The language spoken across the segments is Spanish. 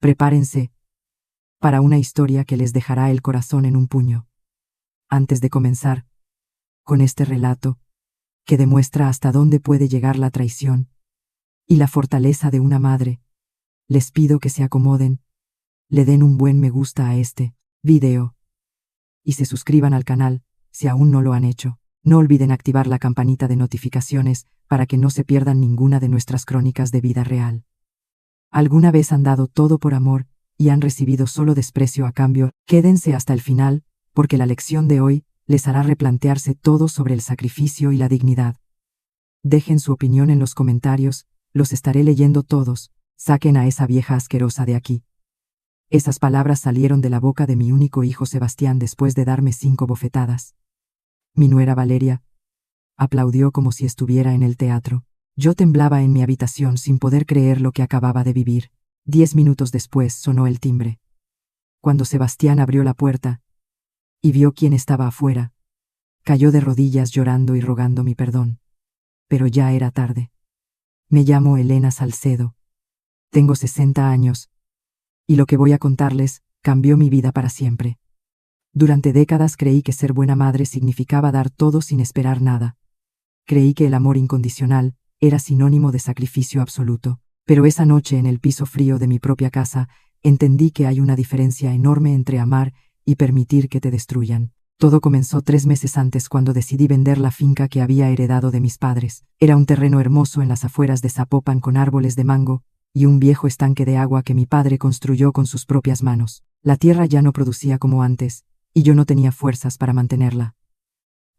Prepárense para una historia que les dejará el corazón en un puño. Antes de comenzar con este relato, que demuestra hasta dónde puede llegar la traición y la fortaleza de una madre, les pido que se acomoden, le den un buen me gusta a este video y se suscriban al canal si aún no lo han hecho. No olviden activar la campanita de notificaciones para que no se pierdan ninguna de nuestras crónicas de vida real. ¿Alguna vez han dado todo por amor y han recibido solo desprecio a cambio? Quédense hasta el final, porque la lección de hoy les hará replantearse todo sobre el sacrificio y la dignidad. Dejen su opinión en los comentarios, los estaré leyendo todos. Saquen a esa vieja asquerosa de aquí. Esas palabras salieron de la boca de mi único hijo Sebastián después de darme 5 bofetadas. Mi nuera Valeria aplaudió como si estuviera en el teatro. Yo temblaba en mi habitación sin poder creer lo que acababa de vivir. 10 minutos después sonó el timbre. Cuando Sebastián abrió la puerta y vio quién estaba afuera, cayó de rodillas llorando y rogando mi perdón. Pero ya era tarde. Me llamo Elena Salcedo. Tengo 60 años. Y lo que voy a contarles cambió mi vida para siempre. Durante décadas creí que ser buena madre significaba dar todo sin esperar nada. Creí que el amor incondicional era sinónimo de sacrificio absoluto. Pero esa noche en el piso frío de mi propia casa, entendí que hay una diferencia enorme entre amar y permitir que te destruyan. Todo comenzó 3 meses antes cuando decidí vender la finca que había heredado de mis padres. Era un terreno hermoso en las afueras de Zapopan con árboles de mango y un viejo estanque de agua que mi padre construyó con sus propias manos. La tierra ya no producía como antes, y yo no tenía fuerzas para mantenerla.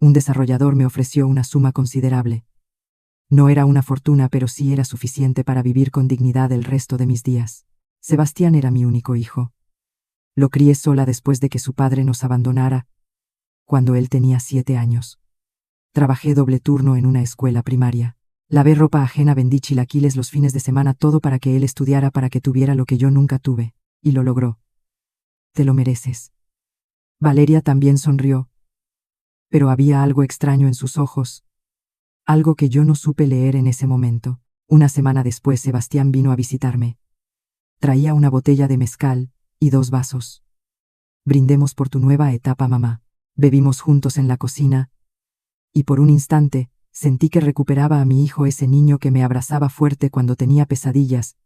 Un desarrollador me ofreció una suma considerable. No era una fortuna, pero sí era suficiente para vivir con dignidad el resto de mis días. Sebastián era mi único hijo. Lo crié sola después de que su padre nos abandonara, cuando él tenía 7 años. Trabajé doble turno en una escuela primaria. Lavé ropa ajena, vendí chilaquiles los fines de semana, todo para que él estudiara, para que tuviera lo que yo nunca tuve. Y lo logró. Te lo mereces. Valeria también sonrió. Pero había algo extraño en sus ojos. Algo que yo no supe leer en ese momento. Una semana después Sebastián vino a visitarme. Traía una botella de mezcal y 2 vasos. Brindemos por tu nueva etapa, mamá. Bebimos juntos en la cocina. Y por un instante, sentí que recuperaba a mi hijo, ese niño que me abrazaba fuerte cuando tenía pesadillas.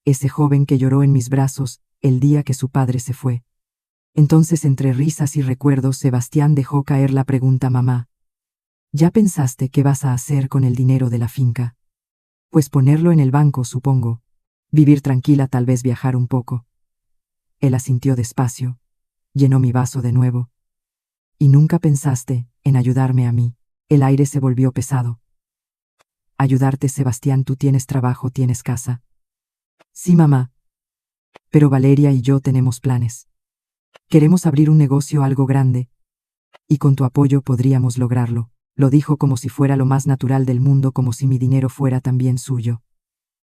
Ese joven que lloró en mis brazos el día que su padre se fue. Entonces, entre risas y recuerdos, Sebastián dejó caer la pregunta: mamá, ¿ya pensaste qué vas a hacer con el dinero de la finca? Pues ponerlo en el banco, supongo. Vivir tranquila, tal vez viajar un poco. Él asintió despacio. Llenó mi vaso de nuevo. ¿Y nunca pensaste en ayudarme a mí? El aire se volvió pesado. Ayudarte, Sebastián, tú tienes trabajo, tienes casa. Sí, mamá. Pero Valeria y yo tenemos planes. Queremos abrir un negocio, algo grande. Y con tu apoyo podríamos lograrlo. Lo dijo como si fuera lo más natural del mundo, como si mi dinero fuera también suyo.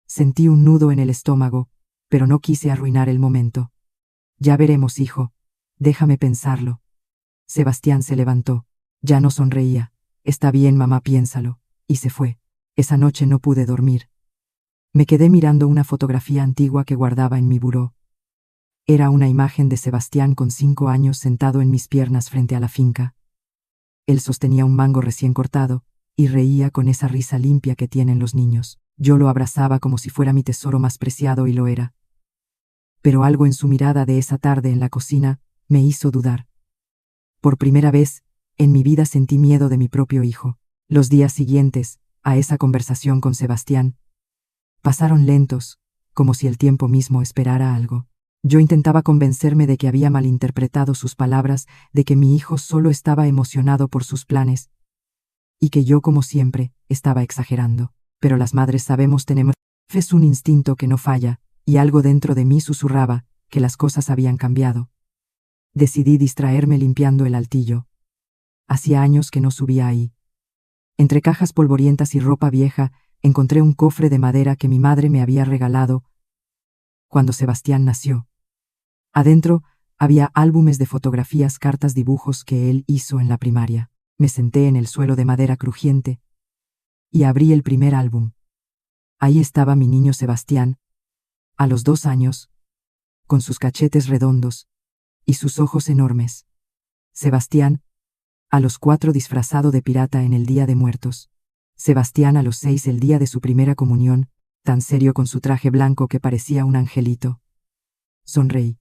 Sentí un nudo en el estómago, pero no quise arruinar el momento. Ya veremos, hijo. Déjame pensarlo. Sebastián se levantó. Ya no sonreía. Está bien, mamá, piénsalo. Y se fue. Esa noche no pude dormir. Me quedé mirando una fotografía antigua que guardaba en mi buró. Era una imagen de Sebastián con 5 años sentado en mis piernas frente a la finca. Él sostenía un mango recién cortado y reía con esa risa limpia que tienen los niños. Yo lo abrazaba como si fuera mi tesoro más preciado, y lo era. Pero algo en su mirada de esa tarde en la cocina me hizo dudar. Por primera vez en mi vida sentí miedo de mi propio hijo. Los días siguientes a esa conversación con Sebastián pasaron lentos, como si el tiempo mismo esperara algo. Yo intentaba convencerme de que había malinterpretado sus palabras, de que mi hijo solo estaba emocionado por sus planes, y que yo, como siempre, estaba exagerando. Pero las madres sabemos, tenemos es un instinto que no falla, y algo dentro de mí susurraba que las cosas habían cambiado. Decidí distraerme limpiando el altillo. Hacía años que no subía ahí. Entre cajas polvorientas y ropa vieja, encontré un cofre de madera que mi madre me había regalado cuando Sebastián nació. Adentro había álbumes de fotografías, cartas, dibujos que él hizo en la primaria. Me senté en el suelo de madera crujiente y abrí el primer álbum. Ahí estaba mi niño Sebastián, a los 2 años, con sus cachetes redondos y sus ojos enormes. Sebastián, a los 4 disfrazado de pirata en el Día de Muertos. Sebastián a los 6 el día de su primera comunión, tan serio con su traje blanco que parecía un angelito. Sonreí.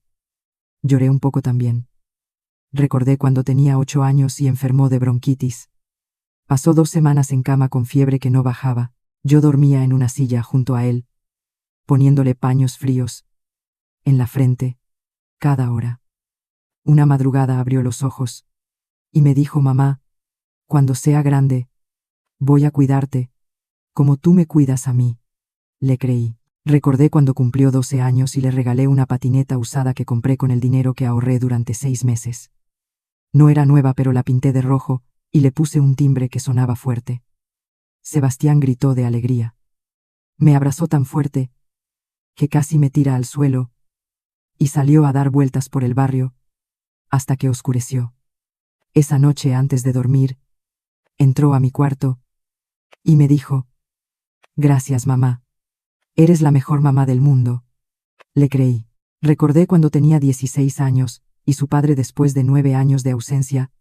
Lloré un poco también. Recordé cuando tenía 8 años y enfermó de bronquitis. Pasó 2 semanas en cama con fiebre que no bajaba. Yo dormía en una silla junto a él, poniéndole paños fríos en la frente, cada hora. Una madrugada abrió los ojos y me dijo: mamá, cuando sea grande, voy a cuidarte, como tú me cuidas a mí. Le creí. Recordé cuando cumplió 12 años y le regalé una patineta usada que compré con el dinero que ahorré durante 6 meses. No era nueva, pero la pinté de rojo y le puse un timbre que sonaba fuerte. Sebastián gritó de alegría. Me abrazó tan fuerte que casi me tira al suelo y salió a dar vueltas por el barrio hasta que oscureció. Esa noche, antes de dormir, entró a mi cuarto y me dijo: gracias, mamá. Eres la mejor mamá del mundo. Le creí. Recordé cuando tenía 16 años y su padre, después de 9 años de ausencia,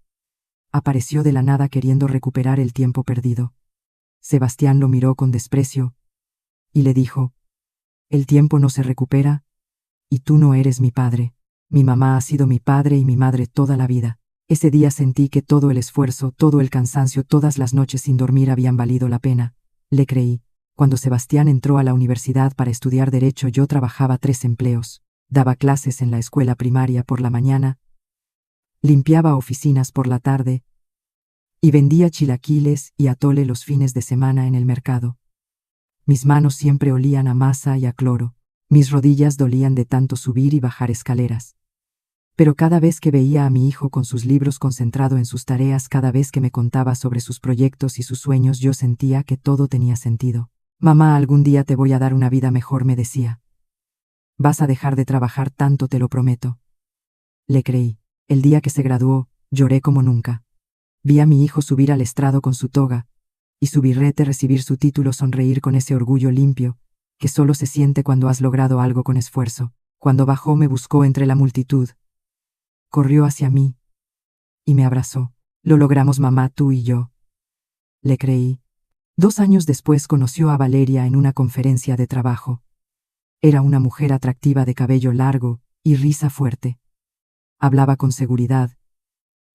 apareció de la nada queriendo recuperar el tiempo perdido. Sebastián lo miró con desprecio y le dijo: el tiempo no se recupera y tú no eres mi padre. Mi mamá ha sido mi padre y mi madre toda la vida. Ese día sentí que todo el esfuerzo, todo el cansancio, todas las noches sin dormir habían valido la pena. Le creí. Cuando Sebastián entró a la universidad para estudiar Derecho, yo trabajaba 3 empleos. Daba clases en la escuela primaria por la mañana, limpiaba oficinas por la tarde y vendía chilaquiles y atole los fines de semana en el mercado. Mis manos siempre olían a masa y a cloro. Mis rodillas dolían de tanto subir y bajar escaleras. Pero cada vez que veía a mi hijo con sus libros concentrado en sus tareas, cada vez que me contaba sobre sus proyectos y sus sueños, yo sentía que todo tenía sentido. Mamá, algún día te voy a dar una vida mejor, me decía. Vas a dejar de trabajar tanto, te lo prometo. Le creí. El día que se graduó, lloré como nunca. Vi a mi hijo subir al estrado con su toga y su birrete, recibir su título, sonreír con ese orgullo limpio que solo se siente cuando has logrado algo con esfuerzo. Cuando bajó, me buscó entre la multitud. Corrió hacia mí y me abrazó. Lo logramos, mamá, tú y yo. Le creí. 2 años después conoció a Valeria en una conferencia de trabajo. Era una mujer atractiva de cabello largo y risa fuerte. Hablaba con seguridad.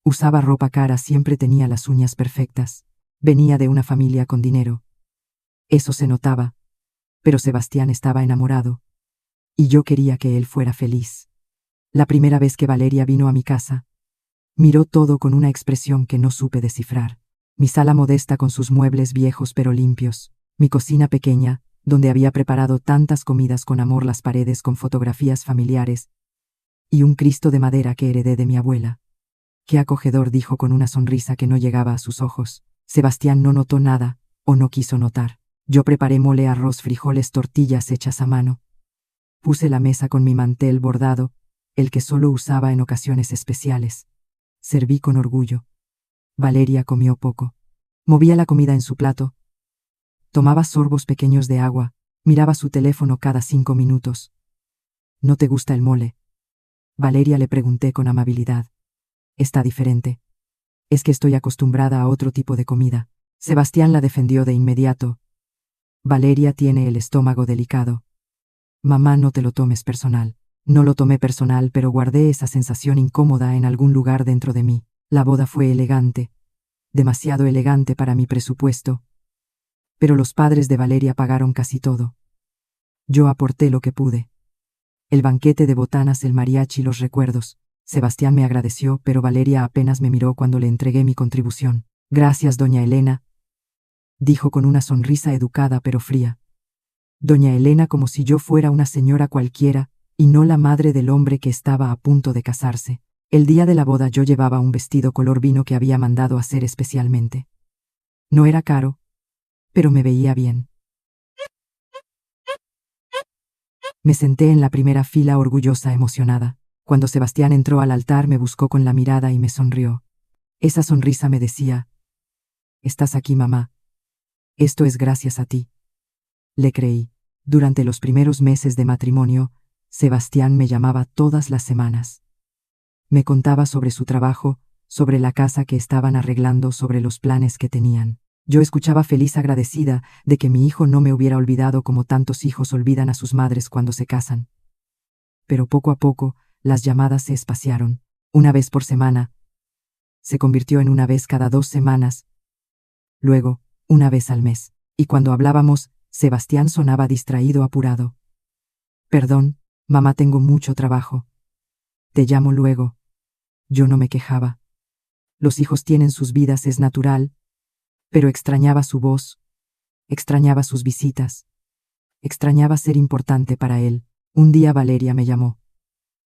Usaba ropa cara, siempre tenía las uñas perfectas. Venía de una familia con dinero. Eso se notaba. Pero Sebastián estaba enamorado. Y yo quería que él fuera feliz. La primera vez que Valeria vino a mi casa, miró todo con una expresión que no supe descifrar. Mi sala modesta con sus muebles viejos pero limpios. Mi cocina pequeña, donde había preparado tantas comidas con amor, las paredes con fotografías familiares y un Cristo de madera que heredé de mi abuela. Qué acogedor, dijo con una sonrisa que no llegaba a sus ojos. Sebastián no notó nada, o no quiso notar. Yo preparé mole, arroz, frijoles, tortillas hechas a mano. Puse la mesa con mi mantel bordado, el que solo usaba en ocasiones especiales. Serví con orgullo. Valeria comió poco. Movía la comida en su plato. Tomaba sorbos pequeños de agua. Miraba su teléfono cada 5 minutos. ¿No te gusta el mole? Valeria, le pregunté con amabilidad. Está diferente. Es que estoy acostumbrada a otro tipo de comida. Sebastián la defendió de inmediato. Valeria tiene el estómago delicado. Mamá, no te lo tomes personal. No lo tomé personal, pero guardé esa sensación incómoda en algún lugar dentro de mí. La boda fue elegante. Demasiado elegante para mi presupuesto. Pero los padres de Valeria pagaron casi todo. Yo aporté lo que pude. El banquete de botanas, el mariachi, los recuerdos. Sebastián me agradeció, pero Valeria apenas me miró cuando le entregué mi contribución. Gracias, doña Elena, dijo con una sonrisa educada pero fría. Doña Elena, como si yo fuera una señora cualquiera, y no la madre del hombre que estaba a punto de casarse. El día de la boda yo llevaba un vestido color vino que había mandado hacer especialmente. No era caro, pero me veía bien. Me senté en la primera fila, orgullosa, emocionada. Cuando Sebastián entró al altar, me buscó con la mirada y me sonrió. Esa sonrisa me decía: estás aquí, mamá. Esto es gracias a ti. Le creí. Durante los primeros meses de matrimonio, Sebastián me llamaba todas las semanas. Me contaba sobre su trabajo, sobre la casa que estaban arreglando, sobre los planes que tenían. Yo escuchaba feliz, agradecida de que mi hijo no me hubiera olvidado como tantos hijos olvidan a sus madres cuando se casan. Pero poco a poco, las llamadas se espaciaron. Una vez por semana, se convirtió en una vez cada 2 semanas, luego, una vez al mes. Y cuando hablábamos, Sebastián sonaba distraído, apurado. Perdón, mamá, tengo mucho trabajo. Te llamo luego. Yo no me quejaba. Los hijos tienen sus vidas, es natural, pero extrañaba su voz, extrañaba sus visitas, extrañaba ser importante para él. Un día Valeria me llamó.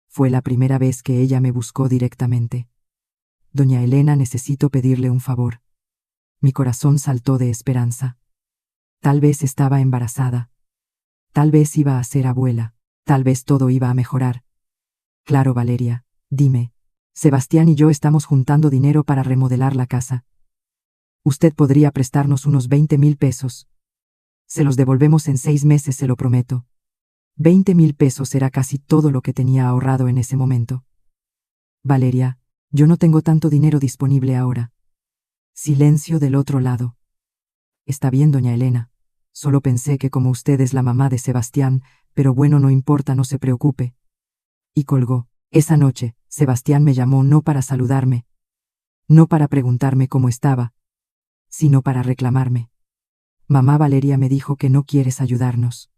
Fue la primera vez que ella me buscó directamente. Doña Elena, necesito pedirle un favor. Mi corazón saltó de esperanza. Tal vez estaba embarazada. Tal vez iba a ser abuela. Tal vez todo iba a mejorar. Claro, Valeria, dime. Sebastián y yo estamos juntando dinero para remodelar la casa. Usted podría prestarnos unos 20,000 pesos. Se los devolvemos en 6 meses, se lo prometo. 20,000 pesos era casi todo lo que tenía ahorrado en ese momento. Valeria, yo no tengo tanto dinero disponible ahora. Silencio del otro lado. Está bien, doña Elena. Solo pensé que como usted es la mamá de Sebastián, pero bueno, no importa, no se preocupe. Y colgó. Esa noche, Sebastián me llamó no para saludarme, no para preguntarme cómo estaba, sino para reclamarme. Mamá, Valeria me dijo que no quieres ayudarnos.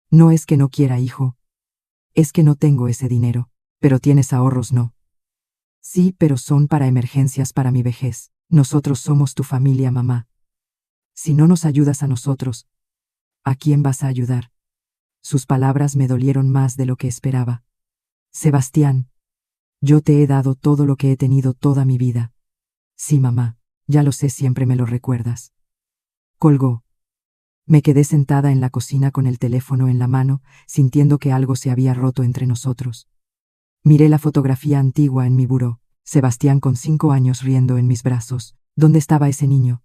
No es que no quiera, hijo. Es que no tengo ese dinero. Pero tienes ahorros, ¿no? Sí, pero son para emergencias, para mi vejez. Nosotros somos tu familia, mamá. Si no nos ayudas a nosotros, ¿a quién vas a ayudar? Sus palabras me dolieron más de lo que esperaba. Sebastián, yo te he dado todo lo que he tenido toda mi vida. Sí, mamá, ya lo sé, siempre me lo recuerdas. Colgó. Me quedé sentada en la cocina con el teléfono en la mano, sintiendo que algo se había roto entre nosotros. Miré la fotografía antigua en mi buró, Sebastián con 5 años riendo en mis brazos. ¿Dónde estaba ese niño?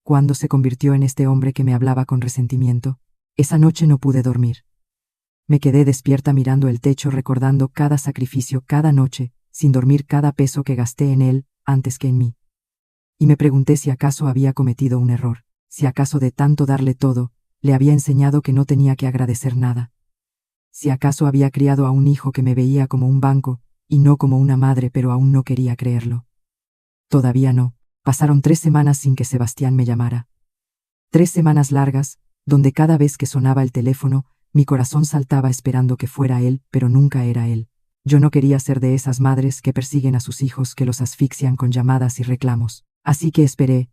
¿Cuándo se convirtió en este hombre que me hablaba con resentimiento? Esa noche no pude dormir. Me quedé despierta mirando el techo, recordando cada sacrificio, cada noche, sin dormir, cada peso que gasté en él, antes que en mí. Y me pregunté si acaso había cometido un error, si acaso de tanto darle todo, le había enseñado que no tenía que agradecer nada. Si acaso había criado a un hijo que me veía como un banco, y no como una madre, pero aún no quería creerlo. Todavía no. Pasaron 3 semanas sin que Sebastián me llamara. 3 semanas largas, donde cada vez que sonaba el teléfono, mi corazón saltaba esperando que fuera él, pero nunca era él. Yo no quería ser de esas madres que persiguen a sus hijos, que los asfixian con llamadas y reclamos. Así que esperé.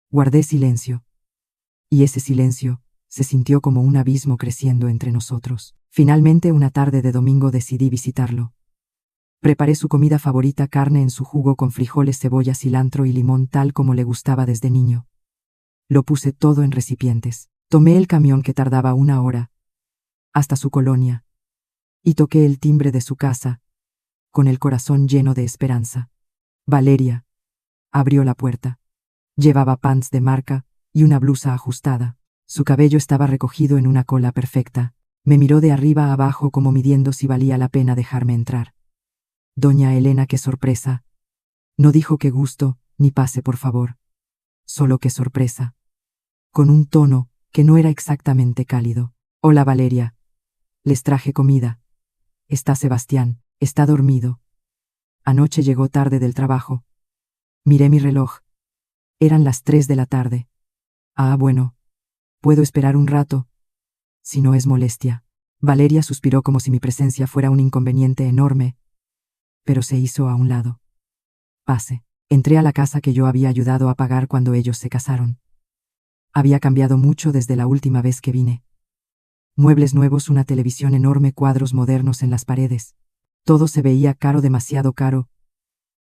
Guardé silencio. Y ese silencio se sintió como un abismo creciendo entre nosotros. Finalmente, una tarde de domingo, decidí visitarlo. Preparé su comida favorita, carne en su jugo con frijoles, cebolla, cilantro y limón, tal como le gustaba desde niño. Lo puse todo en recipientes. Tomé el camión, que tardaba 1 hora, hasta su colonia, y toqué el timbre de su casa, con el corazón lleno de esperanza. Valeria abrió la puerta. Llevaba pants de marca y una blusa ajustada. Su cabello estaba recogido en una cola perfecta. Me miró de arriba a abajo como midiendo si valía la pena dejarme entrar. Doña Elena, qué sorpresa. No dijo qué gusto, ni pase por favor. Solo qué sorpresa. Con un tono que no era exactamente cálido. Hola, Valeria. Les traje comida. Está Sebastián, está dormido. Anoche llegó tarde del trabajo. Miré mi reloj. Eran las 3 de la tarde. Ah, bueno. Puedo esperar un rato, si no es molestia. Valeria suspiró como si mi presencia fuera un inconveniente enorme, pero se hizo a un lado. Pase. Entré a la casa que yo había ayudado a pagar cuando ellos se casaron. Había cambiado mucho desde la última vez que vine. Muebles nuevos, una televisión enorme, cuadros modernos en las paredes. Todo se veía caro, demasiado caro,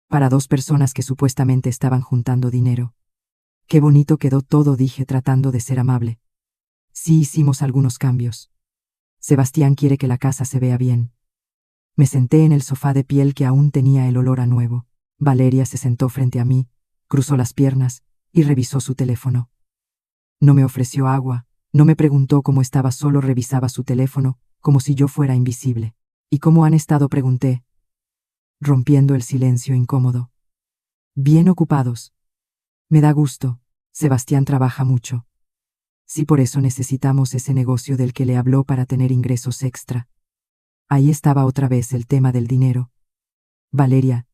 para 2 personas que supuestamente estaban juntando dinero. Qué bonito quedó todo, dije tratando de ser amable. Sí, hicimos algunos cambios. Sebastián quiere que la casa se vea bien. Me senté en el sofá de piel que aún tenía el olor a nuevo. Valeria se sentó frente a mí, cruzó las piernas y revisó su teléfono. No me ofreció agua, no me preguntó cómo estaba, solo revisaba su teléfono, como si yo fuera invisible. ¿Y cómo han estado?, pregunté, rompiendo el silencio incómodo. Bien ocupados. Me da gusto. Sebastián trabaja mucho. Sí, por eso necesitamos ese negocio del que le habló para tener ingresos extra. Ahí estaba otra vez el tema del dinero. Valeria,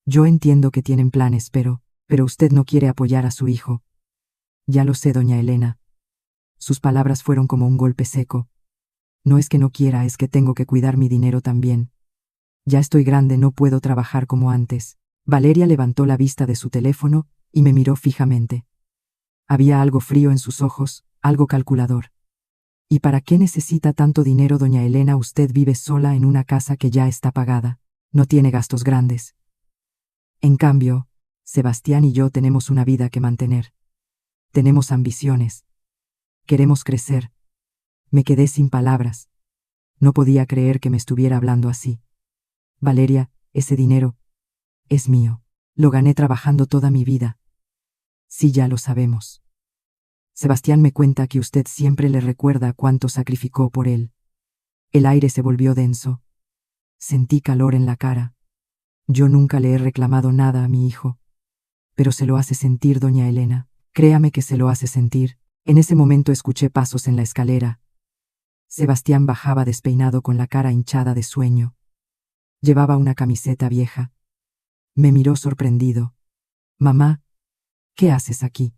yo entiendo que tienen planes, pero usted no quiere apoyar a su hijo. Ya lo sé, doña Elena. Sus palabras fueron como un golpe seco. No es que no quiera, es que tengo que cuidar mi dinero también. Ya estoy grande, no puedo trabajar como antes. Valeria levantó la vista de su teléfono y me miró fijamente. Había algo frío en sus ojos, algo calculador. ¿Y para qué necesita tanto dinero, doña Elena? Usted vive sola en una casa que ya está pagada. No tiene gastos grandes. En cambio, Sebastián y yo tenemos una vida que mantener. Tenemos ambiciones. Queremos crecer. Me quedé sin palabras. No podía creer que me estuviera hablando así. Valeria, ese dinero es mío. Lo gané trabajando toda mi vida. Sí, ya lo sabemos. Sebastián me cuenta que usted siempre le recuerda cuánto sacrificó por él. El aire se volvió denso. Sentí calor en la cara. Yo nunca le he reclamado nada a mi hijo. Pero se lo hace sentir, doña Elena. Créame que se lo hace sentir. En ese momento escuché pasos en la escalera. Sebastián bajaba despeinado con la cara hinchada de sueño. Llevaba una camiseta vieja. Me miró sorprendido. Mamá, ¿qué haces aquí?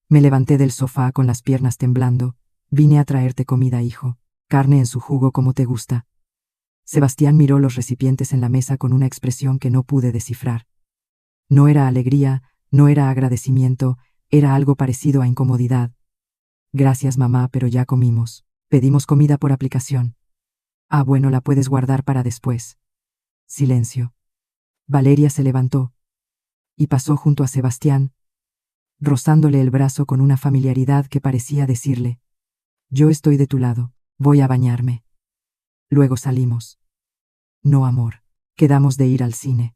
Me levanté del sofá con las piernas temblando. Vine a traerte comida, hijo. Carne en su jugo como te gusta. Sebastián miró los recipientes en la mesa con una expresión que no pude descifrar. No era alegría, no era agradecimiento, era algo parecido a incomodidad. Gracias, mamá, pero ya comimos. Pedimos comida por aplicación. Ah, bueno, la puedes guardar para después. Silencio. Valeria se levantó y pasó junto a Sebastián, rozándole el brazo con una familiaridad que parecía decirle: yo estoy de tu lado, voy a bañarme. Luego salimos. No, amor, quedamos de ir al cine.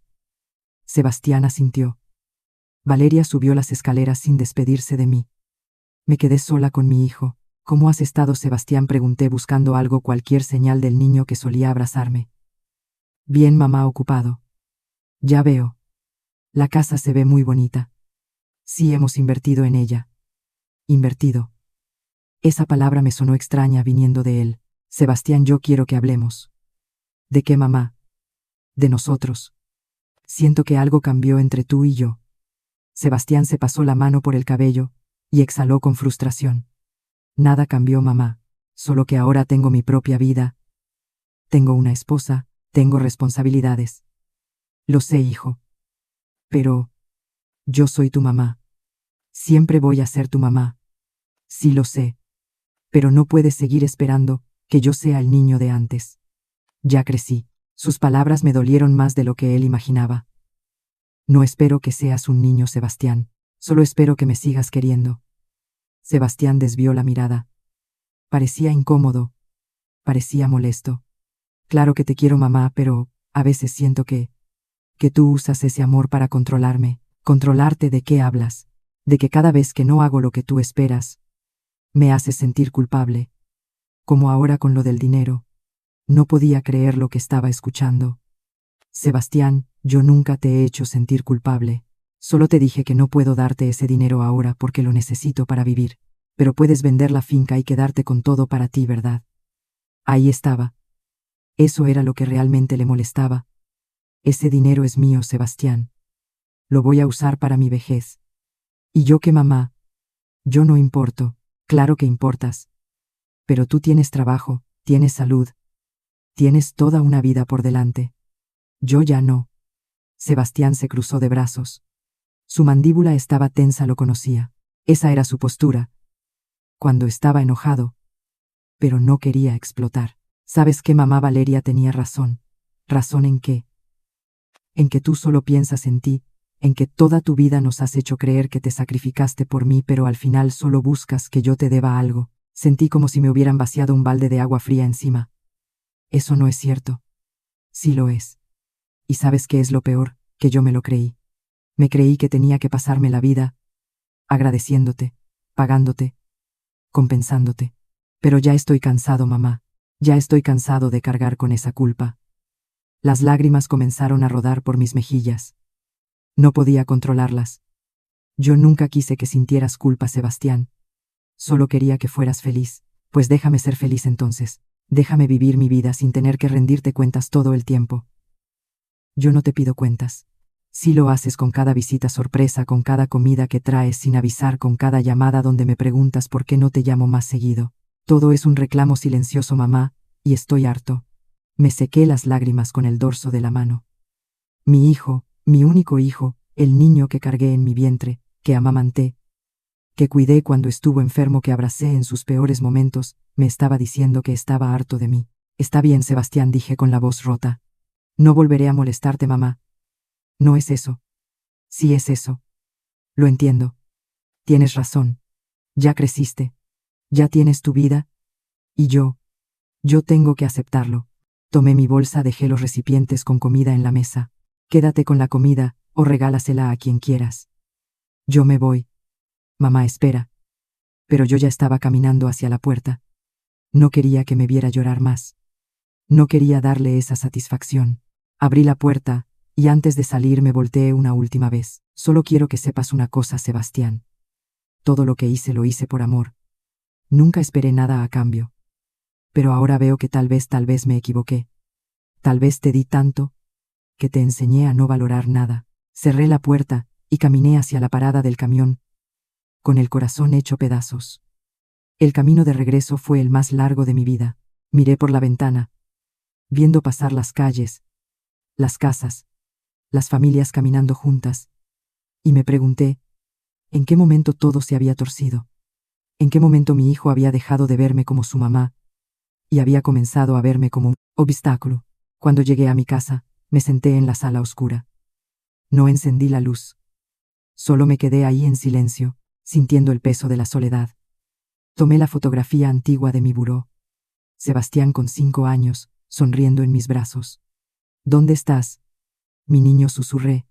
Sebastián asintió. Valeria subió las escaleras sin despedirse de mí. Me quedé sola con mi hijo. ¿Cómo has estado, Sebastián?, pregunté buscando algo, cualquier señal del niño que solía abrazarme. Bien, mamá, ocupado. Ya veo. La casa se ve muy bonita. Sí, hemos invertido en ella. Invertido. Esa palabra me sonó extraña viniendo de él. Sebastián, yo quiero que hablemos. ¿De qué, mamá? De nosotros. Siento que algo cambió entre tú y yo. Sebastián se pasó la mano por el cabello y exhaló con frustración. Nada cambió, mamá. Solo que ahora tengo mi propia vida. Tengo una esposa, tengo responsabilidades. Lo sé, hijo. Pero yo soy tu mamá. Siempre voy a ser tu mamá. Sí, lo sé. Pero no puedes seguir esperando que yo sea el niño de antes. Ya crecí. Sus palabras me dolieron más de lo que él imaginaba. No espero que seas un niño, Sebastián. Solo espero que me sigas queriendo. Sebastián desvió la mirada. Parecía incómodo. Parecía molesto. Claro que te quiero, mamá, pero a veces siento que tú usas ese amor para controlarme. ¿Controlarte? ¿De qué hablas? De que cada vez que no hago lo que tú esperas, me haces sentir culpable. Como ahora con lo del dinero. No podía creer lo que estaba escuchando. Sebastián, yo nunca te he hecho sentir culpable. Solo te dije que no puedo darte ese dinero ahora porque lo necesito para vivir. Pero puedes vender la finca y quedarte con todo para ti, ¿verdad? Ahí estaba. Eso era lo que realmente le molestaba. Ese dinero es mío, Sebastián. Lo voy a usar para mi vejez. ¿Y yo qué, mamá? Yo no importo. Claro que importas. Pero tú tienes trabajo, tienes salud. Tienes toda una vida por delante. Yo ya no. Sebastián se cruzó de brazos. Su mandíbula estaba tensa, lo conocía. Esa era su postura. Cuando estaba enojado. Pero no quería explotar. ¿Sabes qué, mamá? Valeria tenía razón. ¿Razón en qué? En que tú solo piensas en ti, en que toda tu vida nos has hecho creer que te sacrificaste por mí, pero al final solo buscas que yo te deba algo. Sentí como si me hubieran vaciado un balde de agua fría encima. Eso no es cierto. Sí lo es. ¿Y sabes qué es lo peor? Que yo me lo creí. Me creí que tenía que pasarme la vida agradeciéndote, pagándote, compensándote. Pero ya estoy cansado, mamá. Ya estoy cansado de cargar con esa culpa. Las lágrimas comenzaron a rodar por mis mejillas. No podía controlarlas. Yo nunca quise que sintieras culpa, Sebastián. Solo quería que fueras feliz. Pues déjame ser feliz entonces. Déjame vivir mi vida sin tener que rendirte cuentas todo el tiempo. Yo no te pido cuentas. Sí lo haces con cada visita sorpresa, con cada comida que traes sin avisar, con cada llamada donde me preguntas por qué no te llamo más seguido. Todo es un reclamo silencioso, mamá, y estoy harto. Me sequé las lágrimas con el dorso de la mano. Mi hijo, mi único hijo, el niño que cargué en mi vientre, que amamanté, que cuidé cuando estuvo enfermo, que abracé en sus peores momentos, me estaba diciendo que estaba harto de mí. Está bien, Sebastián, dije con la voz rota. No volveré a molestarte, mamá. No es eso. Sí es eso. Lo entiendo. Tienes razón. Ya creciste. Ya tienes tu vida. Y yo tengo que aceptarlo. Tomé mi bolsa, dejé los recipientes con comida en la mesa. Quédate con la comida, o regálasela a quien quieras. Yo me voy. Mamá, espera. Pero yo ya estaba caminando hacia la puerta. No quería que me viera llorar más. No quería darle esa satisfacción. Abrí la puerta, y antes de salir me volteé una última vez. Solo quiero que sepas una cosa, Sebastián. Todo lo que hice lo hice por amor. Nunca esperé nada a cambio. Pero ahora veo que tal vez me equivoqué. Tal vez te di tanto, que te enseñé a no valorar nada. Cerré la puerta, y caminé hacia la parada del camión, con el corazón hecho pedazos. El camino de regreso fue el más largo de mi vida. Miré por la ventana, viendo pasar las calles, las casas, las familias caminando juntas, y me pregunté, ¿en qué momento todo se había torcido? ¿En qué momento mi hijo había dejado de verme como su mamá y había comenzado a verme como un obstáculo? Cuando llegué a mi casa, me senté en la sala oscura. No encendí la luz. Solo me quedé ahí en silencio, sintiendo el peso de la soledad. Tomé la fotografía antigua de mi buró. Sebastián con 5 años, sonriendo en mis brazos. ¿Dónde estás? Mi niño, susurré.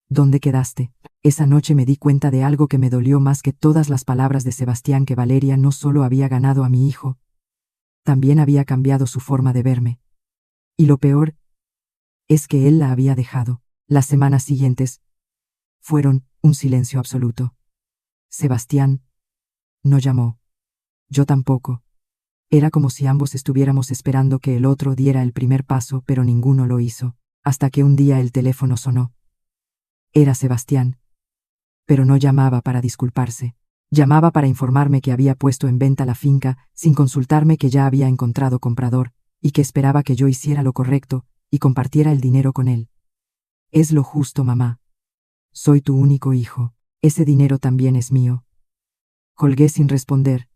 ¿Dónde quedaste? Esa noche me di cuenta de algo que me dolió más que todas las palabras de Sebastián, que Valeria no solo había ganado a mi hijo, también había cambiado su forma de verme. Y lo peor es que él la había dejado. Las semanas siguientes fueron un silencio absoluto. Sebastián no llamó. Yo tampoco. Era como si ambos estuviéramos esperando que el otro diera el primer paso, pero ninguno lo hizo, hasta que un día el teléfono sonó. Era Sebastián. Pero no llamaba para disculparse. Llamaba para informarme que había puesto en venta la finca, sin consultarme, que ya había encontrado comprador, y que esperaba que yo hiciera lo correcto y compartiera el dinero con él. Es lo justo, mamá. Soy tu único hijo. Ese dinero también es mío. Colgué sin responder.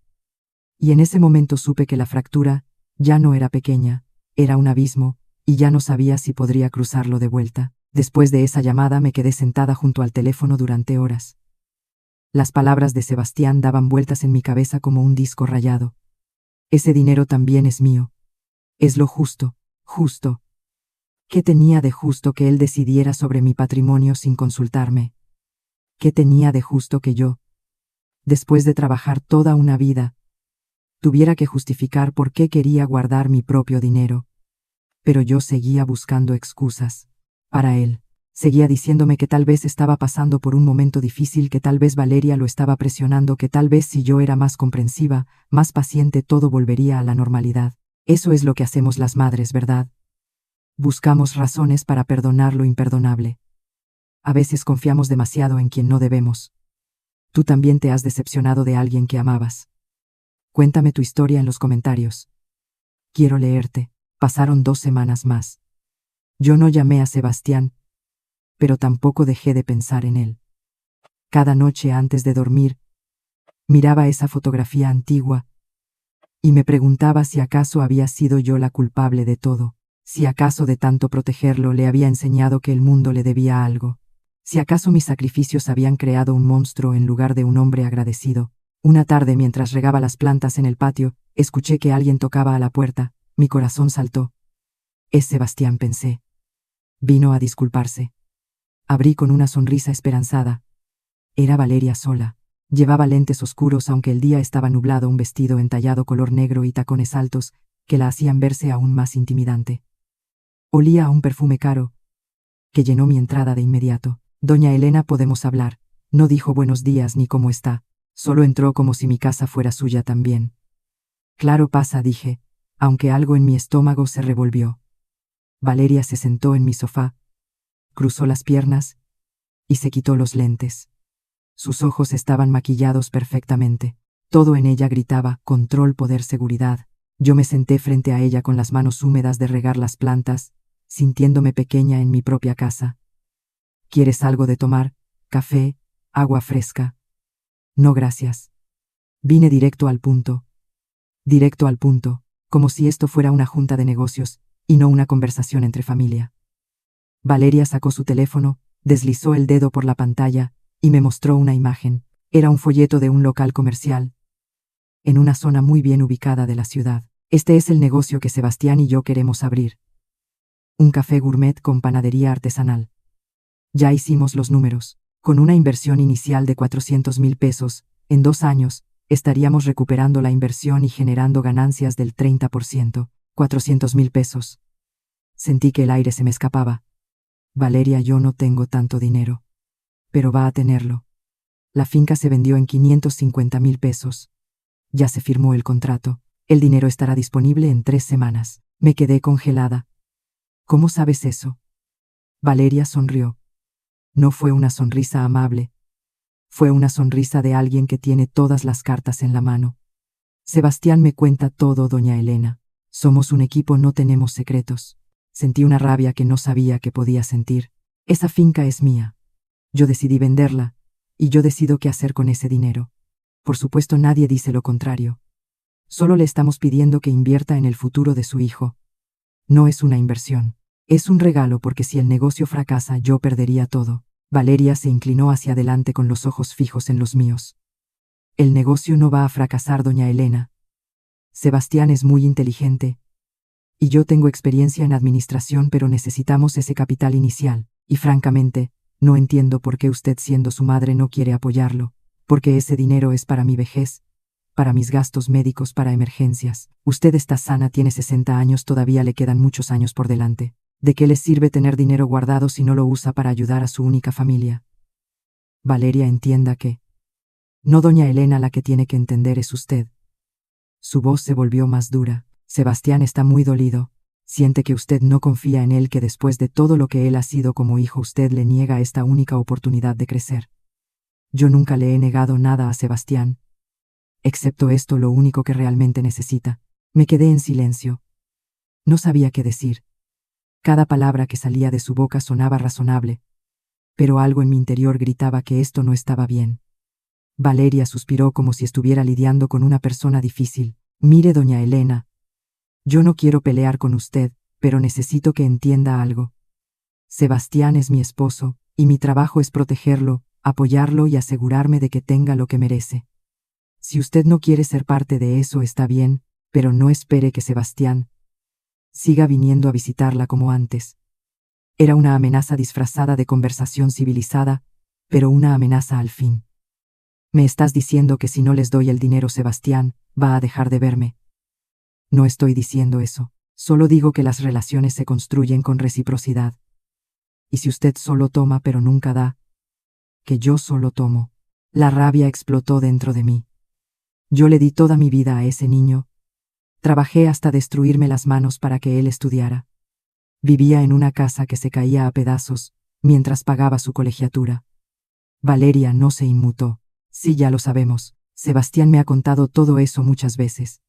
Y en ese momento supe que la fractura ya no era pequeña, era un abismo, y ya no sabía si podría cruzarlo de vuelta. Después de esa llamada me quedé sentada junto al teléfono durante horas. Las palabras de Sebastián daban vueltas en mi cabeza como un disco rayado. Ese dinero también es mío. Es lo justo, justo. ¿Qué tenía de justo que él decidiera sobre mi patrimonio sin consultarme? ¿Qué tenía de justo que yo, después de trabajar toda una vida, tuviera que justificar por qué quería guardar mi propio dinero? Pero yo seguía buscando excusas para él. Seguía diciéndome que tal vez estaba pasando por un momento difícil, que tal vez Valeria lo estaba presionando, que tal vez si yo era más comprensiva, más paciente, todo volvería a la normalidad. Eso es lo que hacemos las madres, ¿verdad? Buscamos razones para perdonar lo imperdonable. A veces confiamos demasiado en quien no debemos. Tú también te has decepcionado de alguien que amabas. Cuéntame tu historia en los comentarios. Quiero leerte. Pasaron 2 semanas más. Yo no llamé a Sebastián, pero tampoco dejé de pensar en él. Cada noche antes de dormir, miraba esa fotografía antigua y me preguntaba si acaso había sido yo la culpable de todo, si acaso de tanto protegerlo le había enseñado que el mundo le debía algo, si acaso mis sacrificios habían creado un monstruo en lugar de un hombre agradecido. Una tarde, mientras regaba las plantas en el patio, escuché que alguien tocaba a la puerta. Mi corazón saltó. Es Sebastián, pensé. Vino a disculparse. Abrí con una sonrisa esperanzada. Era Valeria sola. Llevaba lentes oscuros aunque el día estaba nublado, un vestido entallado color negro y tacones altos que la hacían verse aún más intimidante. Olía a un perfume caro, que llenó mi entrada de inmediato. Doña Elena, ¿podemos hablar? No dijo buenos días ni cómo está, solo entró como si mi casa fuera suya también. Claro, pasa, dije, aunque algo en mi estómago se revolvió. Valeria se sentó en mi sofá, cruzó las piernas y se quitó los lentes. Sus ojos estaban maquillados perfectamente. Todo en ella gritaba control, poder, seguridad. Yo me senté frente a ella con las manos húmedas de regar las plantas, sintiéndome pequeña en mi propia casa. ¿Quieres algo de tomar? ¿Café? ¿Agua fresca? No, gracias. Vine directo al punto, como si esto fuera una junta de negocios y no una conversación entre familia. Valeria sacó su teléfono, deslizó el dedo por la pantalla y me mostró una imagen. Era un folleto de un local comercial, en una zona muy bien ubicada de la ciudad. Este es el negocio que Sebastián y yo queremos abrir. Un café gourmet con panadería artesanal. Ya hicimos los números. Con una inversión inicial de 400,000 pesos, en 2 años, estaríamos recuperando la inversión y generando ganancias del 30%. 400,000 pesos. Sentí que el aire se me escapaba. Valeria, yo no tengo tanto dinero. Pero va a tenerlo. La finca se vendió en 550,000 pesos. Ya se firmó el contrato. El dinero estará disponible en 3 semanas. Me quedé congelada. ¿Cómo sabes eso? Valeria sonrió. No fue una sonrisa amable. Fue una sonrisa de alguien que tiene todas las cartas en la mano. Sebastián me cuenta todo, doña Elena. Somos un equipo, no tenemos secretos. Sentí una rabia que no sabía que podía sentir. Esa finca es mía. Yo decidí venderla, y yo decido qué hacer con ese dinero. Por supuesto, nadie dice lo contrario. Solo le estamos pidiendo que invierta en el futuro de su hijo. No es una inversión. Es un regalo, porque si el negocio fracasa, yo perdería todo. Valeria se inclinó hacia adelante con los ojos fijos en los míos. El negocio no va a fracasar, doña Elena. Sebastián es muy inteligente. Y yo tengo experiencia en administración, pero necesitamos ese capital inicial. Y francamente, no entiendo por qué usted, siendo su madre, no quiere apoyarlo. Porque ese dinero es para mi vejez, para mis gastos médicos, para emergencias. Usted está sana, tiene 60 años, todavía le quedan muchos años por delante. ¿De qué le sirve tener dinero guardado si no lo usa para ayudar a su única familia? Valeria, entienda que... No, doña Elena, la que tiene que entender es usted. Su voz se volvió más dura. Sebastián está muy dolido. Siente que usted no confía en él, que después de todo lo que él ha sido como hijo, usted le niega esta única oportunidad de crecer. Yo nunca le he negado nada a Sebastián. Excepto esto, lo único que realmente necesita. Me quedé en silencio. No sabía qué decir. Cada palabra que salía de su boca sonaba razonable, pero algo en mi interior gritaba que esto no estaba bien. Valeria suspiró como si estuviera lidiando con una persona difícil. Mire, doña Elena, yo no quiero pelear con usted, pero necesito que entienda algo. Sebastián es mi esposo, y mi trabajo es protegerlo, apoyarlo y asegurarme de que tenga lo que merece. Si usted no quiere ser parte de eso, está bien, pero no espere que Sebastián siga viniendo a visitarla como antes. Era una amenaza disfrazada de conversación civilizada, pero una amenaza al fin. ¿Me estás diciendo que si no les doy el dinero, Sebastián va a dejar de verme? No estoy diciendo eso. Solo digo que las relaciones se construyen con reciprocidad. Y si usted solo toma pero nunca da, que yo solo tomo. La rabia explotó dentro de mí. Yo le di toda mi vida a ese niño. Trabajé hasta destruirme las manos para que él estudiara. Vivía en una casa que se caía a pedazos, mientras pagaba su colegiatura. Valeria no se inmutó. Sí, ya lo sabemos. Sebastián me ha contado todo eso muchas veces.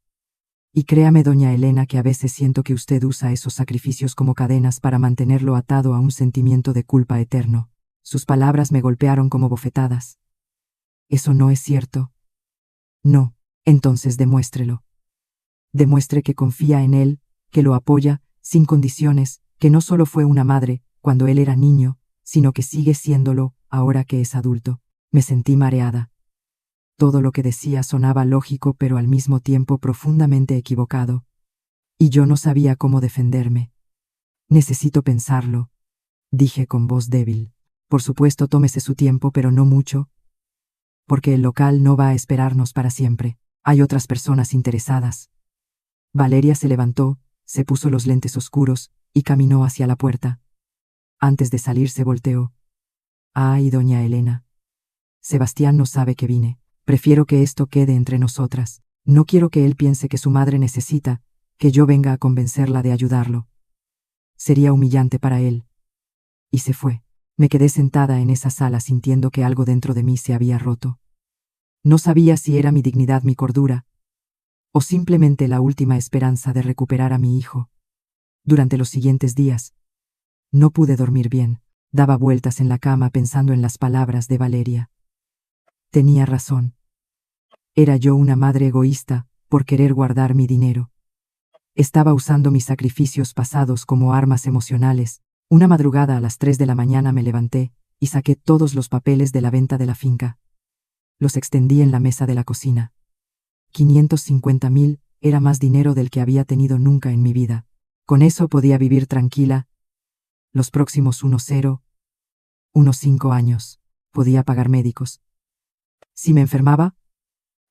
Y créame, doña Elena, que a veces siento que usted usa esos sacrificios como cadenas para mantenerlo atado a un sentimiento de culpa eterno. Sus palabras me golpearon como bofetadas. Eso no es cierto. No, entonces demuéstrelo. Demuestre que confía en él, que lo apoya, sin condiciones, que no solo fue una madre cuando él era niño, sino que sigue siéndolo ahora que es adulto. Me sentí mareada. Todo lo que decía sonaba lógico, pero al mismo tiempo profundamente equivocado. Y yo no sabía cómo defenderme. Necesito pensarlo, dije con voz débil. Por supuesto, tómese su tiempo, pero no mucho, porque el local no va a esperarnos para siempre. Hay otras personas interesadas. Valeria se levantó, se puso los lentes oscuros y caminó hacia la puerta. Antes de salir se volteó. «Ay, doña Elena. Sebastián no sabe que vine. Prefiero que esto quede entre nosotras. No quiero que él piense que su madre necesita que yo venga a convencerla de ayudarlo. Sería humillante para él». Y se fue. Me quedé sentada en esa sala sintiendo que algo dentro de mí se había roto. No sabía si era mi dignidad, mi cordura, o simplemente la última esperanza de recuperar a mi hijo. Durante los siguientes días, no pude dormir bien. Daba vueltas en la cama pensando en las palabras de Valeria. Tenía razón. Era yo una madre egoísta por querer guardar mi dinero. Estaba usando mis sacrificios pasados como armas emocionales. Una madrugada a las 3 de la mañana me levanté y saqué todos los papeles de la venta de la finca. Los extendí en la mesa de la cocina. 550.000 era más dinero del que había tenido nunca en mi vida. Con eso podía vivir tranquila los próximos 5 años. Podía pagar médicos. Si me enfermaba,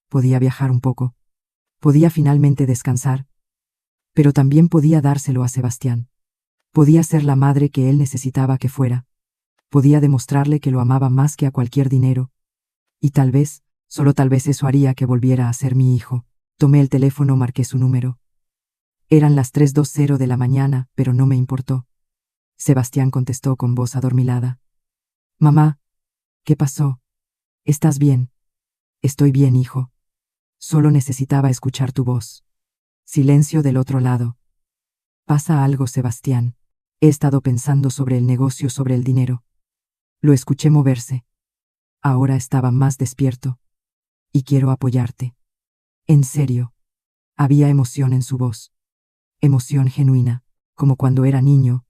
podía viajar un poco. Podía finalmente descansar. Pero también podía dárselo a Sebastián. Podía ser la madre que él necesitaba que fuera. Podía demostrarle que lo amaba más que a cualquier dinero. Y tal vez, solo tal vez eso haría que volviera a ser mi hijo. Tomé el teléfono, marqué su número. Eran las 3:20 de la mañana, pero no me importó. Sebastián contestó con voz adormilada. «Mamá, ¿qué pasó? ¿Estás bien?» «Estoy bien, hijo. Solo necesitaba escuchar tu voz». Silencio del otro lado. «¿Pasa algo, Sebastián?» «He estado pensando sobre el negocio, sobre el dinero». Lo escuché moverse. Ahora estaba más despierto. «Y quiero apoyarte». «¿En serio?» Había emoción en su voz. Emoción genuina, como cuando era niño.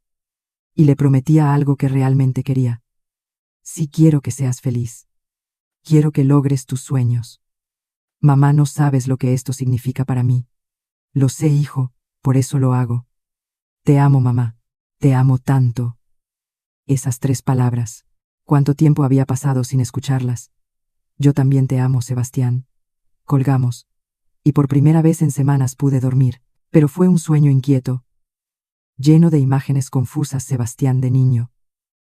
Y le prometía algo que realmente quería. «Sí, quiero que seas feliz. Quiero que logres tus sueños. Mamá, no sabes lo que esto significa para mí». «Lo sé, hijo, por eso lo hago». «Te amo, mamá. Te amo tanto». Esas 3 palabras. ¿Cuánto tiempo había pasado sin escucharlas? «Yo también te amo, Sebastián». Colgamos. Y por primera vez en semanas pude dormir, pero fue un sueño inquieto, lleno de imágenes confusas. Sebastián de niño,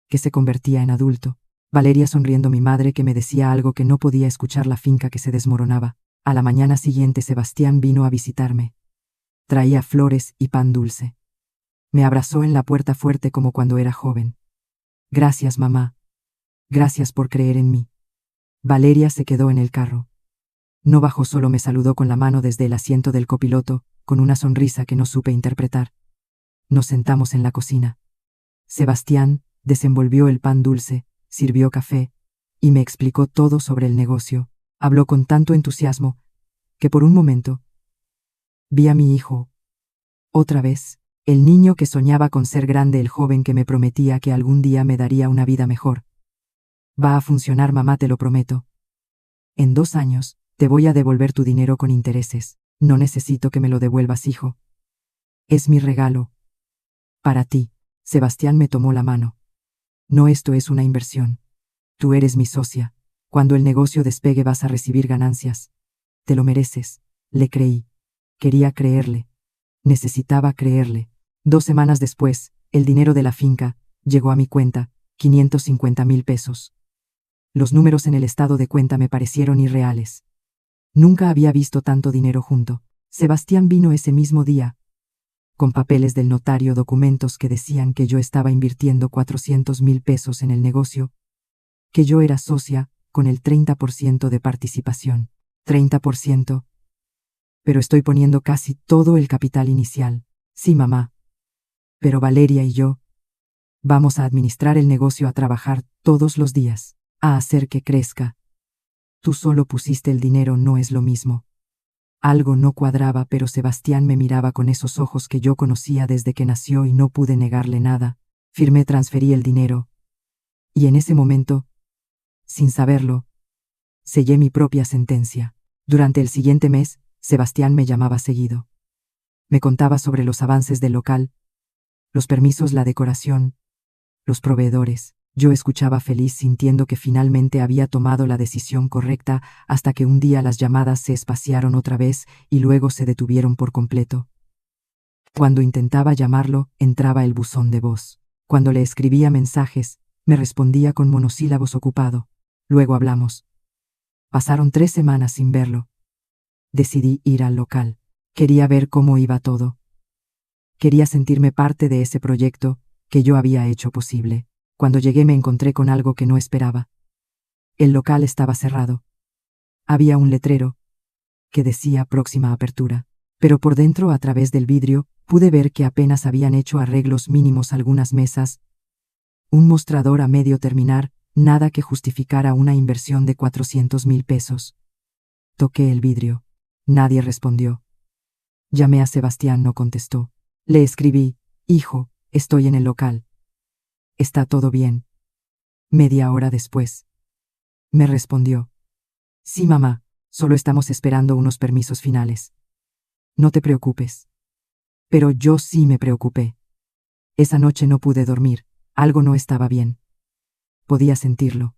que se convertía en adulto. Valeria sonriendo, mi madre que me decía algo que no podía escuchar, la finca que se desmoronaba. A la mañana siguiente Sebastián vino a visitarme. Traía flores y pan dulce. Me abrazó en la puerta fuerte como cuando era joven. «Gracias, mamá. Gracias por creer en mí». Valeria se quedó en el carro. No bajó, solo me saludó con la mano desde el asiento del copiloto, con una sonrisa que no supe interpretar. Nos sentamos en la cocina. Sebastián desenvolvió el pan dulce, sirvió café, y me explicó todo sobre el negocio. Habló con tanto entusiasmo que por un momento vi a mi hijo. Otra vez, el niño que soñaba con ser grande, el joven que me prometía que algún día me daría una vida mejor. «Va a funcionar, mamá, te lo prometo. En 2 años, te voy a devolver tu dinero con intereses. No necesito que me lo devuelvas, hijo. Es mi regalo. Para ti». Sebastián me tomó la mano. «No, esto es una inversión. Tú eres mi socia. Cuando el negocio despegue vas a recibir ganancias. Te lo mereces». Le creí. Quería creerle. Necesitaba creerle. 2 semanas después, el dinero de la finca llegó a mi cuenta, 550.000 pesos. Los números en el estado de cuenta me parecieron irreales. Nunca había visto tanto dinero junto. Sebastián vino ese mismo día, con papeles del notario, documentos que decían que yo estaba invirtiendo 400.000 pesos en el negocio, que yo era socia, con el 30% de participación. 30%. Pero estoy poniendo casi todo el capital inicial. Sí, mamá. Pero Valeria y yo vamos a administrar el negocio, a trabajar todos los días, a hacer que crezca. Tú solo pusiste el dinero, no es lo mismo. Algo no cuadraba, pero Sebastián me miraba con esos ojos que yo conocía desde que nació y no pude negarle nada. Firmé, transferí el dinero. Y en ese momento, sin saberlo, sellé mi propia sentencia. Durante el siguiente mes, Sebastián me llamaba seguido. Me contaba sobre los avances del local, los permisos, la decoración, los proveedores. Yo escuchaba feliz sintiendo que finalmente había tomado la decisión correcta hasta que un día las llamadas se espaciaron otra vez y luego se detuvieron por completo. Cuando intentaba llamarlo, entraba el buzón de voz. Cuando le escribía mensajes, me respondía con monosílabos ocupado. Luego hablamos. Pasaron 3 semanas sin verlo. Decidí ir al local. Quería ver cómo iba todo. Quería sentirme parte de ese proyecto que yo había hecho posible. Cuando llegué me encontré con algo que no esperaba. El local estaba cerrado. Había un letrero que decía próxima apertura, pero por dentro, a través del vidrio, pude ver que apenas habían hecho arreglos mínimos algunas mesas, un mostrador a medio terminar, nada que justificara una inversión de 400,000 pesos. Toqué el vidrio. Nadie respondió. Llamé a Sebastián, no contestó. Le escribí: hijo, estoy en el local. ¿Está todo bien? Media hora después. Me respondió: sí, mamá, solo estamos esperando unos permisos finales. No te preocupes. Pero yo sí me preocupé. Esa noche no pude dormir, algo no estaba bien. Podía sentirlo.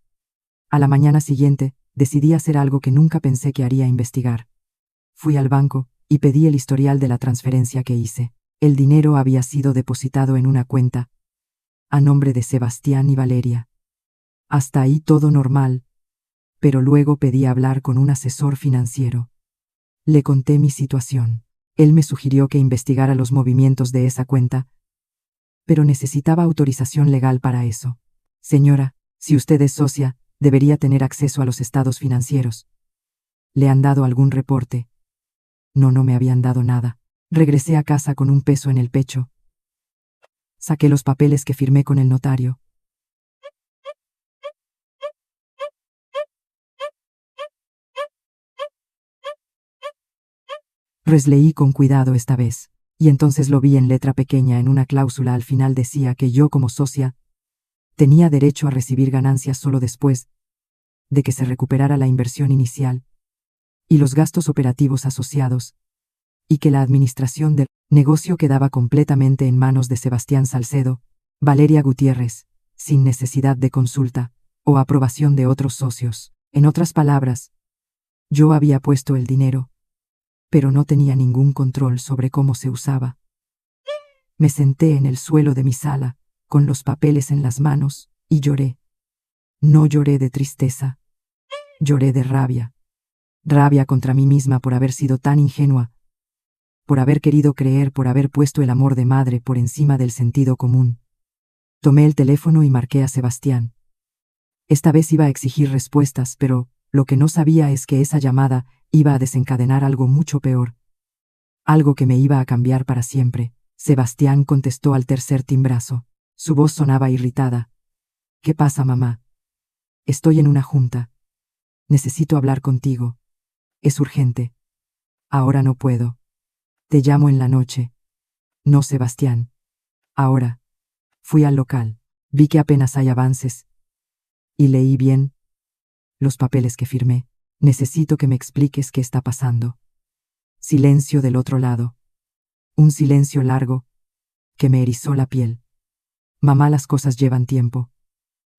A la mañana siguiente, decidí hacer algo que nunca pensé que haría: investigar. Fui al banco y pedí el historial de la transferencia que hice. El dinero había sido depositado en una cuenta a nombre de Sebastián y Valeria. Hasta ahí todo normal, pero luego pedí hablar con un asesor financiero. Le conté mi situación. Él me sugirió que investigara los movimientos de esa cuenta, pero necesitaba autorización legal para eso. Señora, si usted es socia, debería tener acceso a los estados financieros. ¿Le han dado algún reporte? No me habían dado nada. Regresé a casa con un peso en el pecho. Saqué los papeles que firmé con el notario. Los leí con cuidado esta vez, y entonces lo vi en letra pequeña en una cláusula. Al final decía que yo, como socia, tenía derecho a recibir ganancias solo después de que se recuperara la inversión inicial y los gastos operativos asociados, y que la administración del negocio quedaba completamente en manos de Sebastián Salcedo, Valeria Gutiérrez, sin necesidad de consulta o aprobación de otros socios. En otras palabras, yo había puesto el dinero, pero no tenía ningún control sobre cómo se usaba. Me senté en el suelo de mi sala, con los papeles en las manos, y lloré. No lloré de tristeza. Lloré de rabia. Rabia contra mí misma por haber sido tan ingenua, por haber querido creer, por haber puesto el amor de madre por encima del sentido común. Tomé el teléfono y marqué a Sebastián. Esta vez iba a exigir respuestas, pero lo que no sabía es que esa llamada iba a desencadenar algo mucho peor. Algo que me iba a cambiar para siempre. Sebastián contestó al tercer timbrazo. Su voz sonaba irritada. ¿Qué pasa, mamá? Estoy en una junta. Necesito hablar contigo. Es urgente. Ahora no puedo. Te llamo en la noche. No, Sebastián. Ahora. Fui al local. Vi que apenas hay avances. Y leí bien los papeles que firmé. Necesito que me expliques qué está pasando. Silencio del otro lado. Un silencio largo que me erizó la piel. Mamá, las cosas llevan tiempo.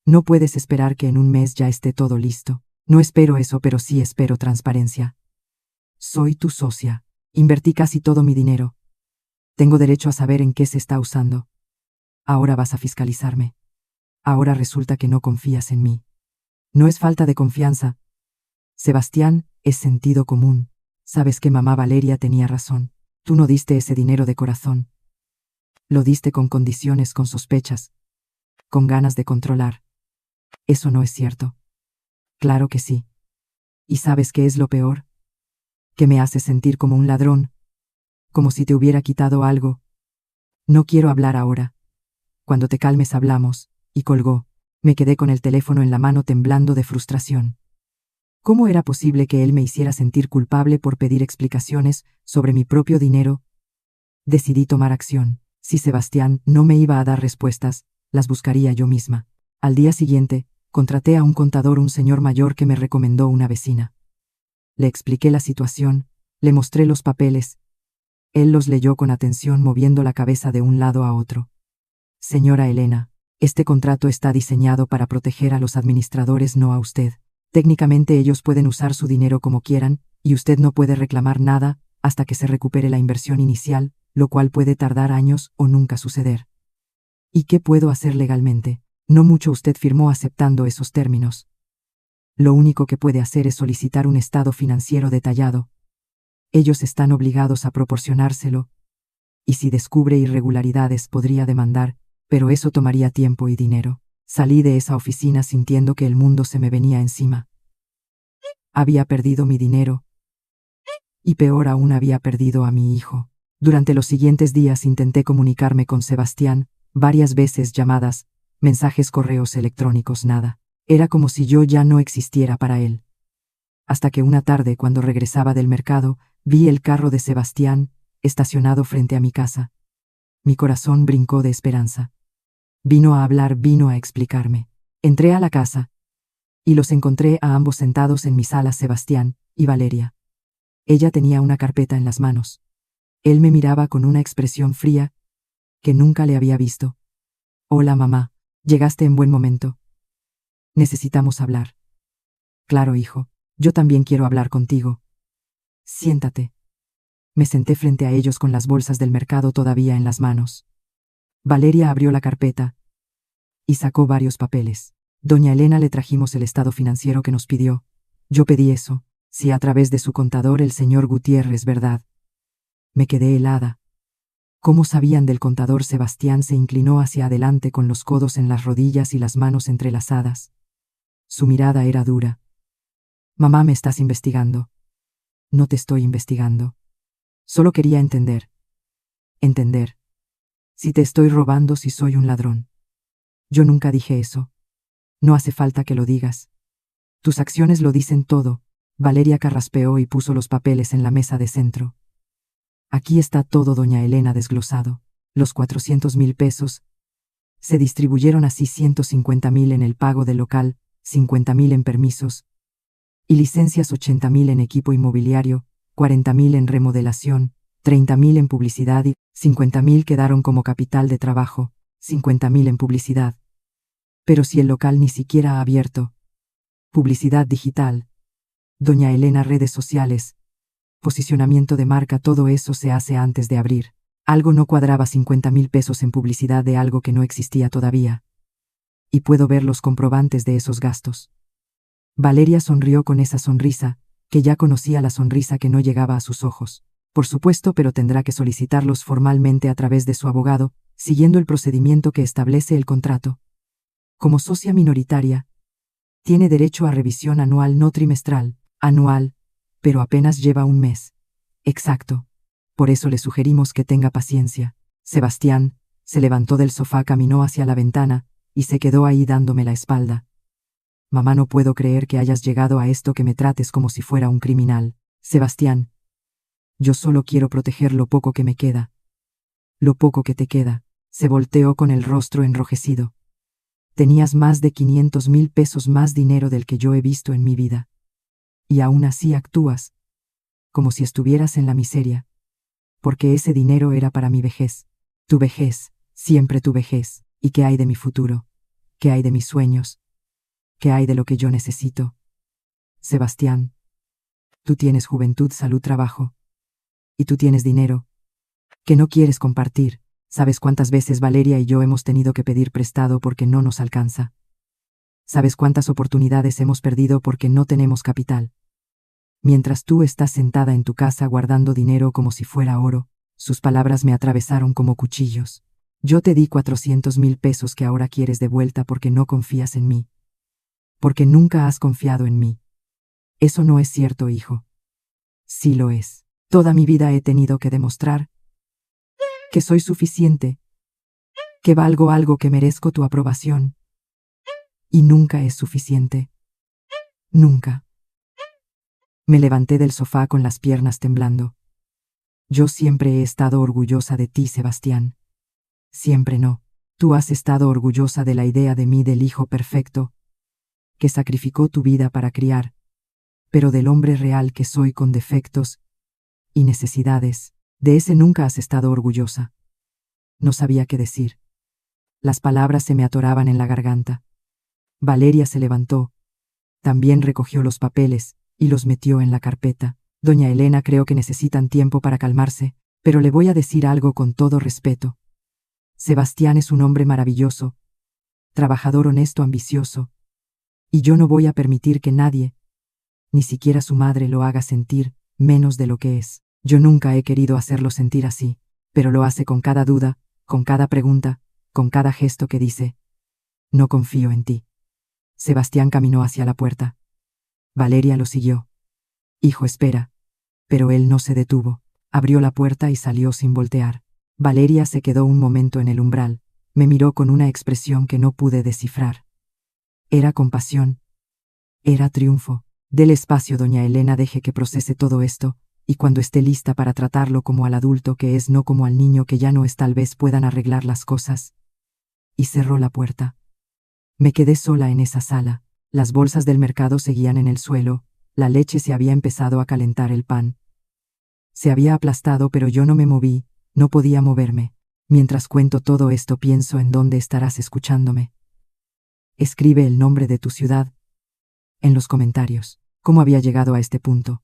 No puedes esperar que en un mes ya esté todo listo. No espero eso, pero sí espero transparencia. Soy tu socia. Invertí casi todo mi dinero. Tengo derecho a saber en qué se está usando. Ahora vas a fiscalizarme. Ahora resulta que no confías en mí. No es falta de confianza, Sebastián, es sentido común. Sabes que mamá Valeria tenía razón. Tú no diste ese dinero de corazón. Lo diste con condiciones, con sospechas, con ganas de controlar. Eso no es cierto. Claro que sí. ¿Y sabes qué es lo peor? Que me hace sentir como un ladrón, como si te hubiera quitado algo. No quiero hablar ahora. Cuando te calmes hablamos. Y colgó. Me quedé con el teléfono en la mano temblando de frustración. ¿Cómo era posible que él me hiciera sentir culpable por pedir explicaciones sobre mi propio dinero? Decidí tomar acción. Si Sebastián no me iba a dar respuestas, las buscaría yo misma. Al día siguiente, contraté a un contador, un señor mayor que me recomendó una vecina. Le expliqué la situación, le mostré los papeles. Él los leyó con atención, moviendo la cabeza de un lado a otro. Señora Elena, Este contrato está diseñado para proteger a los administradores, no a usted. Técnicamente ellos pueden usar su dinero como quieran, y usted no puede reclamar nada hasta que se recupere la inversión inicial, lo cual puede tardar años o nunca suceder. ¿Y qué puedo hacer legalmente? No mucho. Usted firmó aceptando esos términos. Lo único que puede hacer es solicitar un estado financiero detallado. Ellos están obligados a proporcionárselo, y si descubre irregularidades podría demandar, pero eso tomaría tiempo y dinero. Salí de esa oficina sintiendo que el mundo se me venía encima. Había perdido mi dinero, y peor aún había perdido a mi hijo. Durante los siguientes días intenté comunicarme con Sebastián, varias veces llamadas, mensajes, correos electrónicos, nada. Era como si yo ya no existiera para él. Hasta que una tarde, cuando regresaba del mercado, vi el carro de Sebastián, estacionado frente a mi casa. Mi corazón brincó de esperanza. Vino a hablar, vino a explicarme. Entré a la casa, y los encontré a ambos sentados en mi sala, Sebastián y Valeria. Ella tenía una carpeta en las manos. Él me miraba con una expresión fría, que nunca le había visto. Hola, mamá. Llegaste en buen momento. Necesitamos hablar. Claro, hijo. Yo también quiero hablar contigo. Siéntate. Me senté frente a ellos con las bolsas del mercado todavía en las manos. Valeria abrió la carpeta y sacó varios papeles. Doña Elena, le trajimos el estado financiero que nos pidió. Yo pedí eso. Sí, a través de su contador, el señor Gutiérrez, ¿verdad? Me quedé helada. ¿Cómo sabían del contador? Sebastián se inclinó hacia adelante con los codos en las rodillas y las manos entrelazadas. Su mirada era dura. Mamá, ¿me estás investigando? No te estoy investigando. Solo quería entender. Entender. Si te estoy robando, si soy un ladrón. Yo nunca dije eso. No hace falta que lo digas. Tus acciones lo dicen todo. Valeria carraspeó y puso los papeles en la mesa de centro. Aquí está todo, doña Elena, desglosado. Los 400,000 pesos. Se distribuyeron así: 150,000 en el pago del local, 50,000 en permisos y licencias, 80,000 en equipo inmobiliario, 40,000 en remodelación, 30,000 en publicidad y 50,000 quedaron como capital de trabajo, 50,000 en publicidad. Pero si el local ni siquiera ha abierto. Publicidad digital. Doña Elena, redes sociales, posicionamiento de marca, todo eso se hace antes de abrir. Algo no cuadraba: 50,000 pesos en publicidad de algo que no existía todavía. Y puedo ver los comprobantes de esos gastos. Valeria sonrió con esa sonrisa, que ya conocía, la sonrisa que no llegaba a sus ojos. Por supuesto, pero tendrá que solicitarlos formalmente a través de su abogado, siguiendo el procedimiento que establece el contrato. Como socia minoritaria, tiene derecho a revisión anual, no trimestral, anual, pero apenas lleva un mes. Exacto. Por eso le sugerimos que tenga paciencia. Sebastián se levantó del sofá, caminó hacia la ventana y se quedó ahí dándome la espalda. Mamá, no puedo creer que hayas llegado a esto, que me trates como si fuera un criminal. Sebastián, yo solo quiero proteger lo poco que me queda. Lo poco que te queda. Se volteó con el rostro enrojecido. Tenías más de 500,000 pesos, más dinero del que yo he visto en mi vida. Y aún así actúas como si estuvieras en la miseria. Porque ese dinero era para mi vejez. Tu vejez, siempre tu vejez. ¿Y qué hay de mi futuro? ¿Qué hay de mis sueños? ¿Qué hay de lo que yo necesito? Sebastián, tú tienes juventud, salud, trabajo. Y tú tienes dinero que no quieres compartir. ¿Sabes cuántas veces Valeria y yo hemos tenido que pedir prestado porque no nos alcanza? ¿Sabes cuántas oportunidades hemos perdido porque no tenemos capital? Mientras tú estás sentada en tu casa guardando dinero como si fuera oro, sus palabras me atravesaron como cuchillos. Yo te di 400,000 pesos que ahora quieres de vuelta porque no confías en mí. Porque nunca has confiado en mí. Eso no es cierto, hijo. Sí lo es. Toda mi vida he tenido que demostrar que soy suficiente, que valgo algo, que merezco tu aprobación. Y nunca es suficiente. Nunca. Me levanté del sofá con las piernas temblando. Yo siempre he estado orgullosa de ti, Sebastián. Siempre no. Tú has estado orgullosa de la idea de mí, del hijo perfecto, que sacrificó tu vida para criar, pero del hombre real que soy, con defectos y necesidades. De ese nunca has estado orgullosa. No sabía qué decir. Las palabras se me atoraban en la garganta. Valeria se levantó. También recogió los papeles y los metió en la carpeta. Doña Elena, creo que necesitan tiempo para calmarse, pero le voy a decir algo con todo respeto. Sebastián es un hombre maravilloso, trabajador honesto, ambicioso, y yo no voy a permitir que nadie, ni siquiera su madre, lo haga sentir menos de lo que es. Yo nunca he querido hacerlo sentir así, pero lo hace con cada duda, con cada pregunta, con cada gesto que dice: no confío en ti. Sebastián caminó hacia la puerta. Valeria lo siguió. Hijo, espera. Pero él no se detuvo. Abrió la puerta y salió sin voltear. Valeria se quedó un momento en el umbral. Me miró con una expresión que no pude descifrar. Era compasión. Era triunfo. Del espacio, doña Elena, deje que procese todo esto, y cuando esté lista para tratarlo como al adulto que es, no como al niño que ya no es, tal vez puedan arreglar las cosas. Y cerró la puerta. Me quedé sola en esa sala. Las bolsas del mercado seguían en el suelo, la leche se había empezado a calentar, el pan se había aplastado, pero yo no me moví, no podía moverme. Mientras cuento todo esto pienso en dónde estarás escuchándome. Escribe el nombre de tu ciudad en los comentarios. ¿Cómo había llegado a este punto?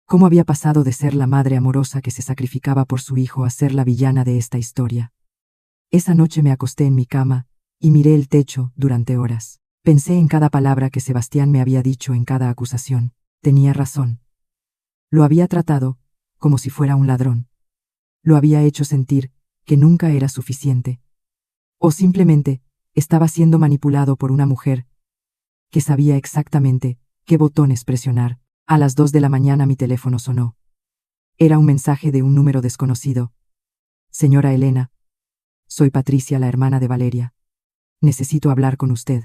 ¿Cómo había pasado de ser la madre amorosa que se sacrificaba por su hijo a ser la villana de esta historia? Esa noche me acosté en mi cama y miré el techo durante horas. Pensé en cada palabra que Sebastián me había dicho, en cada acusación. Tenía razón. Lo había tratado como si fuera un ladrón. Lo había hecho sentir que nunca era suficiente. O simplemente estaba siendo manipulado por una mujer que sabía exactamente qué botones presionar. A las 2 de la mañana mi teléfono sonó. Era un mensaje de un número desconocido. Señora Elena, soy Patricia, la hermana de Valeria. Necesito hablar con usted.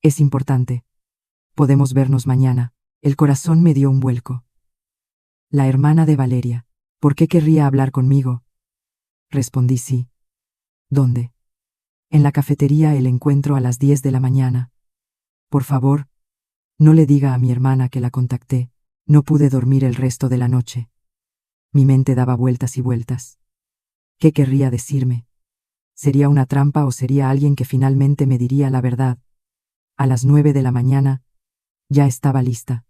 Es importante. Podemos vernos mañana. El corazón me dio un vuelco. La hermana de Valeria. ¿Por qué querría hablar conmigo? Respondí sí. ¿Dónde? En la cafetería, el encuentro a las 10 de la mañana. Por favor, no le diga a mi hermana que la contacté. No pude dormir el resto de la noche. Mi mente daba vueltas y vueltas. ¿Qué querría decirme? ¿Sería una trampa o sería alguien que finalmente me diría la verdad? A las 9 de la mañana, ya estaba lista.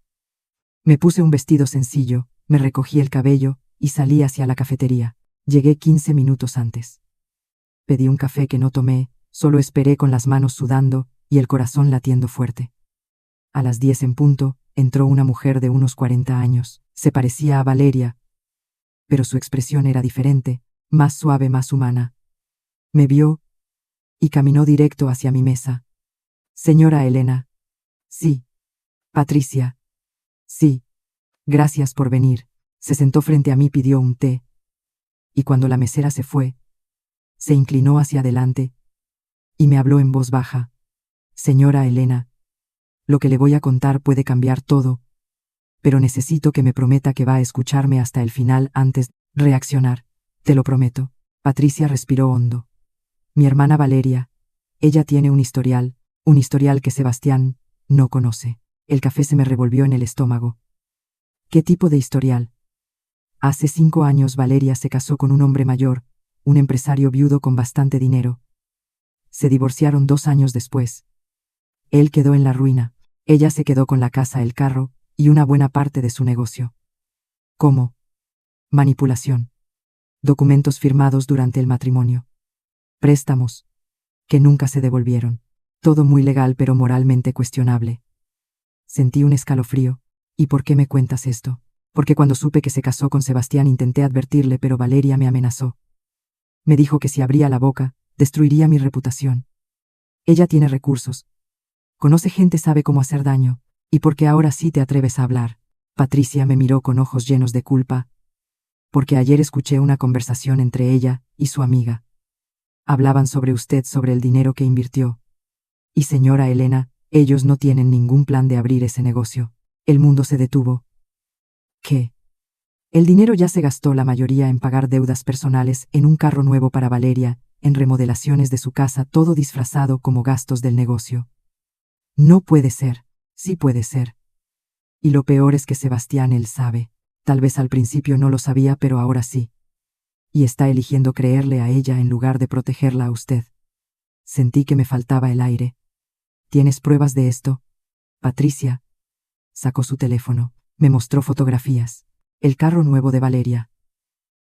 Me puse un vestido sencillo, me recogí el cabello y salí hacia la cafetería. Llegué 15 minutos antes. Pedí un café que no tomé, solo esperé con las manos sudando y el corazón latiendo fuerte. A las 10 en punto, entró una mujer de unos 40 años. Se parecía a Valeria, pero su expresión era diferente, más suave, más humana. Me vio y caminó directo hacia mi mesa. Señora Elena. Sí. Patricia. Sí. Gracias por venir. Se sentó frente a mí, pidió un té. Y cuando la mesera se fue, se inclinó hacia adelante y me habló en voz baja. Señora Elena, lo que le voy a contar puede cambiar todo, pero necesito que me prometa que va a escucharme hasta el final antes de reaccionar. Te lo prometo. Patricia respiró hondo. Mi hermana Valeria, ella tiene un historial que Sebastián no conoce. El café se me revolvió en el estómago. ¿Qué tipo de historial? Hace 5 años Valeria se casó con un hombre mayor, un empresario viudo con bastante dinero. Se divorciaron 2 años después. Él quedó en la ruina. Ella se quedó con la casa, el carro y una buena parte de su negocio. ¿Cómo? Manipulación. Documentos firmados durante el matrimonio. Préstamos que nunca se devolvieron. Todo muy legal, pero moralmente cuestionable. Sentí un escalofrío. ¿Y por qué me cuentas esto? Porque cuando supe que se casó con Sebastián intenté advertirle, pero Valeria me amenazó. Me dijo que si abría la boca, destruiría mi reputación. Ella tiene recursos. Conoce gente, sabe cómo hacer daño. ¿Y por qué ahora sí te atreves a hablar? Patricia me miró con ojos llenos de culpa. Porque ayer escuché una conversación entre ella y su amiga. Hablaban sobre usted, sobre el dinero que invirtió. Y señora Elena, ellos no tienen ningún plan de abrir ese negocio. El mundo se detuvo. ¿Qué? El dinero ya se gastó, la mayoría en pagar deudas personales, en un carro nuevo para Valeria, en remodelaciones de su casa, todo disfrazado como gastos del negocio. No puede ser. Sí puede ser. Y lo peor es que Sebastián, él sabe. Tal vez al principio no lo sabía, pero ahora sí. Y está eligiendo creerle a ella en lugar de protegerla a usted. Sentí que me faltaba el aire. ¿Tienes pruebas de esto, Patricia? Sacó su teléfono. Me mostró fotografías. El carro nuevo de Valeria.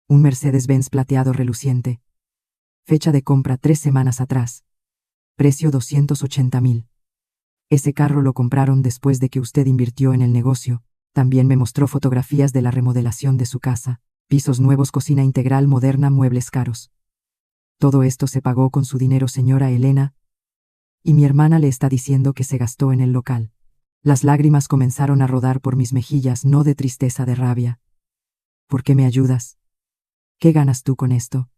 Un Mercedes-Benz plateado reluciente. Fecha de compra 3 semanas atrás. Precio 280.000. Ese carro lo compraron después de que usted invirtió en el negocio. También me mostró fotografías de la remodelación de su casa. Pisos nuevos, cocina integral moderna, muebles caros. Todo esto se pagó con su dinero, señora Elena. Y mi hermana le está diciendo que se gastó en el local. Las lágrimas comenzaron a rodar por mis mejillas, no de tristeza, de rabia. ¿Por qué me ayudas? ¿Qué ganas tú con esto?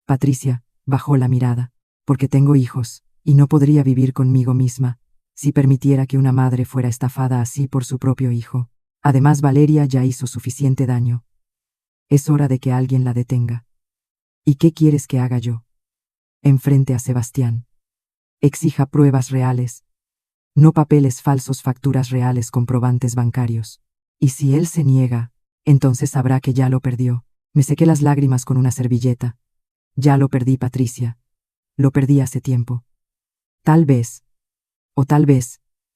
Patricia bajó la mirada. Porque tengo hijos, y no podría vivir conmigo misma si permitiera que una madre fuera estafada así por su propio hijo. Además, Valeria ya hizo suficiente daño. Es hora de que alguien la detenga. ¿Y qué quieres que haga yo? Enfrente a Sebastián. Exija pruebas reales. No papeles falsos, facturas reales, comprobantes bancarios. Y si él se niega, entonces sabrá que ya lo perdió. Me sequé las lágrimas con una servilleta. Ya lo perdí, Patricia. Lo perdí hace tiempo. Tal vez,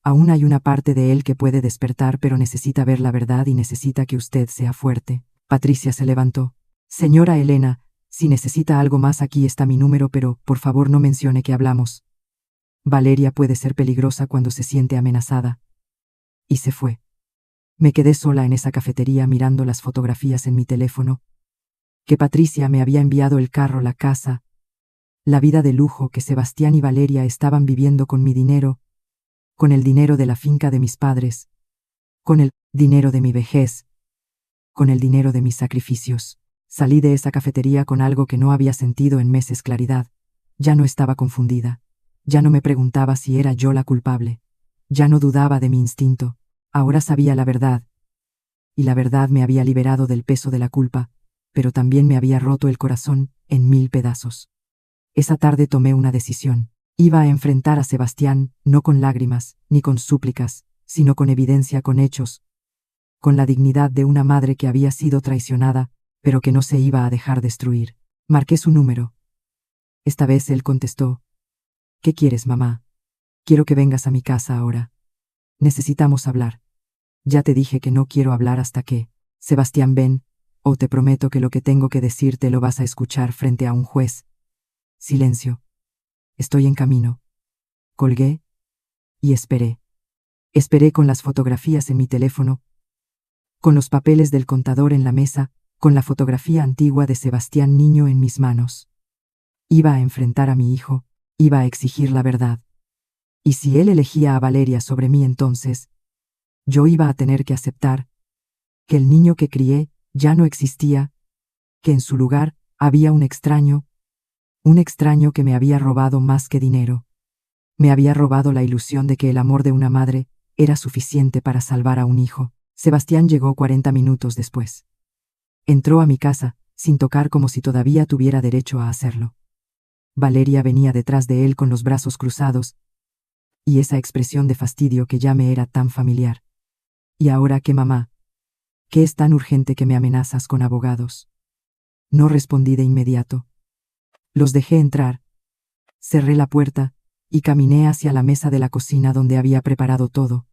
aún hay una parte de él que puede despertar, pero necesita ver la verdad y necesita que usted sea fuerte. Patricia se levantó. Señora Elena, si necesita algo más, aquí está mi número, pero por favor no mencione que hablamos. Valeria puede ser peligrosa cuando se siente amenazada. Y se fue. Me quedé sola en esa cafetería mirando las fotografías en mi teléfono. Que Patricia me había enviado, el carro, la casa, la vida de lujo que Sebastián y Valeria estaban viviendo con mi dinero, con el dinero de la finca de mis padres, con el dinero de mi vejez, con el dinero de mis sacrificios. Salí de esa cafetería con algo que no había sentido en meses: claridad. Ya no estaba confundida. Ya no me preguntaba si era yo la culpable. Ya no dudaba de mi instinto. Ahora sabía la verdad. Y la verdad me había liberado del peso de la culpa, pero también me había roto el corazón en 1000 pedazos. Esa tarde tomé una decisión. Iba a enfrentar a Sebastián, no con lágrimas, ni con súplicas, sino con evidencia, con hechos, con la dignidad de una madre que había sido traicionada, pero que no se iba a dejar destruir. Marqué su número. Esta vez él contestó. ¿Qué quieres, mamá? Quiero que vengas a mi casa ahora. Necesitamos hablar. Ya te dije que no quiero hablar hasta que... Sebastián, ven, o te prometo que lo que tengo que decirte lo vas a escuchar frente a un juez. Silencio. Estoy en camino. Colgué y esperé. Esperé con las fotografías en mi teléfono, con los papeles del contador en la mesa, con la fotografía antigua de Sebastián niño en mis manos. Iba a enfrentar a mi hijo, iba a exigir la verdad. Y si él elegía a Valeria sobre mí, entonces yo iba a tener que aceptar que el niño que crié ya no existía, que en su lugar había un extraño que me había robado más que dinero. Me había robado la ilusión de que el amor de una madre era suficiente para salvar a un hijo. Sebastián llegó 40 minutos después. Entró a mi casa, sin tocar, como si todavía tuviera derecho a hacerlo. Valeria venía detrás de él con los brazos cruzados, y esa expresión de fastidio que ya me era tan familiar. ¿Y ahora qué, mamá? ¿Qué es tan urgente que me amenazas con abogados? No respondí de inmediato. Los dejé entrar. Cerré la puerta y caminé hacia la mesa de la cocina donde había preparado todo.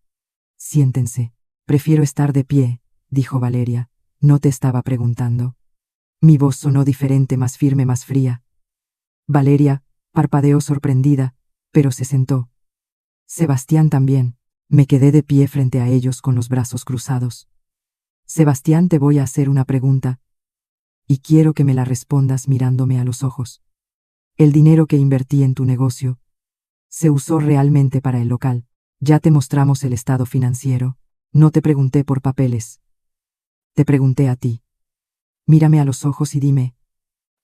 Siéntense. Prefiero estar de pie, dijo Valeria. No te estaba preguntando. Mi voz sonó diferente, más firme, más fría. Valeria parpadeó sorprendida, pero se sentó. Sebastián también. Me quedé de pie frente a ellos con los brazos cruzados. Sebastián, te voy a hacer una pregunta, y quiero que me la respondas mirándome a los ojos. El dinero que invertí en tu negocio se usó realmente para el local. Ya te mostramos el estado financiero. No te pregunté por papeles. Te pregunté a ti. Mírame a los ojos y dime,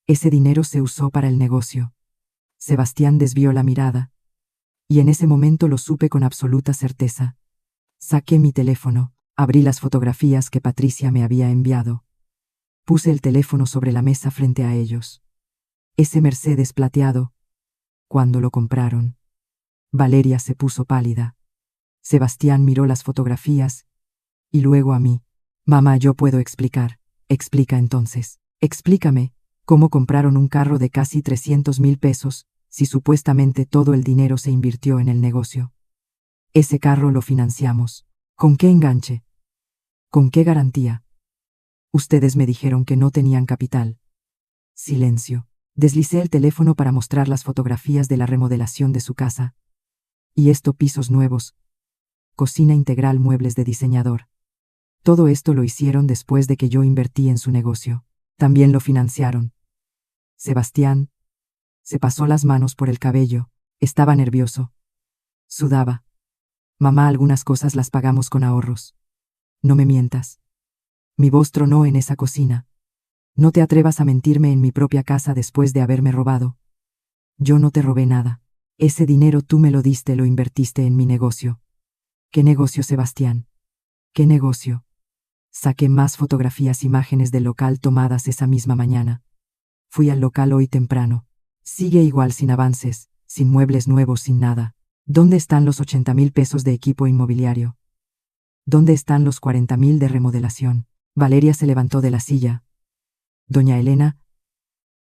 ¿ese dinero se usó para el negocio? Sebastián desvió la mirada, y en ese momento lo supe con absoluta certeza. Saqué mi teléfono, abrí las fotografías que Patricia me había enviado. Puse el teléfono sobre la mesa frente a ellos. Ese Mercedes plateado. ¿Cuándo lo compraron? Valeria se puso pálida. Sebastián miró las fotografías y luego a mí. Mamá, yo puedo explicar. Explica entonces. Explícame, ¿cómo compraron un carro de casi 300.000 pesos si supuestamente todo el dinero se invirtió en el negocio? Ese carro lo financiamos. ¿Con qué enganche? ¿Con qué garantía? Ustedes me dijeron que no tenían capital. Silencio. Deslicé el teléfono para mostrar las fotografías de la remodelación de su casa. Y esto, pisos nuevos, cocina integral, muebles de diseñador. Todo esto lo hicieron después de que yo invertí en su negocio. También lo financiaron. Sebastián se pasó las manos por el cabello. Estaba nervioso. Sudaba. Mamá, algunas cosas las pagamos con ahorros. No me mientas. Mi voz tronó en esa cocina. No te atrevas a mentirme en mi propia casa después de haberme robado. Yo no te robé nada. Ese dinero tú me lo diste, lo invertiste en mi negocio. ¿Qué negocio, Sebastián? ¿Qué negocio? Saqué más fotografías, imágenes del local tomadas esa misma mañana. Fui al local hoy temprano. Sigue igual, sin avances, sin muebles nuevos, sin nada. ¿Dónde están los 80,000 pesos de equipo inmobiliario? ¿Dónde están los 40,000 de remodelación? Valeria se levantó de la silla. Doña Elena,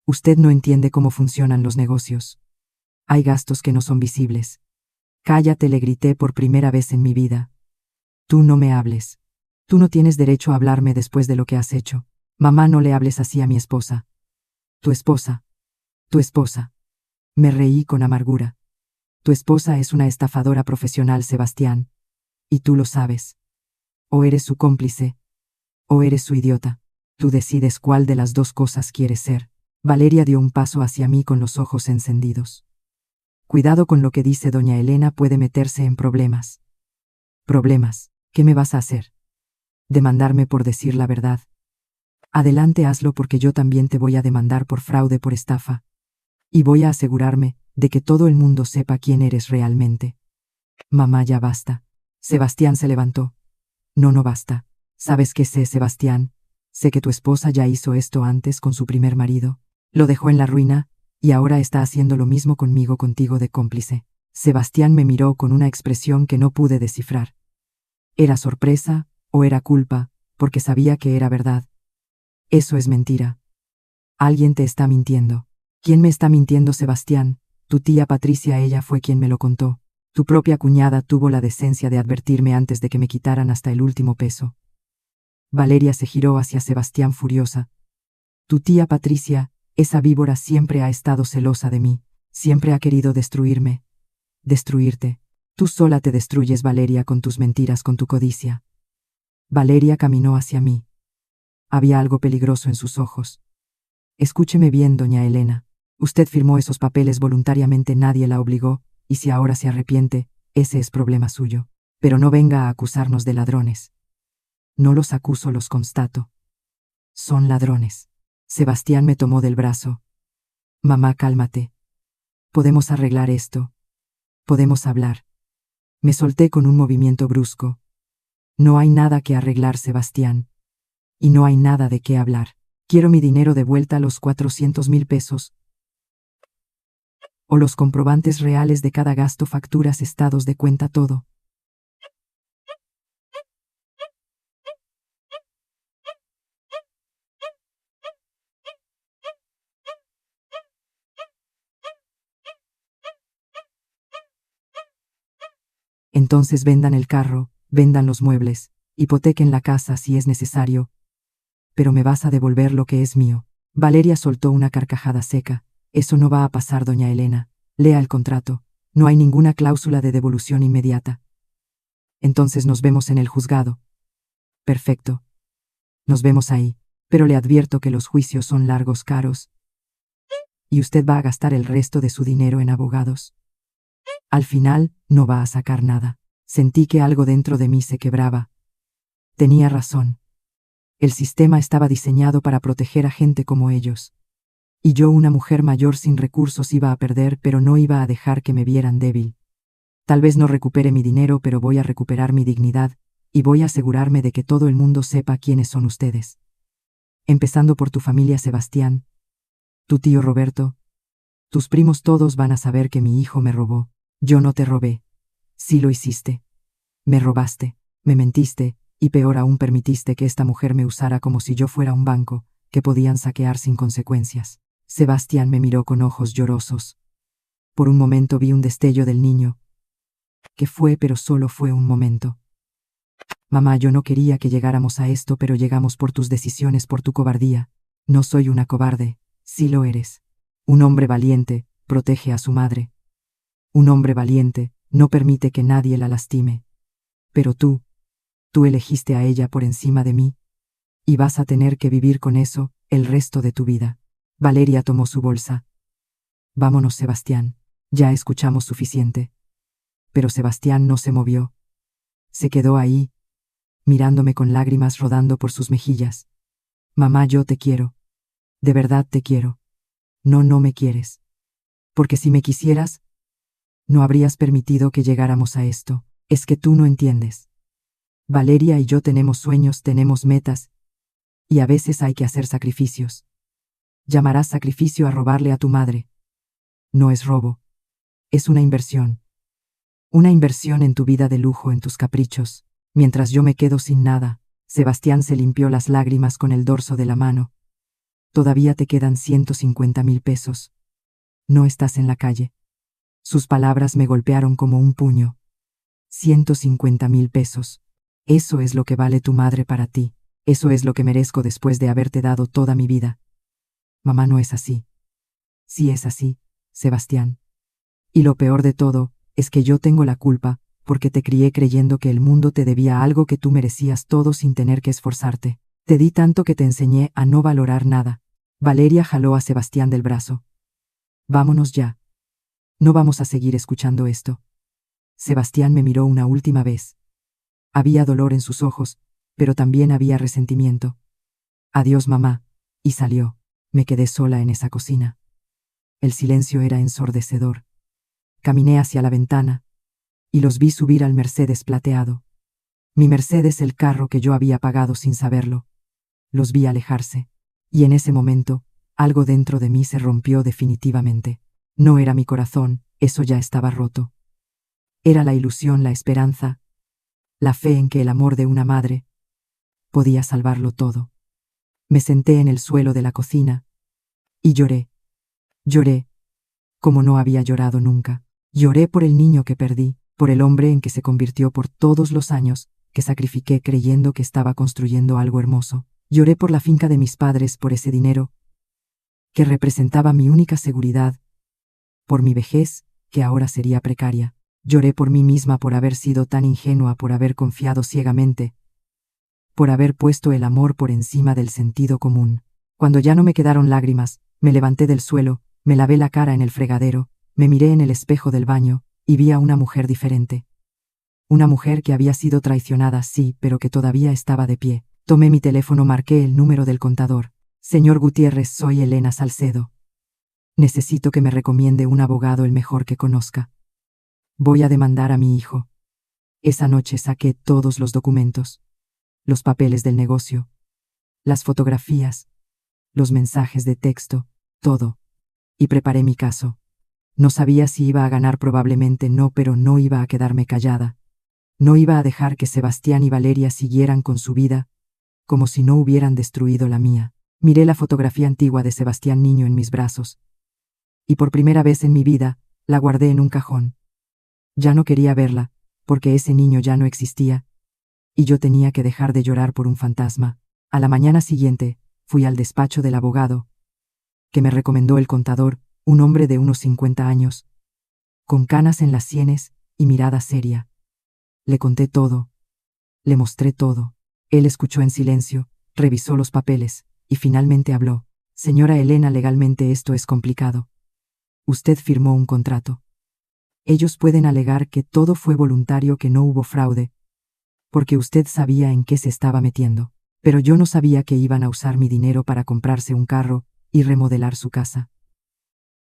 usted no entiende cómo funcionan los negocios. Hay gastos que no son visibles. Cállate, le grité por primera vez en mi vida. Tú no me hables. Tú no tienes derecho a hablarme después de lo que has hecho. Mamá, no le hables así a mi esposa. Tu esposa. Tu esposa. Me reí con amargura. Tu esposa es una estafadora profesional, Sebastián. Y tú lo sabes. O eres su cómplice, o eres su idiota. Tú decides cuál de las dos cosas quieres ser. Valeria dio un paso hacia mí con los ojos encendidos. Cuidado con lo que dice doña Elena, puede meterse en problemas. ¿Problemas? ¿Qué me vas a hacer? ¿Demandarme por decir la verdad? Adelante, hazlo, porque yo también te voy a demandar por fraude, por estafa. Y voy a asegurarme de que todo el mundo sepa quién eres realmente. Mamá, ya basta. Sebastián se levantó. No, no basta. ¿Sabes qué sé, Sebastián? Sé que tu esposa ya hizo esto antes con su primer marido. Lo dejó en la ruina, y ahora está haciendo lo mismo conmigo, contigo de cómplice. Sebastián me miró con una expresión que no pude descifrar. ¿Era sorpresa o era culpa, porque sabía que era verdad? Eso es mentira. Alguien te está mintiendo. ¿Quién me está mintiendo, Sebastián? Tu tía Patricia, ella fue quien me lo contó. Tu propia cuñada tuvo la decencia de advertirme antes de que me quitaran hasta el último peso. Valeria se giró hacia Sebastián furiosa. Tu tía Patricia, esa víbora, siempre ha estado celosa de mí, siempre ha querido destruirme. Destruirte. Tú sola te destruyes, Valeria, con tus mentiras, con tu codicia. Valeria caminó hacia mí. Había algo peligroso en sus ojos. Escúcheme bien, doña Elena. Usted firmó esos papeles voluntariamente, nadie la obligó, y si ahora se arrepiente, ese es problema suyo. Pero no venga a acusarnos de ladrones. No los acuso, los constato. Son ladrones. Sebastián me tomó del brazo. Mamá, cálmate. Podemos arreglar esto. Podemos hablar. Me solté con un movimiento brusco. No hay nada que arreglar, Sebastián. Y no hay nada de qué hablar. Quiero mi dinero de vuelta, los 400,000 pesos. O los comprobantes reales de cada gasto, facturas, estados de cuenta, todo. Entonces vendan el carro, vendan los muebles, hipotequen la casa si es necesario. Pero me vas a devolver lo que es mío. Valeria soltó una carcajada seca. Eso no va a pasar, doña Elena. Lea el contrato. No hay ninguna cláusula de devolución inmediata. Entonces nos vemos en el juzgado. Perfecto. Nos vemos ahí. Pero le advierto que los juicios son largos, caros. Y usted va a gastar el resto de su dinero en abogados. Al final, no va a sacar nada. Sentí que algo dentro de mí se quebraba. Tenía razón. El sistema estaba diseñado para proteger a gente como ellos. Y yo, una mujer mayor sin recursos, iba a perder, pero no iba a dejar que me vieran débil. Tal vez no recupere mi dinero, pero voy a recuperar mi dignidad, y voy a asegurarme de que todo el mundo sepa quiénes son ustedes. Empezando por tu familia, Sebastián. Tu tío Roberto. Tus primos, todos van a saber que mi hijo me robó. Yo no te robé. Sí lo hiciste. Me robaste, me mentiste, y peor aún, permitiste que esta mujer me usara como si yo fuera un banco, que podían saquear sin consecuencias. Sebastián me miró con ojos llorosos. Por un momento vi un destello del niño. Que fue, pero solo fue un momento. Mamá, yo no quería que llegáramos a esto, pero llegamos por tus decisiones, por tu cobardía. No soy una cobarde, sí lo eres. Un hombre valiente protege a su madre. Un hombre valiente no permite que nadie la lastime. Pero tú elegiste a ella por encima de mí. Y vas a tener que vivir con eso el resto de tu vida. Valeria tomó su bolsa. Vámonos, Sebastián. Ya escuchamos suficiente. Pero Sebastián no se movió. Se quedó ahí, mirándome con lágrimas rodando por sus mejillas. Mamá, yo te quiero. De verdad te quiero. No, no me quieres. Porque si me quisieras, no habrías permitido que llegáramos a esto. Es que tú no entiendes. Valeria y yo tenemos sueños, tenemos metas, y a veces hay que hacer sacrificios. Llamarás sacrificio a robarle a tu madre. No es robo. Es una inversión. Una inversión en tu vida de lujo, en tus caprichos. Mientras yo me quedo sin nada. Sebastián se limpió las lágrimas con el dorso de la mano. Todavía te quedan 150.000 pesos. No estás en la calle. Sus palabras me golpearon como un puño. 150.000 pesos. Eso es lo que vale tu madre para ti. Eso es lo que merezco después de haberte dado toda mi vida. Mamá, no es así. Sí es así, Sebastián. Y lo peor de todo es que yo tengo la culpa, porque te crié creyendo que el mundo te debía algo que tú merecías todo sin tener que esforzarte. Te di tanto que te enseñé a no valorar nada. Valeria jaló a Sebastián del brazo. Vámonos ya. No vamos a seguir escuchando esto. Sebastián me miró una última vez. Había dolor en sus ojos, pero también había resentimiento. Adiós, mamá, y salió. Me quedé sola en esa cocina. El silencio era ensordecedor. Caminé hacia la ventana, y los vi subir al Mercedes plateado. Mi Mercedes, el carro que yo había pagado sin saberlo. Los vi alejarse, y en ese momento, algo dentro de mí se rompió definitivamente. No era mi corazón, eso ya estaba roto. Era la ilusión, la esperanza, la fe en que el amor de una madre podía salvarlo todo. Me senté en el suelo de la cocina y lloré. Lloré como no había llorado nunca. Lloré por el niño que perdí, por el hombre en que se convirtió, por todos los años que sacrifiqué creyendo que estaba construyendo algo hermoso. Lloré por la finca de mis padres, por ese dinero que representaba mi única seguridad, por mi vejez, que ahora sería precaria. Lloré por mí misma, por haber sido tan ingenua, por haber confiado ciegamente, por haber puesto el amor por encima del sentido común. Cuando ya no me quedaron lágrimas, me levanté del suelo, me lavé la cara en el fregadero, me miré en el espejo del baño, y vi a una mujer diferente. Una mujer que había sido traicionada, sí, pero que todavía estaba de pie. Tomé mi teléfono, marqué el número del contador. Señor Gutiérrez, soy Elena Salcedo. Necesito que me recomiende un abogado, el mejor que conozca. Voy a demandar a mi hijo. Esa noche saqué todos los documentos, los papeles del negocio, las fotografías, los mensajes de texto, todo, y preparé mi caso. No sabía si iba a ganar, probablemente no, pero no iba a quedarme callada. No iba a dejar que Sebastián y Valeria siguieran con su vida, como si no hubieran destruido la mía. Miré la fotografía antigua de Sebastián niño en mis brazos, y por primera vez en mi vida, la guardé en un cajón. Ya no quería verla, porque ese niño ya no existía, y yo tenía que dejar de llorar por un fantasma. A la mañana siguiente, fui al despacho del abogado, que me recomendó el contador, un hombre de unos 50 años, con canas en las sienes y mirada seria. Le conté todo. Le mostré todo. Él escuchó en silencio, revisó los papeles, y finalmente habló. Señora Elena, legalmente esto es complicado. Usted firmó un contrato. Ellos pueden alegar que todo fue voluntario, que no hubo fraude, porque usted sabía en qué se estaba metiendo. Pero yo no sabía que iban a usar mi dinero para comprarse un carro y remodelar su casa.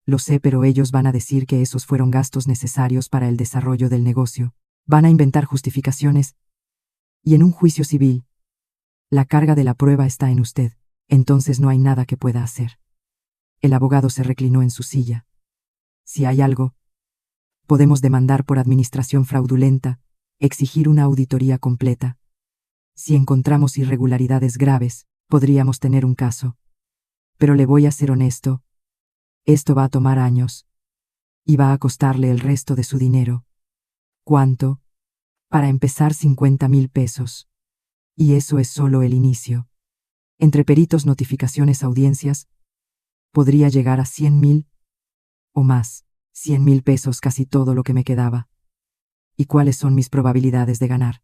Lo sé, pero ellos van a decir que esos fueron gastos necesarios para el desarrollo del negocio. Van a inventar justificaciones. Y en un juicio civil, la carga de la prueba está en usted. Entonces no hay nada que pueda hacer. El abogado se reclinó en su silla. Si hay algo, podemos demandar por administración fraudulenta, exigir una auditoría completa. Si encontramos irregularidades graves, podríamos tener un caso. Pero le voy a ser honesto. Esto va a tomar años. Iba a costarle el resto de su dinero. ¿Cuánto? Para empezar, 50,000 pesos. Y eso es solo el inicio. Entre peritos, notificaciones, audiencias, podría llegar a 100,000 o más. 100,000 pesos, casi todo lo que me quedaba. ¿Y cuáles son mis probabilidades de ganar?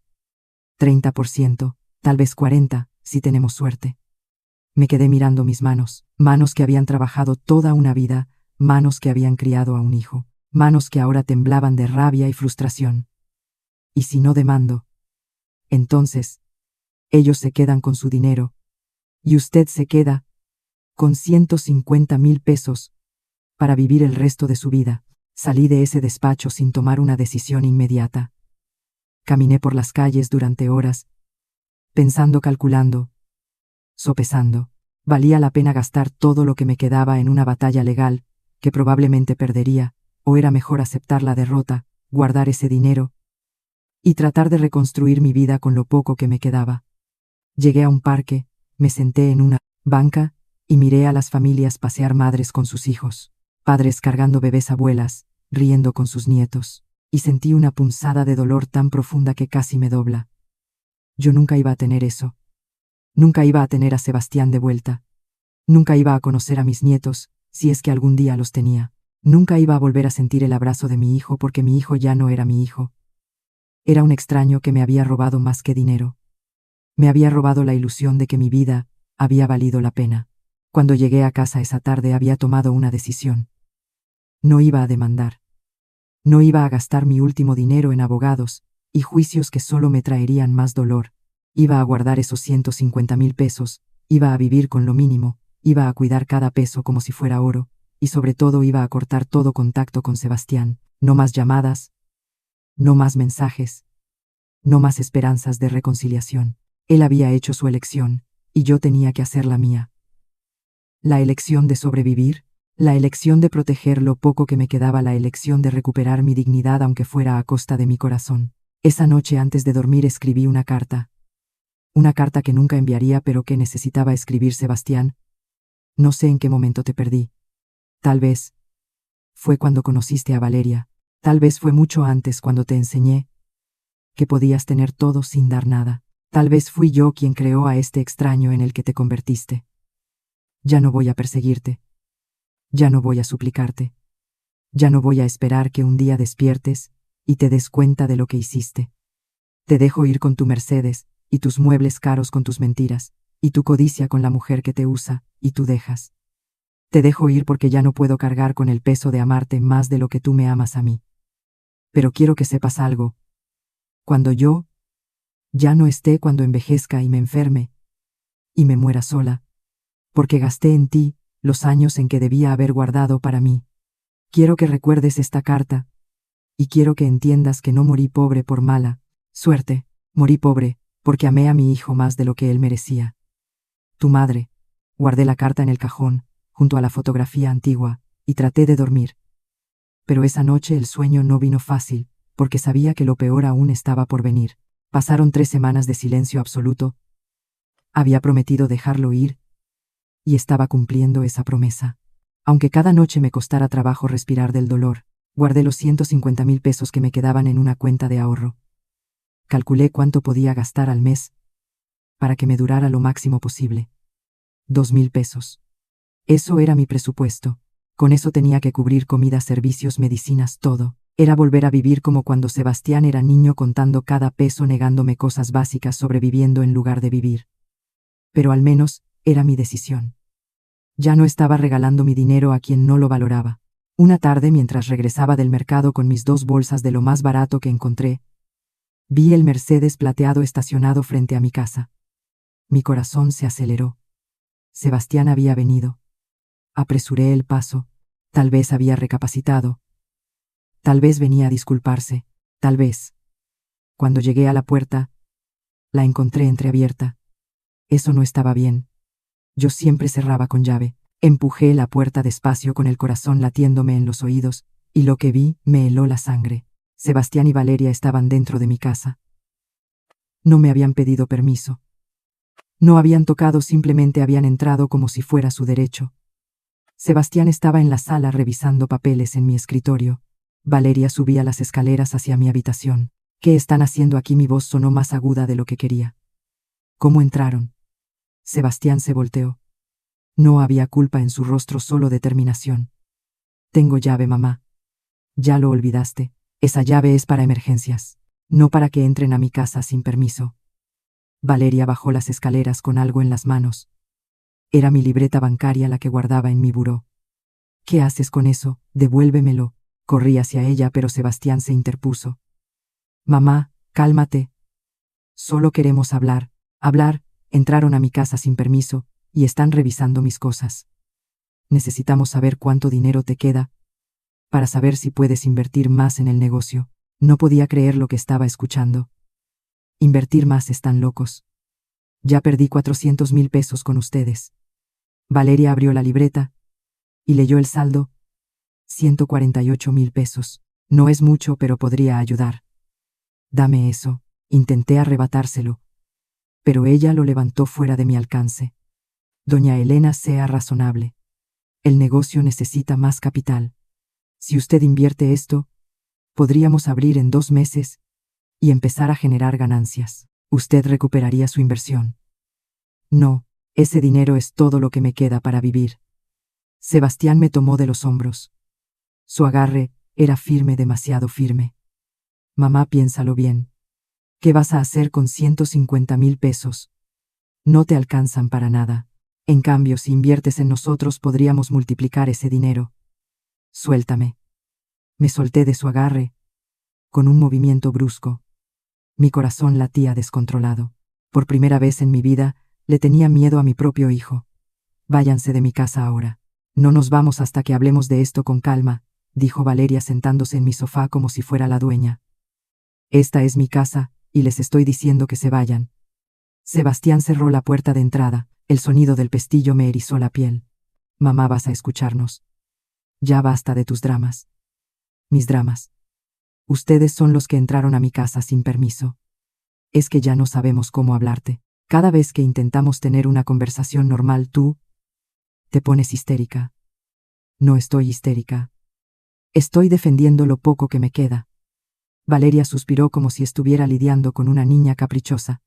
30%, tal vez 40%, si tenemos suerte. Me quedé mirando mis manos, manos que habían trabajado toda una vida, manos que habían criado a un hijo, manos que ahora temblaban de rabia y frustración. ¿Y si no demando? Entonces, ellos se quedan con su dinero, y usted se queda con 150,000 pesos para vivir el resto de su vida. Salí de ese despacho sin tomar una decisión inmediata. Caminé por las calles durante horas, pensando, calculando, sopesando. ¿Valía la pena gastar todo lo que me quedaba en una batalla legal, que probablemente perdería, o era mejor aceptar la derrota, guardar ese dinero y tratar de reconstruir mi vida con lo poco que me quedaba? Llegué a un parque, me senté en una banca y miré a las familias pasear, madres con sus hijos, padres cargando bebés, abuelas, riendo con sus nietos, y sentí una punzada de dolor tan profunda que casi me dobla. Yo nunca iba a tener eso. Nunca iba a tener a Sebastián de vuelta. Nunca iba a conocer a mis nietos, si es que algún día los tenía. Nunca iba a volver a sentir el abrazo de mi hijo, porque mi hijo ya no era mi hijo. Era un extraño que me había robado más que dinero. Me había robado la ilusión de que mi vida había valido la pena. Cuando llegué a casa esa tarde había tomado una decisión. No iba a demandar. No iba a gastar mi último dinero en abogados y juicios que solo me traerían más dolor. Iba a guardar esos 150,000 pesos, iba a vivir con lo mínimo, iba a cuidar cada peso como si fuera oro, y sobre todo iba a cortar todo contacto con Sebastián. No más llamadas, no más mensajes, no más esperanzas de reconciliación. Él había hecho su elección, y yo tenía que hacer la mía. La elección de sobrevivir, la elección de proteger lo poco que me quedaba, la elección de recuperar mi dignidad aunque fuera a costa de mi corazón. Esa noche antes de dormir escribí una carta. Una carta que nunca enviaría, pero que necesitaba escribir. Sebastián, no sé en qué momento te perdí. Tal vez fue cuando conociste a Valeria. Tal vez fue mucho antes, cuando te enseñé que podías tener todo sin dar nada. Tal vez fui yo quien creó a este extraño en el que te convertiste. Ya no voy a perseguirte. Ya no voy a suplicarte. Ya no voy a esperar que un día despiertes y te des cuenta de lo que hiciste. Te dejo ir con tu Mercedes, y tus muebles caros, con tus mentiras, y tu codicia con la mujer que te usa, y tú dejas. Te dejo ir porque ya no puedo cargar con el peso de amarte más de lo que tú me amas a mí. Pero quiero que sepas algo. Cuando yo ya no esté, cuando envejezca y me enferme, y me muera sola, porque gasté en ti los años en que debía haber guardado para mí, quiero que recuerdes esta carta, y quiero que entiendas que no morí pobre por mala suerte, morí pobre porque amé a mi hijo más de lo que él merecía. Tu madre. Guardé la carta en el cajón, junto a la fotografía antigua, y traté de dormir. Pero esa noche el sueño no vino fácil, porque sabía que lo peor aún estaba por venir. Pasaron 3 semanas de silencio absoluto. Había prometido dejarlo ir, y estaba cumpliendo esa promesa. Aunque cada noche me costara trabajo respirar del dolor, guardé los 150,000 pesos que me quedaban en una cuenta de ahorro. Calculé cuánto podía gastar al mes para que me durara lo máximo posible. 2,000 pesos. Eso era mi presupuesto. Con eso tenía que cubrir comida, servicios, medicinas, todo. Era volver a vivir como cuando Sebastián era niño, contando cada peso, negándome cosas básicas, sobreviviendo en lugar de vivir. Pero al menos era mi decisión. Ya no estaba regalando mi dinero a quien no lo valoraba. Una tarde, mientras regresaba del mercado con mis 2 bolsas de lo más barato que encontré, vi el Mercedes plateado estacionado frente a mi casa. Mi corazón se aceleró. Sebastián había venido. Apresuré el paso. Tal vez había recapacitado. Tal vez venía a disculparse. Tal vez. Cuando llegué a la puerta, la encontré entreabierta. Eso no estaba bien. Yo siempre cerraba con llave. Empujé la puerta despacio, con el corazón latiéndome en los oídos, y lo que vi me heló la sangre. Sebastián y Valeria estaban dentro de mi casa. No me habían pedido permiso. No habían tocado, simplemente habían entrado como si fuera su derecho. Sebastián estaba en la sala revisando papeles en mi escritorio. Valeria subía las escaleras hacia mi habitación. ¿Qué están haciendo aquí? Mi voz sonó más aguda de lo que quería. ¿Cómo entraron? Sebastián se volteó. No había culpa en su rostro, solo determinación. Tengo llave, mamá. Ya lo olvidaste. Esa llave es para emergencias, no para que entren a mi casa sin permiso. Valeria bajó las escaleras con algo en las manos. Era mi libreta bancaria la que guardaba en mi buró. ¿Qué haces con eso? Devuélvemelo. Corrí hacia ella, pero Sebastián se interpuso. Mamá, cálmate. Solo queremos hablar. Hablar. Entraron a mi casa sin permiso y están revisando mis cosas. Necesitamos saber cuánto dinero te queda para saber si puedes invertir más en el negocio. No podía creer lo que estaba escuchando. Invertir más, están locos. Ya perdí 400,000 pesos con ustedes. Valeria abrió la libreta y leyó el saldo. 148,000 pesos. No es mucho, pero podría ayudar. Dame eso. Intenté arrebatárselo, pero ella lo levantó fuera de mi alcance. Doña Elena, sea razonable. El negocio necesita más capital. Si usted invierte esto, podríamos abrir en 2 meses y empezar a generar ganancias. Usted recuperaría su inversión. No, ese dinero es todo lo que me queda para vivir. Sebastián me tomó de los hombros. Su agarre era firme, demasiado firme. Mamá, piénsalo bien. ¿Qué vas a hacer con 150,000 pesos? No te alcanzan para nada. En cambio, si inviertes en nosotros, podríamos multiplicar ese dinero. Suéltame. Me solté de su agarre, con un movimiento brusco. Mi corazón latía descontrolado. Por primera vez en mi vida, le tenía miedo a mi propio hijo. Váyanse de mi casa ahora. No nos vamos hasta que hablemos de esto con calma, dijo Valeria sentándose en mi sofá como si fuera la dueña. Esta es mi casa, y les estoy diciendo que se vayan. Sebastián cerró la puerta de entrada. El sonido del pestillo me erizó la piel. Mamá, vas a escucharnos. Ya basta de tus dramas. Mis dramas. Ustedes son los que entraron a mi casa sin permiso. Es que ya no sabemos cómo hablarte. Cada vez que intentamos tener una conversación normal, tú te pones histérica. No estoy histérica. Estoy defendiendo lo poco que me queda. Valeria suspiró como si estuviera lidiando con una niña caprichosa.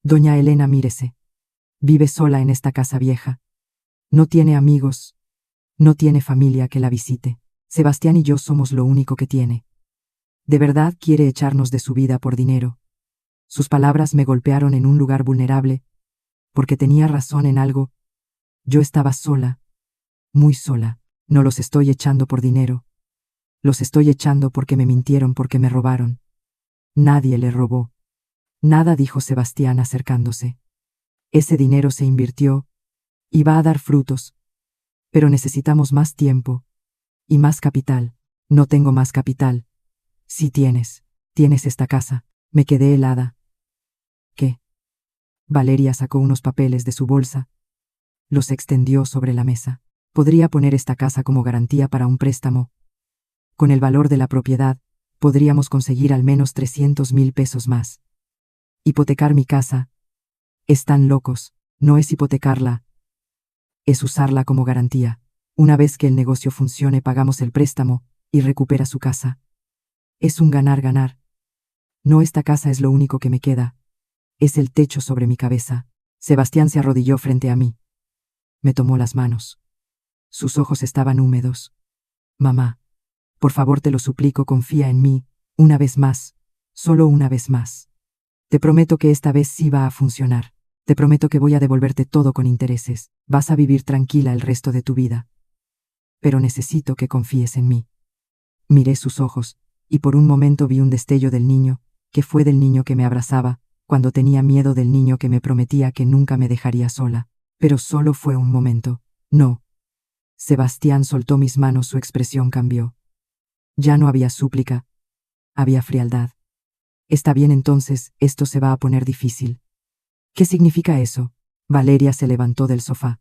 Doña Elena, mírese. Vive sola en esta casa vieja. No tiene amigos. No tiene familia que la visite. Sebastián y yo somos lo único que tiene. ¿De verdad quiere echarnos de su vida por dinero? Sus palabras me golpearon en un lugar vulnerable, porque tenía razón en algo. Yo estaba sola, muy sola. No los estoy echando por dinero. Los estoy echando porque me mintieron, porque me robaron. Nadie le robó. Nada, dijo Sebastián acercándose. Ese dinero se invirtió y va a dar frutos. Pero necesitamos más tiempo y más capital. No tengo más capital. Sí tienes. Tienes esta casa. Me quedé helada. ¿Qué? Valeria sacó unos papeles de su bolsa. Los extendió sobre la mesa. Podría poner esta casa como garantía para un préstamo. Con el valor de la propiedad, podríamos conseguir al menos 300,000 pesos más. Hipotecar mi casa. Están locos. No es hipotecarla. Es usarla como garantía. Una vez que el negocio funcione, pagamos el préstamo y recupera su casa. Es un ganar-ganar. No, esta casa es lo único que me queda. Es el techo sobre mi cabeza. Sebastián se arrodilló frente a mí. Me tomó las manos. Sus ojos estaban húmedos. Mamá, por favor, te lo suplico, confía en mí, una vez más, solo una vez más. Te prometo que esta vez sí va a funcionar. Te prometo que voy a devolverte todo con intereses. Vas a vivir tranquila el resto de tu vida. Pero necesito que confíes en mí. Miré sus ojos, y por un momento vi un destello del niño, que fue del niño que me abrazaba, cuando tenía miedo, del niño que me prometía que nunca me dejaría sola. Pero solo fue un momento. No. Sebastián soltó mis manos, su expresión cambió. Ya no había súplica. Había frialdad. Está bien, entonces, esto se va a poner difícil. ¿Qué significa eso? Valeria se levantó del sofá.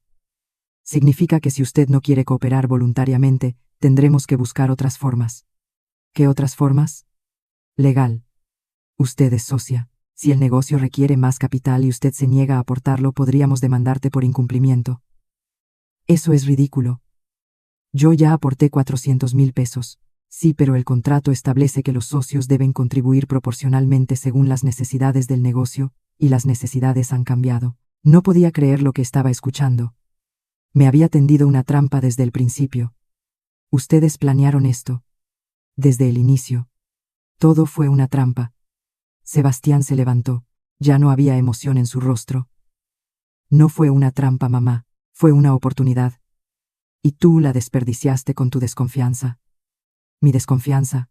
Significa que si usted no quiere cooperar voluntariamente, tendremos que buscar otras formas. ¿Qué otras formas? Legal. Usted es socia. Si el negocio requiere más capital y usted se niega a aportarlo, podríamos demandarte por incumplimiento. Eso es ridículo. Yo ya aporté 400.000 pesos. Sí, pero el contrato establece que los socios deben contribuir proporcionalmente según las necesidades del negocio, y las necesidades han cambiado. No podía creer lo que estaba escuchando. Me había tendido una trampa desde el principio. Ustedes planearon esto. Desde el inicio. Todo fue una trampa. Sebastián se levantó. Ya no había emoción en su rostro. No fue una trampa, mamá. Fue una oportunidad. Y tú la desperdiciaste con tu desconfianza. Mi desconfianza.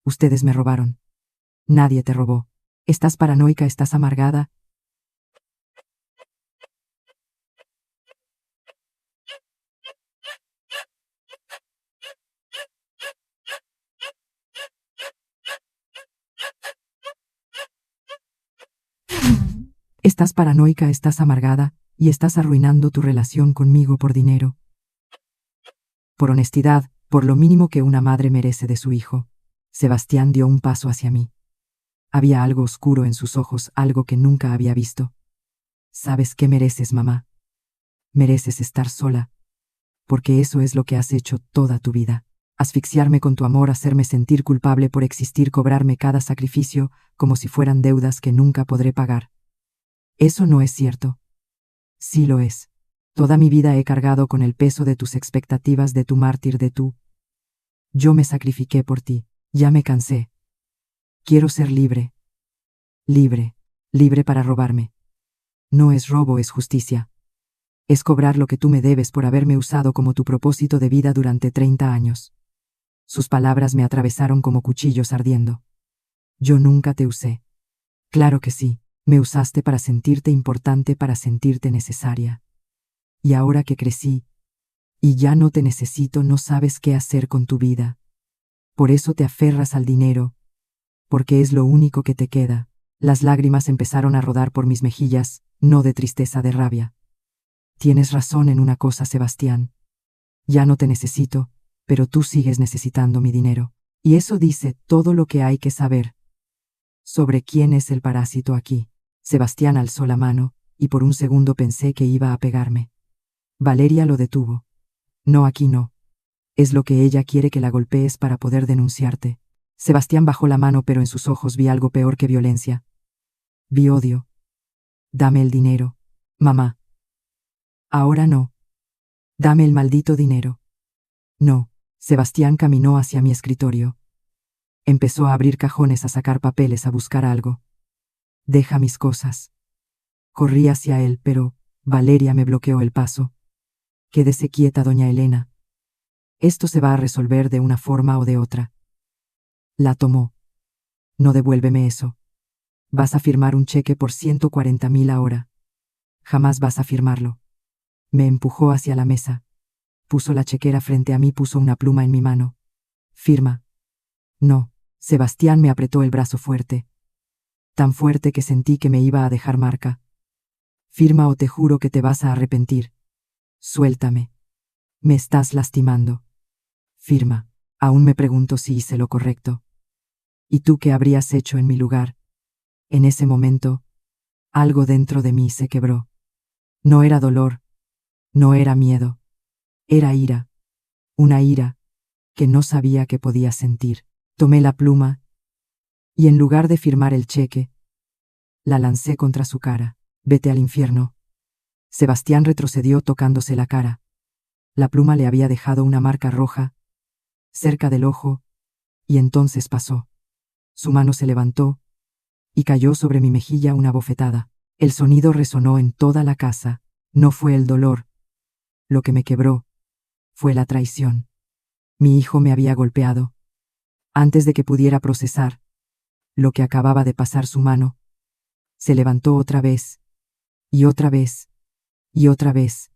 Ustedes me robaron. Nadie te robó. Estás paranoica, estás amargada. Estás paranoica, estás amargada, y estás arruinando tu relación conmigo por dinero. Por honestidad, por lo mínimo que una madre merece de su hijo. Sebastián dio un paso hacia mí. Había algo oscuro en sus ojos, algo que nunca había visto. ¿Sabes qué mereces, mamá? Mereces estar sola. Porque eso es lo que has hecho toda tu vida. Asfixiarme con tu amor, hacerme sentir culpable por existir, cobrarme cada sacrificio como si fueran deudas que nunca podré pagar. Eso no es cierto. Sí lo es. Toda mi vida he cargado con el peso de tus expectativas, de tu mártir, de tú. Yo me sacrifiqué por ti. Ya me cansé. Quiero ser libre. Libre. Libre para robarme. No es robo, es justicia. Es cobrar lo que tú me debes por haberme usado como tu propósito de vida durante 30 años. Sus palabras me atravesaron como cuchillos ardiendo. Yo nunca te usé. Claro que sí, me usaste para sentirte importante, para sentirte necesaria. Y ahora que crecí, y ya no te necesito, no sabes qué hacer con tu vida. Por eso te aferras al dinero, porque es lo único que te queda. Las lágrimas empezaron a rodar por mis mejillas, no de tristeza, de rabia. Tienes razón en una cosa, Sebastián. Ya no te necesito, pero tú sigues necesitando mi dinero. Y eso dice todo lo que hay que saber. Sobre quién es el parásito aquí. Sebastián alzó la mano, y por un segundo pensé que iba a pegarme. Valeria lo detuvo. No, aquí no. Es lo que ella quiere, que la golpees para poder denunciarte. Sebastián bajó la mano, pero en sus ojos vi algo peor que violencia. Vi odio. Dame el dinero, mamá. Ahora no. Dame el maldito dinero. No. Sebastián caminó hacia mi escritorio. Empezó a abrir cajones, a sacar papeles, a buscar algo. Deja mis cosas. Corrí hacia él, pero Valeria me bloqueó el paso. Quédese quieta, doña Elena. Esto se va a resolver de una forma o de otra. La tomó. No, devuélveme eso. Vas a firmar un cheque por 140.000 ahora. Jamás vas a firmarlo. Me empujó hacia la mesa. Puso la chequera frente a mí, puso una pluma en mi mano. Firma. No. Sebastián me apretó el brazo fuerte. Tan fuerte que sentí que me iba a dejar marca. Firma o te juro que te vas a arrepentir. Suéltame. Me estás lastimando. Firma. Aún me pregunto si hice lo correcto. ¿Y tú qué habrías hecho en mi lugar? En ese momento, algo dentro de mí se quebró. No era dolor. No era miedo. Era ira. Una ira que no sabía que podía sentir. Tomé la pluma y, en lugar de firmar el cheque, la lancé contra su cara. Vete al infierno. Sebastián retrocedió tocándose la cara. La pluma le había dejado una marca roja cerca del ojo, y entonces pasó. Su mano se levantó y cayó sobre mi mejilla una bofetada. El sonido resonó en toda la casa. No fue el dolor. Lo que me quebró fue la traición. Mi hijo me había golpeado. Antes de que pudiera procesar lo que acababa de pasar, su mano se levantó otra vez, y otra vez, y otra vez.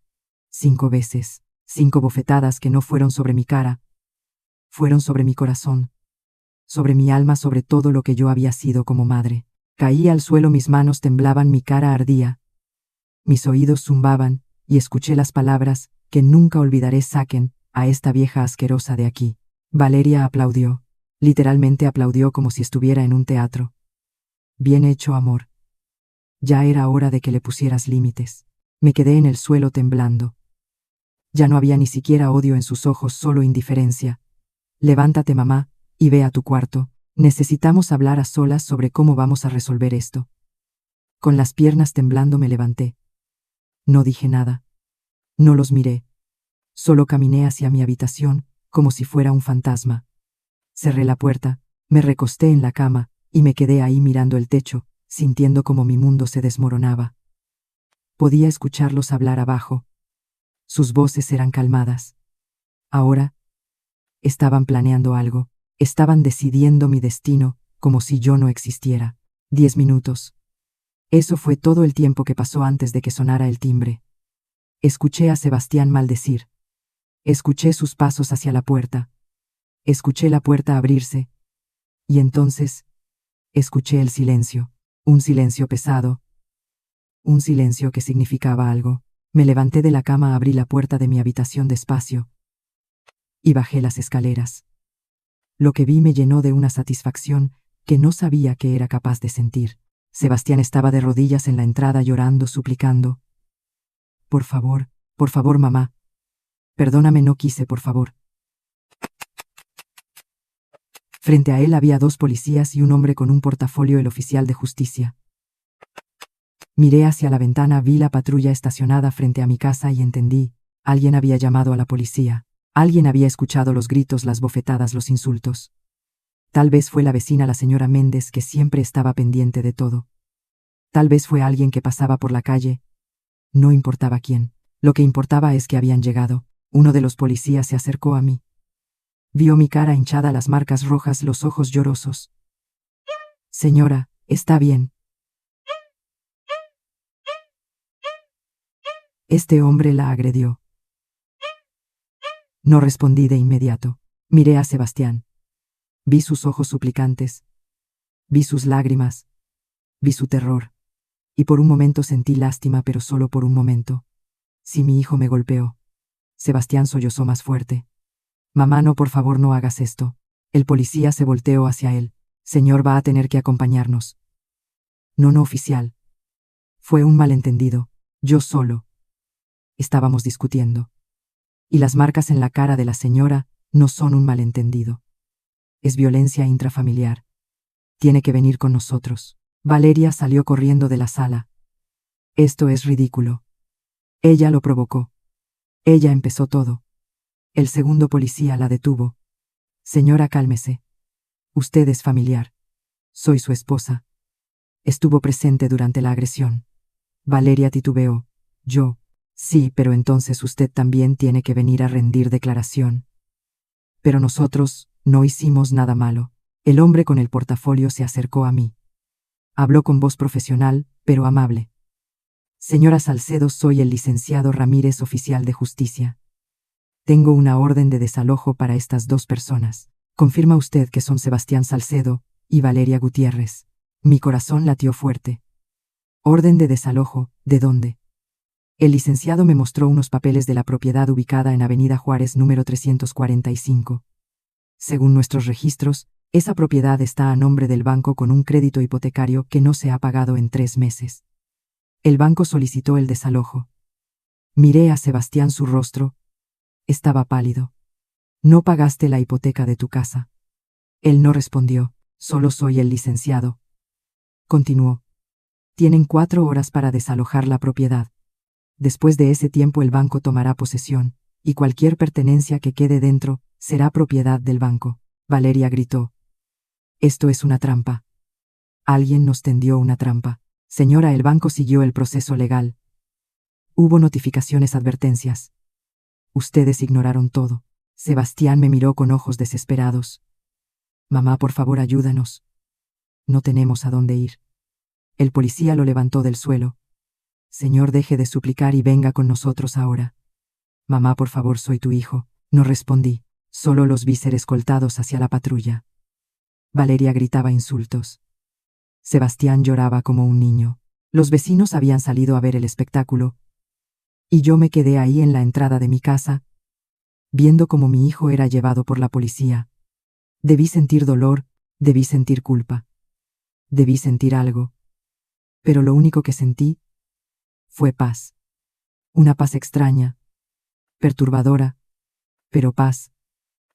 5 veces, 5 bofetadas que no fueron sobre mi cara, fueron sobre mi corazón, sobre mi alma, sobre todo lo que yo había sido como madre. Caí al suelo, mis manos temblaban, mi cara ardía. Mis oídos zumbaban, y escuché las palabras que nunca olvidaré: saquen a esta vieja asquerosa de aquí. Valeria aplaudió. Literalmente aplaudió, como si estuviera en un teatro. Bien hecho, amor. Ya era hora de que le pusieras límites. Me quedé en el suelo temblando. Ya no había ni siquiera odio en sus ojos, solo indiferencia. Levántate, mamá, y ve a tu cuarto. Necesitamos hablar a solas sobre cómo vamos a resolver esto. Con las piernas temblando me levanté. No dije nada. No los miré. Solo caminé hacia mi habitación, como si fuera un fantasma. Cerré la puerta, me recosté en la cama, y me quedé ahí mirando el techo, sintiendo como mi mundo se desmoronaba. Podía escucharlos hablar abajo. Sus voces eran calmadas. Ahora, estaban planeando algo, estaban decidiendo mi destino, como si yo no existiera. 10 minutos. Eso fue todo el tiempo que pasó antes de que sonara el timbre. Escuché a Sebastián maldecir. Escuché sus pasos hacia la puerta. Escuché la puerta abrirse. Y entonces, escuché el silencio. Un silencio pesado. Un silencio que significaba algo. Me levanté de la cama, abrí la puerta de mi habitación despacio. Y bajé las escaleras. Lo que vi me llenó de una satisfacción que no sabía que era capaz de sentir. Sebastián estaba de rodillas en la entrada llorando, suplicando. Por favor, mamá. Perdóname, no quise, por favor. Frente a él había 2 policías y un hombre con un portafolio, el oficial de justicia. Miré hacia la ventana, vi la patrulla estacionada frente a mi casa y entendí. Alguien había llamado a la policía. Alguien había escuchado los gritos, las bofetadas, los insultos. Tal vez fue la vecina, la señora Méndez, que siempre estaba pendiente de todo. Tal vez fue alguien que pasaba por la calle. No importaba quién. Lo que importaba es que habían llegado. Uno de los policías se acercó a mí. Vio mi cara hinchada, las marcas rojas, los ojos llorosos. Señora, ¿está bien? Este hombre la agredió. No respondí de inmediato. Miré a Sebastián. Vi sus ojos suplicantes. Vi sus lágrimas. Vi su terror. Y por un momento sentí lástima, pero solo por un momento. Si mi hijo me golpeó. Sebastián sollozó más fuerte. Mamá, no, por favor, no hagas esto. El policía se volteó hacia él. Señor, va a tener que acompañarnos. No, no, oficial. Fue un malentendido. Yo solo. Estábamos discutiendo. Y las marcas en la cara de la señora no son un malentendido. Es violencia intrafamiliar. Tiene que venir con nosotros. Valeria salió corriendo de la sala. Esto es ridículo. Ella lo provocó. Ella empezó todo. El segundo policía la detuvo. Señora, cálmese. Usted es familiar. Soy su esposa. Estuvo presente durante la agresión. Valeria titubeó. Yo. Sí, pero entonces usted también tiene que venir a rendir declaración. Pero nosotros no hicimos nada malo. El hombre con el portafolio se acercó a mí. Habló con voz profesional, pero amable. Señora Salcedo, soy el licenciado Ramírez, oficial de justicia. Tengo una orden de desalojo para estas 2 personas. ¿Confirma usted que son Sebastián Salcedo y Valeria Gutiérrez? Mi corazón latió fuerte. ¿Orden de desalojo? ¿De dónde? El licenciado me mostró unos papeles de la propiedad ubicada en Avenida Juárez número 345. Según nuestros registros, esa propiedad está a nombre del banco con un crédito hipotecario que no se ha pagado en 3 meses. El banco solicitó el desalojo. Miré a Sebastián, su rostro estaba pálido. ¿No pagaste la hipoteca de tu casa? Él no respondió. Solo soy el licenciado. Continuó. Tienen 4 horas para desalojar la propiedad. Después de ese tiempo el banco tomará posesión, y cualquier pertenencia que quede dentro será propiedad del banco. Valeria gritó. Esto es una trampa. Alguien nos tendió una trampa. Señora, el banco siguió el proceso legal. Hubo notificaciones, advertencias. Ustedes ignoraron todo. Sebastián me miró con ojos desesperados. Mamá, por favor, ayúdanos. No tenemos a dónde ir. El policía lo levantó del suelo. Señor, deje de suplicar y venga con nosotros ahora. Mamá, por favor, soy tu hijo. No respondí. Solo los vi ser escoltados hacia la patrulla. Valeria gritaba insultos. Sebastián lloraba como un niño. Los vecinos habían salido a ver el espectáculo. Y yo me quedé ahí en la entrada de mi casa, viendo cómo mi hijo era llevado por la policía. Debí sentir dolor, debí sentir culpa. Debí sentir algo. Pero lo único que sentí fue paz. Una paz extraña. perturbadora, pero paz.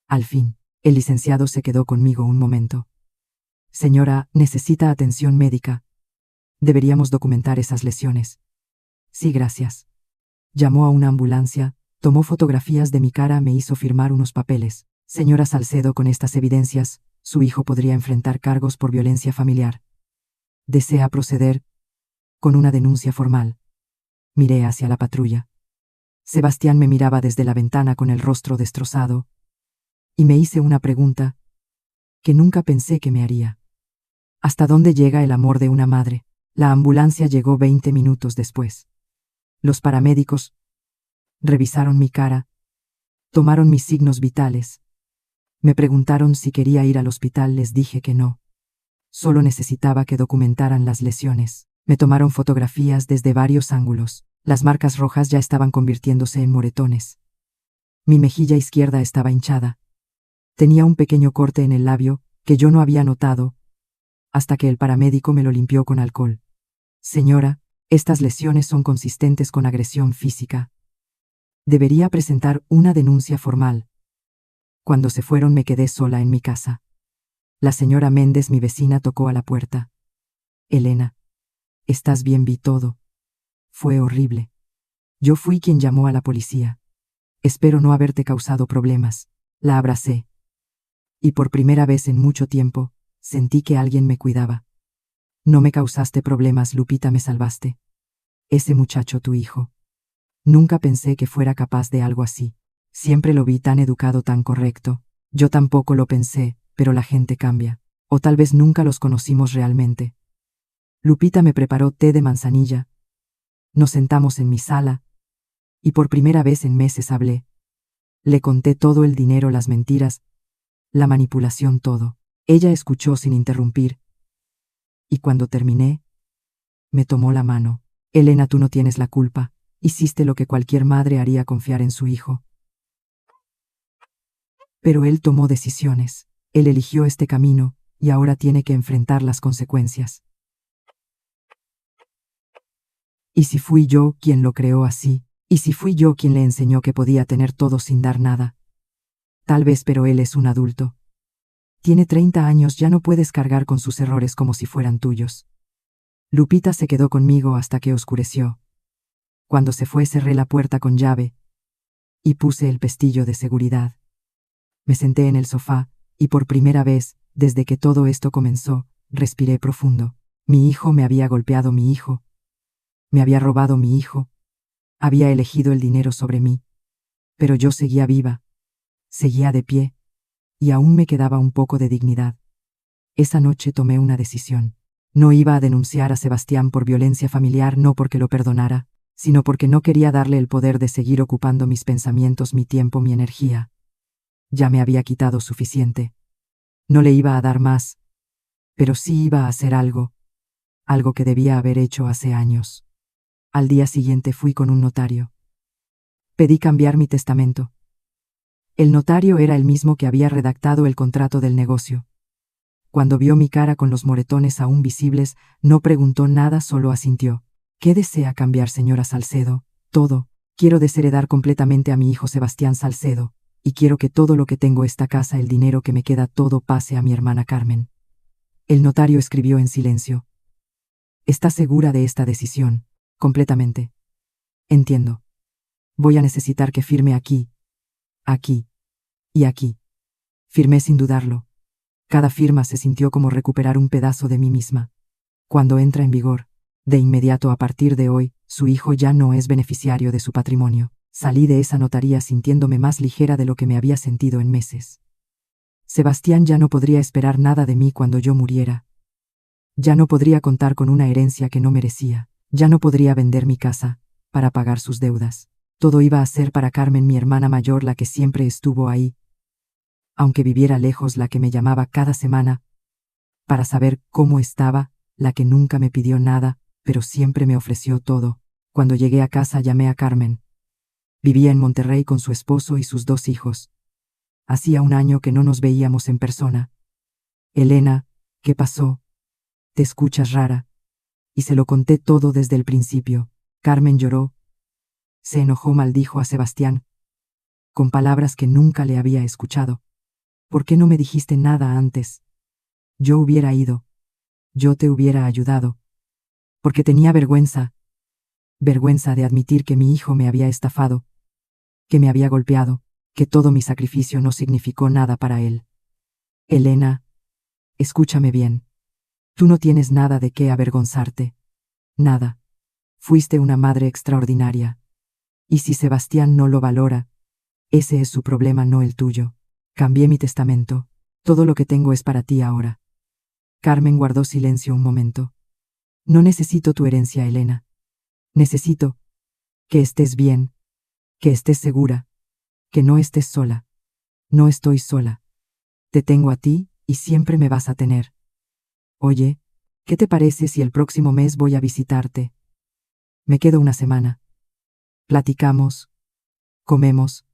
Al fin, el licenciado se quedó conmigo un momento. Señora, necesita atención médica. Deberíamos documentar esas lesiones. Sí, gracias. Llamó a una ambulancia, tomó fotografías de mi cara, me hizo firmar unos papeles. Señora Salcedo, con estas evidencias, su hijo podría enfrentar cargos por violencia familiar. ¿Desea proceder con una denuncia formal? Miré hacia la patrulla. Sebastián me miraba desde la ventana con el rostro destrozado, y me hice una pregunta que nunca pensé que me haría. ¿Hasta dónde llega el amor de una madre? La ambulancia llegó 20 minutos después. Los paramédicos revisaron mi cara, tomaron mis signos vitales. Me preguntaron si quería ir al hospital, les dije que no. Solo necesitaba que documentaran las lesiones. Me tomaron fotografías desde varios ángulos. Las marcas rojas ya estaban convirtiéndose en moretones. Mi mejilla izquierda estaba hinchada. Tenía un pequeño corte en el labio que yo no había notado hasta que el paramédico me lo limpió con alcohol. Señora, estas lesiones son consistentes con agresión física. Debería presentar una denuncia formal. Cuando se fueron me quedé sola en mi casa. La señora Méndez, mi vecina, tocó a la puerta. Elena, ¿estás bien? Vi todo. Fue horrible. Yo fui quien llamó a la policía. Espero no haberte causado problemas. La abracé. Y por primera vez en mucho tiempo, sentí que alguien me cuidaba. No me causaste problemas, Lupita, me salvaste. Ese muchacho, tu hijo. Nunca pensé que fuera capaz de algo así. Siempre lo vi tan educado, tan correcto. Yo tampoco lo pensé, pero la gente cambia. O tal vez nunca los conocimos realmente. Lupita me preparó té de manzanilla. Nos sentamos en mi sala, y por primera vez en meses hablé. Le conté todo: el dinero, las mentiras, la manipulación, todo. Ella escuchó sin interrumpir, y cuando terminé, me tomó la mano. Elena, tú no tienes la culpa. Hiciste lo que cualquier madre haría, confiar en su hijo. Pero él tomó decisiones. Él eligió este camino, y ahora tiene que enfrentar las consecuencias. ¿Y si fui yo quien lo creó así? ¿Y si fui yo quien le enseñó que podía tener todo sin dar nada? Tal vez, pero él es un adulto. Tiene 30 años, ya no puedes cargar con sus errores como si fueran tuyos. Lupita se quedó conmigo hasta que oscureció. Cuando se fue cerré la puerta con llave y puse el pestillo de seguridad. Me senté en el sofá y por primera vez, desde que todo esto comenzó, respiré profundo. Mi hijo me había golpeado, mi hijo me había robado, mi hijo había elegido el dinero sobre mí. Pero yo seguía viva, seguía de pie, y aún me quedaba un poco de dignidad. Esa noche tomé una decisión. No iba a denunciar a Sebastián por violencia familiar, no porque lo perdonara, sino porque no quería darle el poder de seguir ocupando mis pensamientos, mi tiempo, mi energía. Ya me había quitado suficiente. No le iba a dar más, pero sí iba a hacer algo que debía haber hecho hace años. Al día siguiente fui con un notario. Pedí cambiar mi testamento. El notario era el mismo que había redactado el contrato del negocio. Cuando vio mi cara con los moretones aún visibles, no preguntó nada, solo asintió. ¿Qué desea cambiar, señora Salcedo? Todo. Quiero desheredar completamente a mi hijo Sebastián Salcedo, y quiero que todo lo que tengo, esta casa, el dinero que me queda, todo pase a mi hermana Carmen. El notario escribió en silencio. ¿Está segura de esta decisión? Completamente. Entiendo. Voy a necesitar que firme aquí, aquí y aquí. Firmé sin dudarlo. Cada firma se sintió como recuperar un pedazo de mí misma. Cuando entra en vigor, de inmediato, a partir de hoy, su hijo ya no es beneficiario de su patrimonio. Salí de esa notaría sintiéndome más ligera de lo que me había sentido en meses. Sebastián ya no podría esperar nada de mí cuando yo muriera. Ya no podría contar con una herencia que no merecía. Ya no podría vender mi casa para pagar sus deudas. Todo iba a ser para Carmen, mi hermana mayor, la que siempre estuvo ahí, aunque viviera lejos, la que me llamaba cada semana para saber cómo estaba, la que nunca me pidió nada, pero siempre me ofreció todo. Cuando llegué a casa llamé a Carmen. Vivía en Monterrey con su esposo y sus 2 hijos. Hacía un año que no nos veíamos en persona. Elena, ¿qué pasó? Te escuchas rara. Y se lo conté todo desde el principio. Carmen lloró. Se enojó, maldijo a Sebastián. con palabras que nunca le había escuchado. ¿Por qué no me dijiste nada antes? Yo hubiera ido. Yo te hubiera ayudado. Porque tenía vergüenza. Vergüenza de admitir que mi hijo me había estafado, que me había golpeado, que todo mi sacrificio no significó nada para él. Elena, escúchame bien. Tú no tienes nada de qué avergonzarte. Nada. Fuiste una madre extraordinaria. Y si Sebastián no lo valora, ese es su problema, no el tuyo. Cambié mi testamento. Todo lo que tengo es para ti ahora. Carmen guardó silencio un momento. No necesito tu herencia, Elena. Necesito que estés bien, que estés segura, que no estés sola. No estoy sola. Te tengo a ti y siempre me vas a tener. Oye, ¿qué te parece si el próximo mes voy a visitarte? Me quedo una semana. Platicamos, comemos,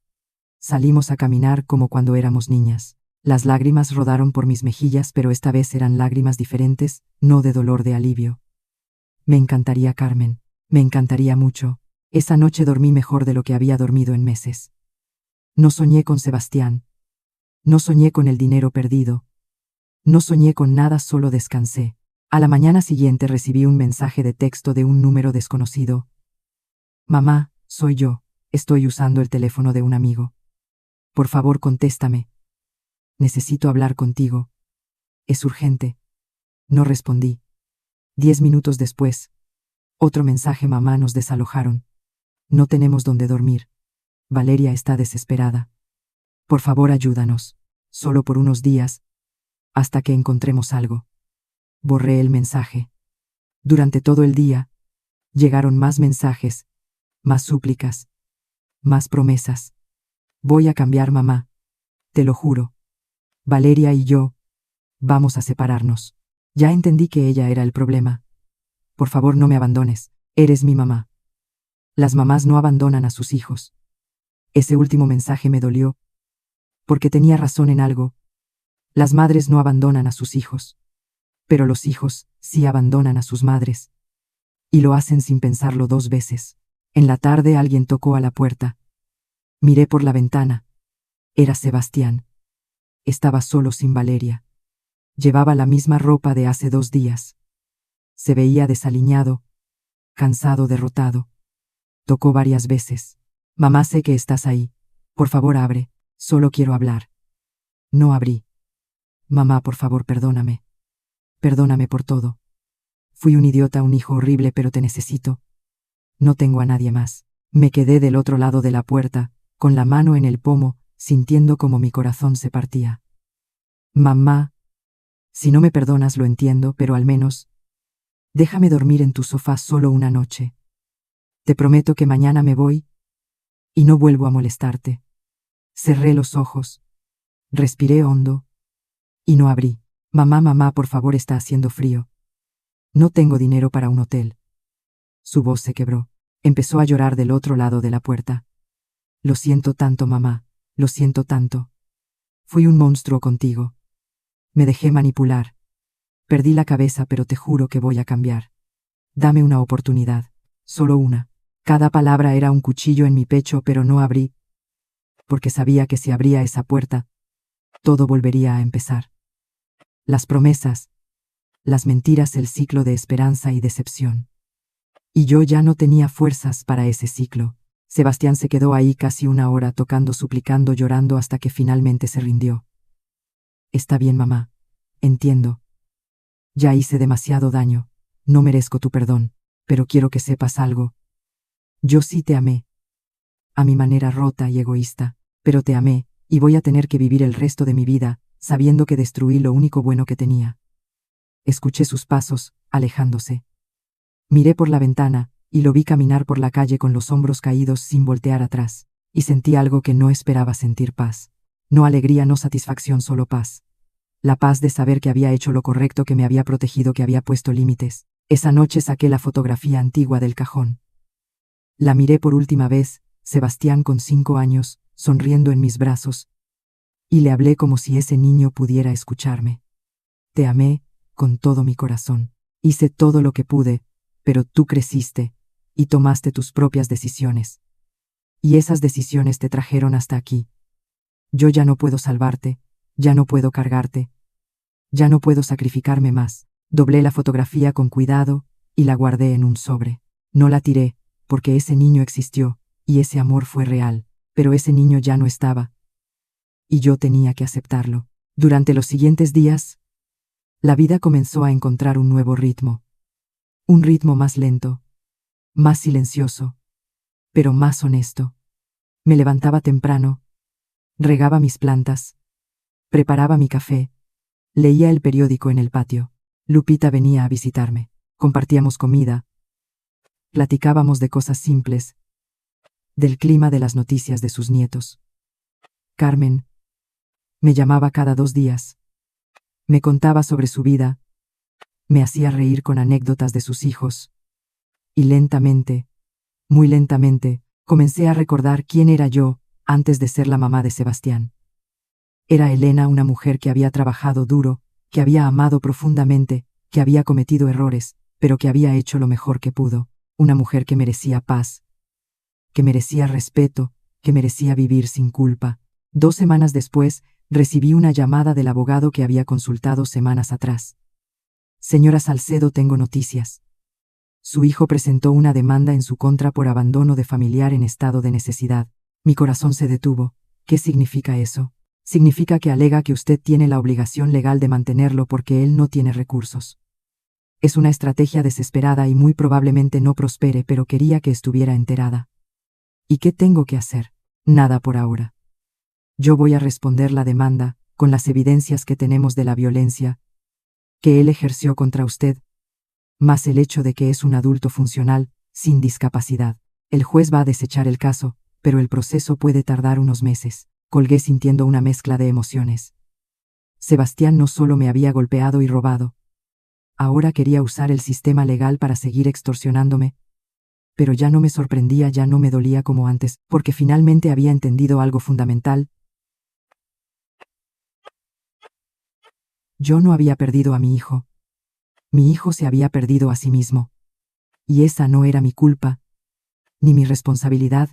salimos a caminar como cuando éramos niñas. Las lágrimas rodaron por mis mejillas, pero esta vez eran lágrimas diferentes, no de dolor, de alivio. Me encantaría, Carmen, me encantaría mucho. Esa noche dormí mejor de lo que había dormido en meses. No soñé con Sebastián. No soñé con el dinero perdido. No soñé con nada, solo descansé. A la mañana siguiente recibí un mensaje de texto de un número desconocido. Mamá, soy yo. Estoy usando el teléfono de un amigo. Por favor, contéstame. Necesito hablar contigo. Es urgente. No respondí. 10 minutos después. Otro mensaje: mamá, nos desalojaron. No tenemos dónde dormir. Valeria está desesperada. Por favor, ayúdanos. Solo por unos días. Hasta que encontremos algo. Borré el mensaje. Durante todo el día, llegaron más mensajes, más súplicas, más promesas. Voy a cambiar, mamá. Te lo juro. Valeria y yo vamos a separarnos. Ya entendí que ella era el problema. Por favor, no me abandones. Eres mi mamá. Las mamás no abandonan a sus hijos. Ese último mensaje me dolió, porque tenía razón en algo. Las madres no abandonan a sus hijos. Pero los hijos sí abandonan a sus madres. Y lo hacen sin pensarlo 2 veces. En la tarde alguien tocó a la puerta. Miré por la ventana. Era Sebastián. Estaba solo, sin Valeria. Llevaba la misma ropa de hace 2 días. Se veía desaliñado, cansado, derrotado. Tocó varias veces. Mamá, sé que estás ahí. Por favor, abre. Solo quiero hablar. No abrí. Mamá, por favor, perdóname. Perdóname por todo. Fui un idiota, un hijo horrible, pero te necesito. No tengo a nadie más. Me quedé del otro lado de la puerta, con la mano en el pomo, sintiendo como mi corazón se partía. Mamá, si no me perdonas lo entiendo, pero al menos déjame dormir en tu sofá solo una noche. Te prometo que mañana me voy y no vuelvo a molestarte. Cerré los ojos, respiré hondo y no abrí. Mamá, por favor, está haciendo frío. No tengo dinero para un hotel. Su voz se quebró. Empezó a llorar del otro lado de la puerta. Lo siento tanto, mamá. Lo siento tanto. Fui un monstruo contigo. Me dejé manipular. Perdí la cabeza, pero te juro que voy a cambiar. Dame una oportunidad. Solo una. Cada palabra era un cuchillo en mi pecho, pero no abrí, porque sabía que si abría esa puerta, todo volvería a empezar. Las promesas, las mentiras, el ciclo de esperanza y decepción. Y yo ya no tenía fuerzas para ese ciclo. Sebastián se quedó ahí casi 1 hora tocando, suplicando, llorando, hasta que finalmente se rindió. Está bien, mamá. Entiendo. Ya hice demasiado daño. No merezco tu perdón, pero quiero que sepas algo. Yo sí te amé. A mi manera rota y egoísta, pero te amé, y voy a tener que vivir el resto de mi vida sabiendo que destruí lo único bueno que tenía. Escuché sus pasos, alejándose. Miré por la ventana, y lo vi caminar por la calle con los hombros caídos sin voltear atrás, y sentí algo que no esperaba sentir: paz. No alegría, no satisfacción, solo paz. La paz de saber que había hecho lo correcto, que me había protegido, que había puesto límites. Esa noche saqué la fotografía antigua del cajón. La miré por última vez, Sebastián con 5 años, sonriendo en mis brazos, y le hablé como si ese niño pudiera escucharme. Te amé con todo mi corazón. Hice todo lo que pude, pero tú creciste y tomaste tus propias decisiones. Y esas decisiones te trajeron hasta aquí. Yo ya no puedo salvarte, ya no puedo cargarte, ya no puedo sacrificarme más. Doblé la fotografía con cuidado y la guardé en un sobre. No la tiré, porque ese niño existió, y ese amor fue real, pero ese niño ya no estaba. Y yo tenía que aceptarlo. Durante los siguientes días, la vida comenzó a encontrar un nuevo ritmo. Un ritmo más lento, más silencioso, pero más honesto. Me levantaba temprano, regaba mis plantas, preparaba mi café, leía el periódico en el patio. Lupita venía a visitarme. Compartíamos comida, platicábamos de cosas simples, del clima, de las noticias de sus nietos. Carmen me llamaba cada 2 días. Me contaba sobre su vida, me hacía reír con anécdotas de sus hijos. Y lentamente, muy lentamente, comencé a recordar quién era yo antes de ser la mamá de Sebastián. Era Elena, una mujer que había trabajado duro, que había amado profundamente, que había cometido errores, pero que había hecho lo mejor que pudo. Una mujer que merecía paz, que merecía respeto, que merecía vivir sin culpa. 2 semanas después, recibí una llamada del abogado que había consultado semanas atrás. Señora Salcedo, tengo noticias. Su hijo presentó una demanda en su contra por abandono de familiar en estado de necesidad. Mi corazón se detuvo. ¿Qué significa eso? Significa que alega que usted tiene la obligación legal de mantenerlo porque él no tiene recursos. Es una estrategia desesperada y muy probablemente no prospere, pero quería que estuviera enterada. ¿Y qué tengo que hacer? Nada por ahora. Yo voy a responder la demanda, con las evidencias que tenemos de la violencia que él ejerció contra usted, más el hecho de que es un adulto funcional, sin discapacidad. El juez va a desechar el caso, pero el proceso puede tardar unos meses. Colgué sintiendo una mezcla de emociones. Sebastián no solo me había golpeado y robado. Ahora quería usar el sistema legal para seguir extorsionándome. Pero ya no me sorprendía, ya no me dolía como antes, porque finalmente había entendido algo fundamental. Yo no había perdido a mi hijo. Mi hijo se había perdido a sí mismo. Y esa no era mi culpa, ni mi responsabilidad,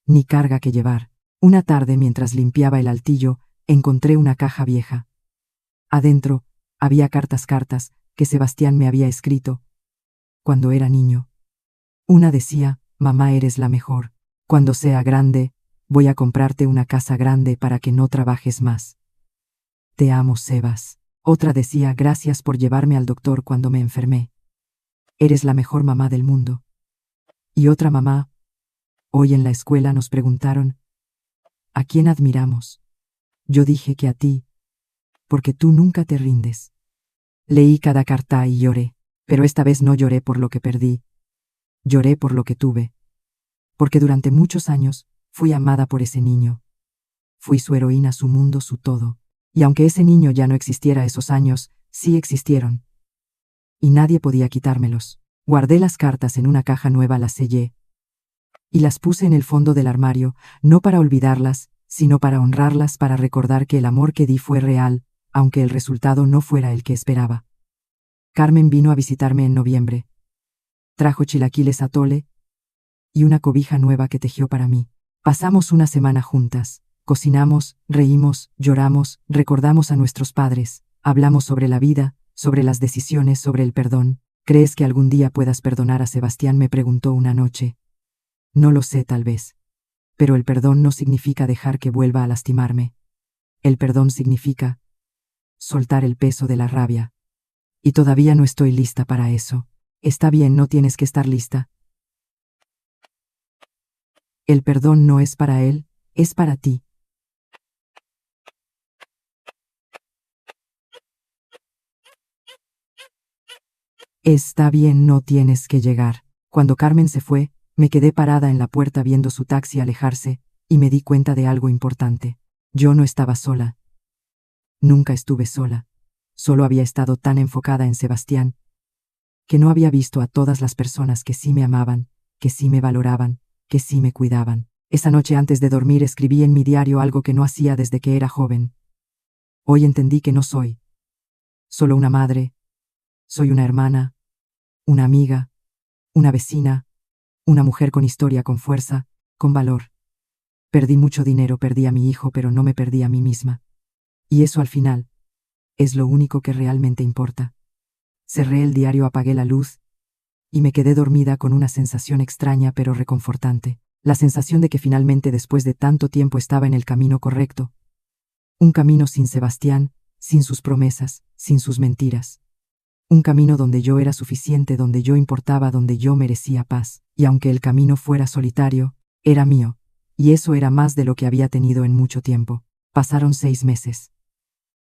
ni carga que llevar. Una tarde, mientras limpiaba el altillo, encontré una caja vieja. Adentro, había cartas que Sebastián me había escrito cuando era niño. Una decía: mamá, eres la mejor. Cuando sea grande, voy a comprarte una casa grande para que no trabajes más. Te amo, Sebas. Otra decía: gracias por llevarme al doctor cuando me enfermé. Eres la mejor mamá del mundo. Y otra: mamá, hoy en la escuela nos preguntaron ¿a quién admiramos? Yo dije que a ti, porque tú nunca te rindes. Leí cada carta y lloré, pero esta vez no lloré por lo que perdí. Lloré por lo que tuve. Porque durante muchos años fui amada por ese niño. Fui su heroína, su mundo, su todo. Y aunque ese niño ya no existiera, esos años sí existieron. Y nadie podía quitármelos. Guardé las cartas en una caja nueva, las sellé. Y las puse en el fondo del armario, no para olvidarlas, sino para honrarlas, para recordar que el amor que di fue real, aunque el resultado no fuera el que esperaba. Carmen vino a visitarme en noviembre. Trajo chilaquiles atole y una cobija nueva que tejió para mí. Pasamos una semana juntas. Cocinamos, reímos, lloramos, recordamos a nuestros padres, hablamos sobre la vida, sobre las decisiones, sobre el perdón. ¿Crees que algún día puedas perdonar a Sebastián?, me preguntó una noche. No lo sé, tal vez. Pero el perdón no significa dejar que vuelva a lastimarme. El perdón significa soltar el peso de la rabia. Y todavía no estoy lista para eso. Está bien, no tienes que estar lista. El perdón no es para él, es para ti. Está bien, no tienes que llegar. Cuando Carmen se fue, me quedé parada en la puerta viendo su taxi alejarse, y me di cuenta de algo importante. Yo no estaba sola. Nunca estuve sola. Solo había estado tan enfocada en Sebastián, que no había visto a todas las personas que sí me amaban, que sí me valoraban, que sí me cuidaban. Esa noche antes de dormir escribí en mi diario algo que no hacía desde que era joven. Hoy entendí que no soy solo una madre, soy una hermana, una amiga, una vecina, una mujer con historia, con fuerza, con valor. Perdí mucho dinero, perdí a mi hijo, pero no me perdí a mí misma. Y eso al final es lo único que realmente importa. Cerré el diario, apagué la luz y me quedé dormida con una sensación extraña pero reconfortante. La sensación de que finalmente, después de tanto tiempo, estaba en el camino correcto. Un camino sin Sebastián, sin sus promesas, sin sus mentiras. Un camino donde yo era suficiente, donde yo importaba, donde yo merecía paz. Y aunque el camino fuera solitario, era mío. Y eso era más de lo que había tenido en mucho tiempo. Pasaron 6 meses.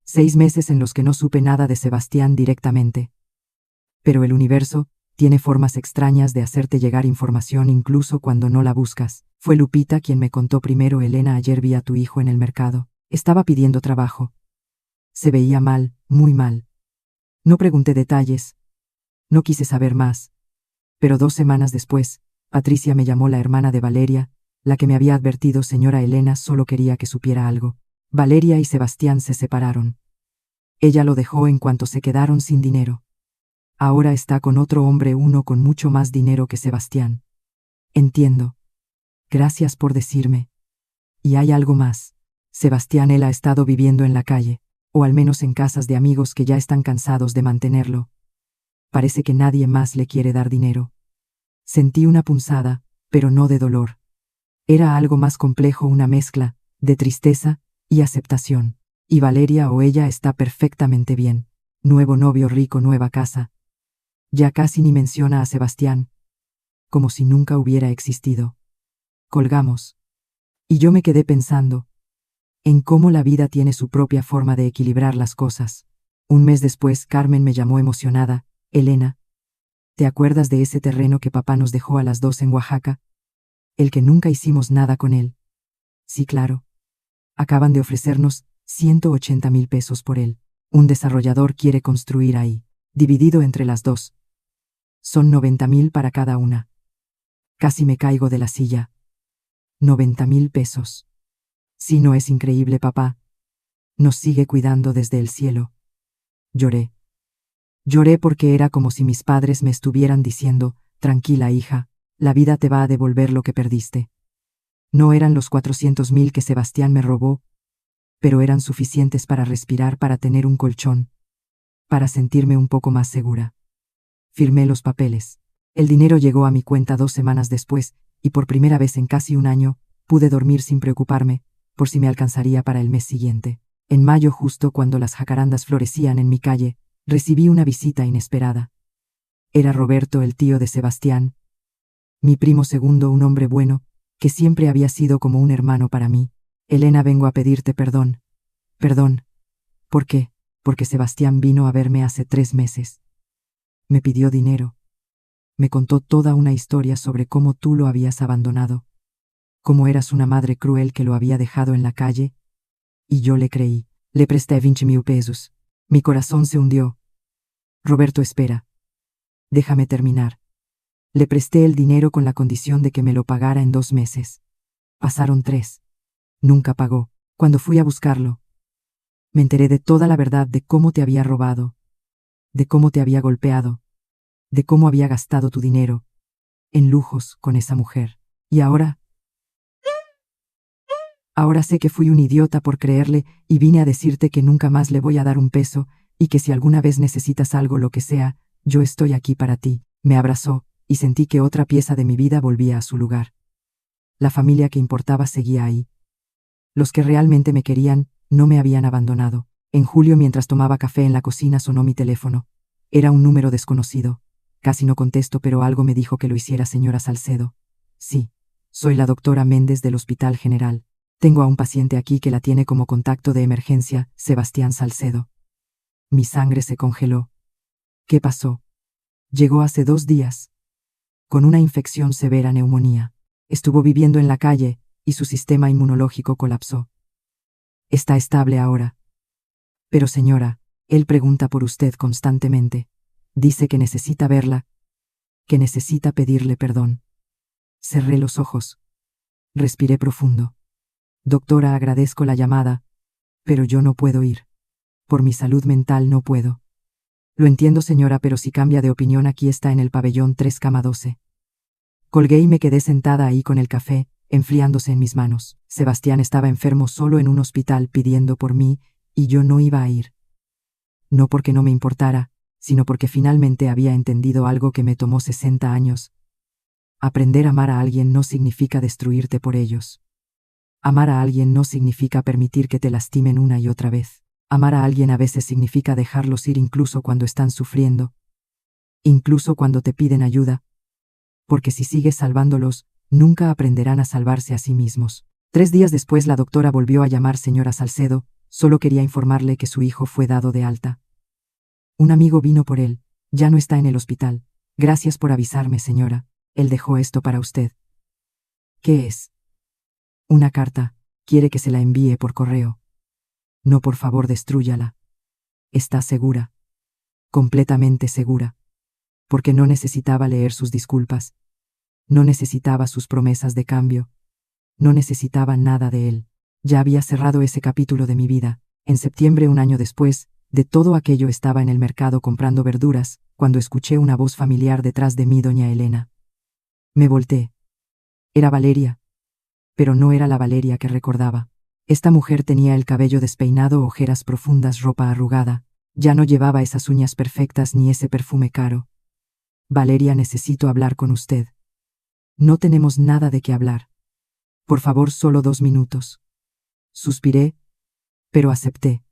6 meses en los que no supe nada de Sebastián directamente. Pero el universo tiene formas extrañas de hacerte llegar información incluso cuando no la buscas. Fue Lupita quien me contó primero: Elena, ayer vi a tu hijo en el mercado. Estaba pidiendo trabajo. Se veía mal, muy mal. No pregunté detalles. No quise saber más. Pero 2 semanas después, Patricia me llamó, la hermana de Valeria, la que me había advertido. Señora Elena, solo quería que supiera algo. Valeria y Sebastián se separaron. Ella lo dejó en cuanto se quedaron sin dinero. Ahora está con otro hombre, uno con mucho más dinero que Sebastián. Entiendo. Gracias por decirme. Y hay algo más. Sebastián, él ha estado viviendo en la calle, o al menos en casas de amigos que ya están cansados de mantenerlo. Parece que nadie más le quiere dar dinero. Sentí una punzada, pero no de dolor. Era algo más complejo, una mezcla de tristeza y aceptación. Y Valeria, o ella, está perfectamente bien. Nuevo novio, rico, nueva casa. Ya casi ni menciona a Sebastián, como si nunca hubiera existido. Colgamos. Y yo me quedé pensando en cómo la vida tiene su propia forma de equilibrar las cosas. Un mes después, Carmen me llamó emocionada. Elena, ¿te acuerdas de ese terreno que papá nos dejó a las 2 en Oaxaca? El que nunca hicimos nada con él. Sí, claro. Acaban de ofrecernos 180,000 pesos por él. Un desarrollador quiere construir ahí, dividido entre las dos. Son 90,000 para cada una. Casi me caigo de la silla. 90,000 pesos. Si no es increíble, papá. Nos sigue cuidando desde el cielo. Lloré. Lloré porque era como si mis padres me estuvieran diciendo: tranquila, hija, la vida te va a devolver lo que perdiste. No eran los 400,000 que Sebastián me robó, pero eran suficientes para respirar, para tener un colchón, para sentirme un poco más segura. Firmé los papeles. El dinero llegó a mi cuenta 2 semanas después, y por primera vez en casi un año, pude dormir sin preocuparme por si me alcanzaría para el mes siguiente. En mayo, justo cuando las jacarandas florecían en mi calle, recibí una visita inesperada. Era Roberto, el tío de Sebastián, mi primo segundo, un hombre bueno, que siempre había sido como un hermano para mí. Elena, vengo a pedirte perdón. Perdón. ¿Por qué? Porque Sebastián vino a verme hace 3 meses. Me pidió dinero. Me contó toda una historia sobre cómo tú lo habías abandonado, cómo eras una madre cruel que lo había dejado en la calle, y yo le creí. Le presté 20,000 pesos. Mi corazón se hundió. Roberto, espera. Déjame terminar. Le presté el dinero con la condición de que me lo pagara en 2 meses. Pasaron 3. Nunca pagó. Cuando fui a buscarlo, me enteré de toda la verdad, de cómo te había robado, de cómo te había golpeado, de cómo había gastado tu dinero en lujos con esa mujer. Y ahora sé que fui un idiota por creerle, y vine a decirte que nunca más le voy a dar un peso, y que si alguna vez necesitas algo, lo que sea, yo estoy aquí para ti. Me abrazó, y sentí que otra pieza de mi vida volvía a su lugar. La familia que importaba seguía ahí. Los que realmente me querían no me habían abandonado. En julio, mientras tomaba café en la cocina, sonó mi teléfono. Era un número desconocido. Casi no contesto, pero algo me dijo que lo hiciera. Señora Salcedo. Sí, soy la doctora Méndez del Hospital General. Tengo a un paciente aquí que la tiene como contacto de emergencia, Sebastián Salcedo. Mi sangre se congeló. ¿Qué pasó? Llegó hace 2 días, con una infección severa, neumonía. Estuvo viviendo en la calle, y su sistema inmunológico colapsó. Está estable ahora. Pero señora, él pregunta por usted constantemente. Dice que necesita verla, que necesita pedirle perdón. Cerré los ojos. Respiré profundo. Doctora, agradezco la llamada, pero yo no puedo ir. Por mi salud mental no puedo. Lo entiendo, señora, pero si cambia de opinión, aquí está en el pabellón 3, cama 12. Colgué y me quedé sentada ahí con el café, enfriándose en mis manos. Sebastián estaba enfermo solo en un hospital pidiendo por mí, y yo no iba a ir. No porque no me importara, sino porque finalmente había entendido algo que me tomó 60 años. Aprender a amar a alguien no significa destruirte por ellos. Amar a alguien no significa permitir que te lastimen una y otra vez. Amar a alguien a veces significa dejarlos ir incluso cuando están sufriendo, incluso cuando te piden ayuda, porque si sigues salvándolos, nunca aprenderán a salvarse a sí mismos. 3 días después la doctora volvió a llamar señora Salcedo, solo quería informarle que su hijo fue dado de alta. Un amigo vino por él, ya no está en el hospital. Gracias por avisarme, señora. Él dejó esto para usted. ¿Qué es? Una carta. Quiere que se la envíe por correo. No, por favor, destrúyala. ¿Está segura? Completamente segura. Porque no necesitaba leer sus disculpas. No necesitaba sus promesas de cambio. No necesitaba nada de él. Ya había cerrado ese capítulo de mi vida. En septiembre, un año después, de todo aquello estaba en el mercado comprando verduras, cuando escuché una voz familiar detrás de mí, doña Elena. Me volteé. Era Valeria. Pero no era la Valeria que recordaba. Esta mujer tenía el cabello despeinado, ojeras profundas, ropa arrugada. Ya no llevaba esas uñas perfectas ni ese perfume caro. Valeria, necesito hablar con usted. No tenemos nada de qué hablar. Por favor, solo 2 minutos. Suspiré, pero acepté.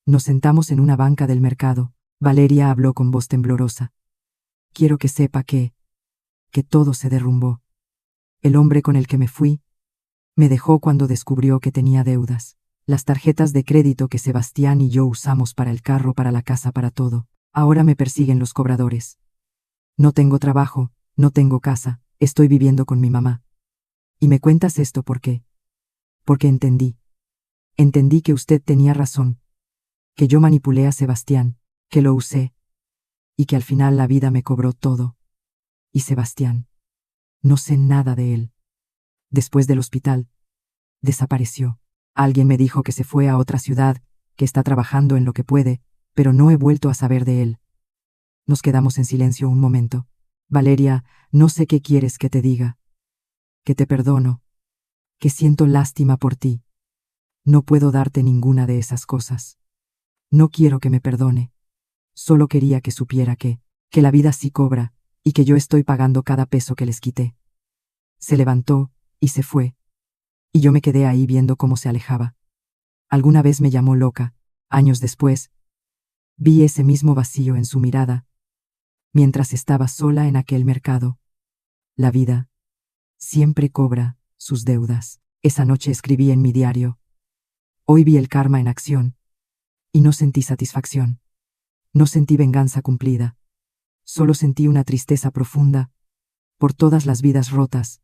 Nos sentamos en una banca del mercado. Valeria habló con voz temblorosa. Quiero que sepa que todo se derrumbó. El hombre con el que me fui me dejó cuando descubrió que tenía deudas. Las tarjetas de crédito que Sebastián y yo usamos para el carro, para la casa, para todo. Ahora me persiguen los cobradores. No tengo trabajo, no tengo casa, estoy viviendo con mi mamá. Y me cuentas esto ¿por qué? Porque entendí. Entendí que usted tenía razón. Que yo manipulé a Sebastián, que lo usé. Y que al final la vida me cobró todo. Y Sebastián. No sé nada de él. Después del hospital, desapareció. Alguien me dijo que se fue a otra ciudad, que está trabajando en lo que puede, pero no he vuelto a saber de él. Nos quedamos en silencio un momento. Valeria, no sé qué quieres que te diga. Que te perdono. Que siento lástima por ti. No puedo darte ninguna de esas cosas. No quiero que me perdone. Solo quería que supiera que la vida sí cobra, y que yo estoy pagando cada peso que les quité. Se levantó, y se fue. Y yo me quedé ahí viendo cómo se alejaba. Alguna vez me llamó loca. Años después, vi ese mismo vacío en su mirada, mientras estaba sola en aquel mercado. La vida siempre cobra sus deudas. Esa noche escribí en mi diario. Hoy vi el karma en acción. Y no sentí satisfacción. No sentí venganza cumplida. Solo sentí una tristeza profunda por todas las vidas rotas.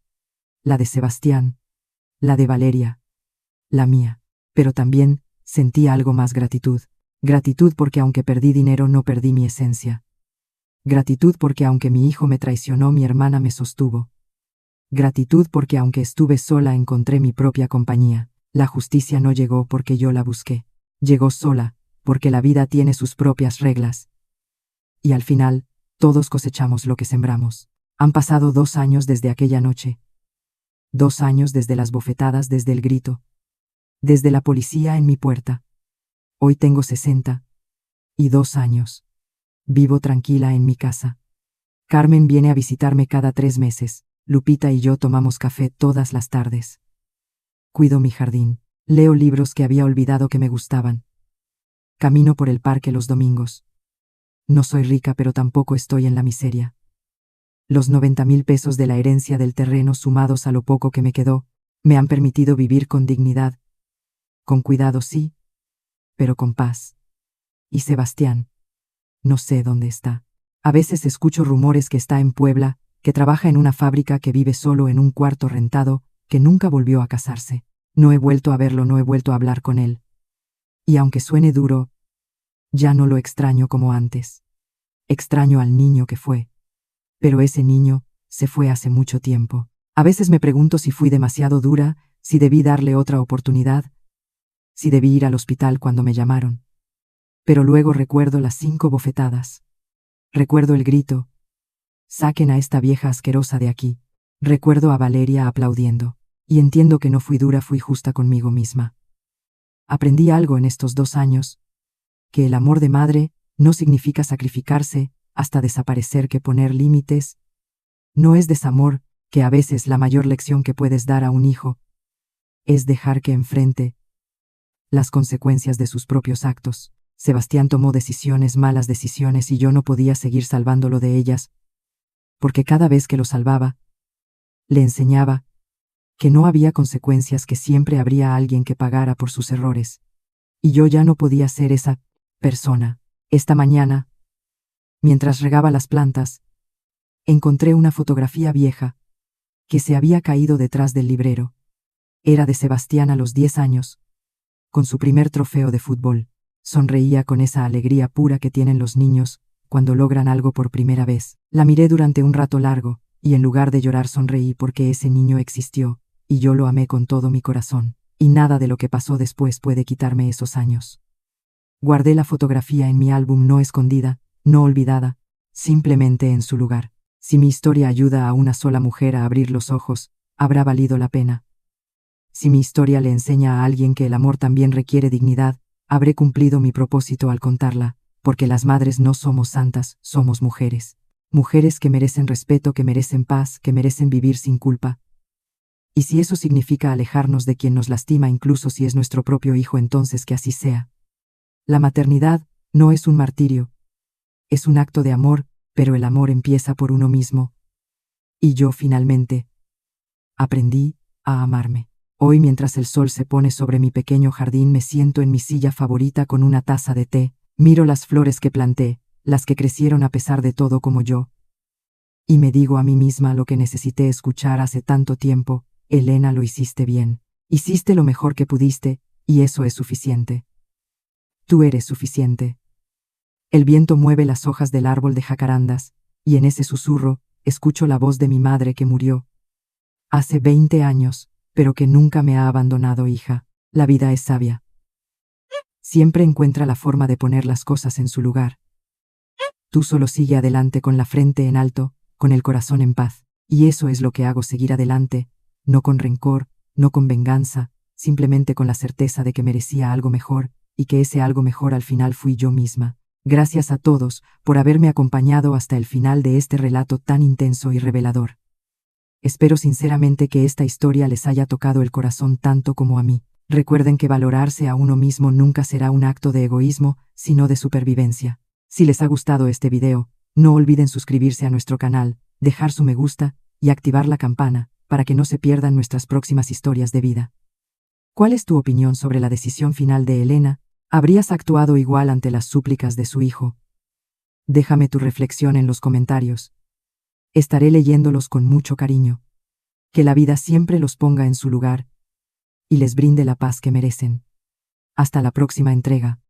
La de Sebastián, la de Valeria, la mía. Pero también sentí algo más: gratitud. Gratitud porque aunque perdí dinero no perdí mi esencia. Gratitud porque aunque mi hijo me traicionó, mi hermana me sostuvo. Gratitud porque aunque estuve sola encontré mi propia compañía. La justicia no llegó porque yo la busqué. Llegó sola, porque la vida tiene sus propias reglas. Y al final, todos cosechamos lo que sembramos. Han pasado 2 años desde aquella noche. 2 años desde las bofetadas, desde el grito. Desde la policía en mi puerta. Hoy tengo 62 años. Vivo tranquila en mi casa. Carmen viene a visitarme cada 3 meses. Lupita y yo tomamos café todas las tardes. Cuido mi jardín. Leo libros que había olvidado que me gustaban. Camino por el parque los domingos. No soy rica, pero tampoco estoy en la miseria. Los 90.000 pesos de la herencia del terreno, sumados a lo poco que me quedó, me han permitido vivir con dignidad. Con cuidado, sí, pero con paz. Y Sebastián, no sé dónde está. A veces escucho rumores que está en Puebla, que trabaja en una fábrica, que vive solo en un cuarto rentado, que nunca volvió a casarse. No he vuelto a verlo, no he vuelto a hablar con él. Y aunque suene duro, ya no lo extraño como antes. Extraño al niño que fue. Pero ese niño se fue hace mucho tiempo. A veces me pregunto si fui demasiado dura, si debí darle otra oportunidad, si debí ir al hospital cuando me llamaron. Pero luego recuerdo las 5 bofetadas. Recuerdo el grito: saquen a esta vieja asquerosa de aquí. Recuerdo a Valeria aplaudiendo. y entiendo que no fui dura, fui justa conmigo misma. Aprendí algo en estos 2 años, que el amor de madre no significa sacrificarse hasta desaparecer, que poner límites no es desamor, que a veces la mayor lección que puedes dar a un hijo es dejar que enfrente las consecuencias de sus propios actos. Sebastián tomó decisiones, malas decisiones, y yo no podía seguir salvándolo de ellas, porque cada vez que lo salvaba, le enseñaba que no había consecuencias, que siempre habría alguien que pagara por sus errores. Y yo ya no podía ser esa persona. Esta mañana, mientras regaba las plantas, encontré una fotografía vieja que se había caído detrás del librero. Era de Sebastián a los 10 años, con su primer trofeo de fútbol. Sonreía con esa alegría pura que tienen los niños cuando logran algo por primera vez. La miré durante un rato largo, y en lugar de llorar sonreí, porque ese niño existió, y yo lo amé con todo mi corazón, y nada de lo que pasó después puede quitarme esos años. Guardé la fotografía en mi álbum, no escondida, no olvidada, simplemente en su lugar. Si mi historia ayuda a una sola mujer a abrir los ojos, habrá valido la pena. Si mi historia le enseña a alguien que el amor también requiere dignidad, habré cumplido mi propósito al contarla, porque las madres no somos santas, somos mujeres. Mujeres que merecen respeto, que merecen paz, que merecen vivir sin culpa. Y si eso significa alejarnos de quien nos lastima, incluso si es nuestro propio hijo, entonces que así sea. La maternidad no es un martirio. Es un acto de amor, pero el amor empieza por uno mismo. Y yo finalmente aprendí a amarme. Hoy, mientras el sol se pone sobre mi pequeño jardín, me siento en mi silla favorita con una taza de té, miro las flores que planté, las que crecieron a pesar de todo como yo, y me digo a mí misma lo que necesité escuchar hace tanto tiempo: Elena, lo hiciste bien. Hiciste lo mejor que pudiste, y eso es suficiente. Tú eres suficiente. El viento mueve las hojas del árbol de jacarandas, y en ese susurro escucho la voz de mi madre, que murió hace 20 años, pero que nunca me ha abandonado. Hija, la vida es sabia. Siempre encuentra la forma de poner las cosas en su lugar. Tú solo sigue adelante con la frente en alto, con el corazón en paz. Y eso es lo que hago, seguir adelante, no con rencor, no con venganza, simplemente con la certeza de que merecía algo mejor, y que ese algo mejor al final fui yo misma. Gracias a todos por haberme acompañado hasta el final de este relato tan intenso y revelador. Espero sinceramente que esta historia les haya tocado el corazón tanto como a mí. Recuerden que valorarse a uno mismo nunca será un acto de egoísmo, sino de supervivencia. Si les ha gustado este video, no olviden suscribirse a nuestro canal, dejar su me gusta y activar la campana para que no se pierdan nuestras próximas historias de vida. ¿Cuál es tu opinión sobre la decisión final de Elena? ¿Habrías actuado igual ante las súplicas de su hijo? Déjame tu reflexión en los comentarios. Estaré leyéndolos con mucho cariño. Que la vida siempre los ponga en su lugar y les brinde la paz que merecen. Hasta la próxima entrega.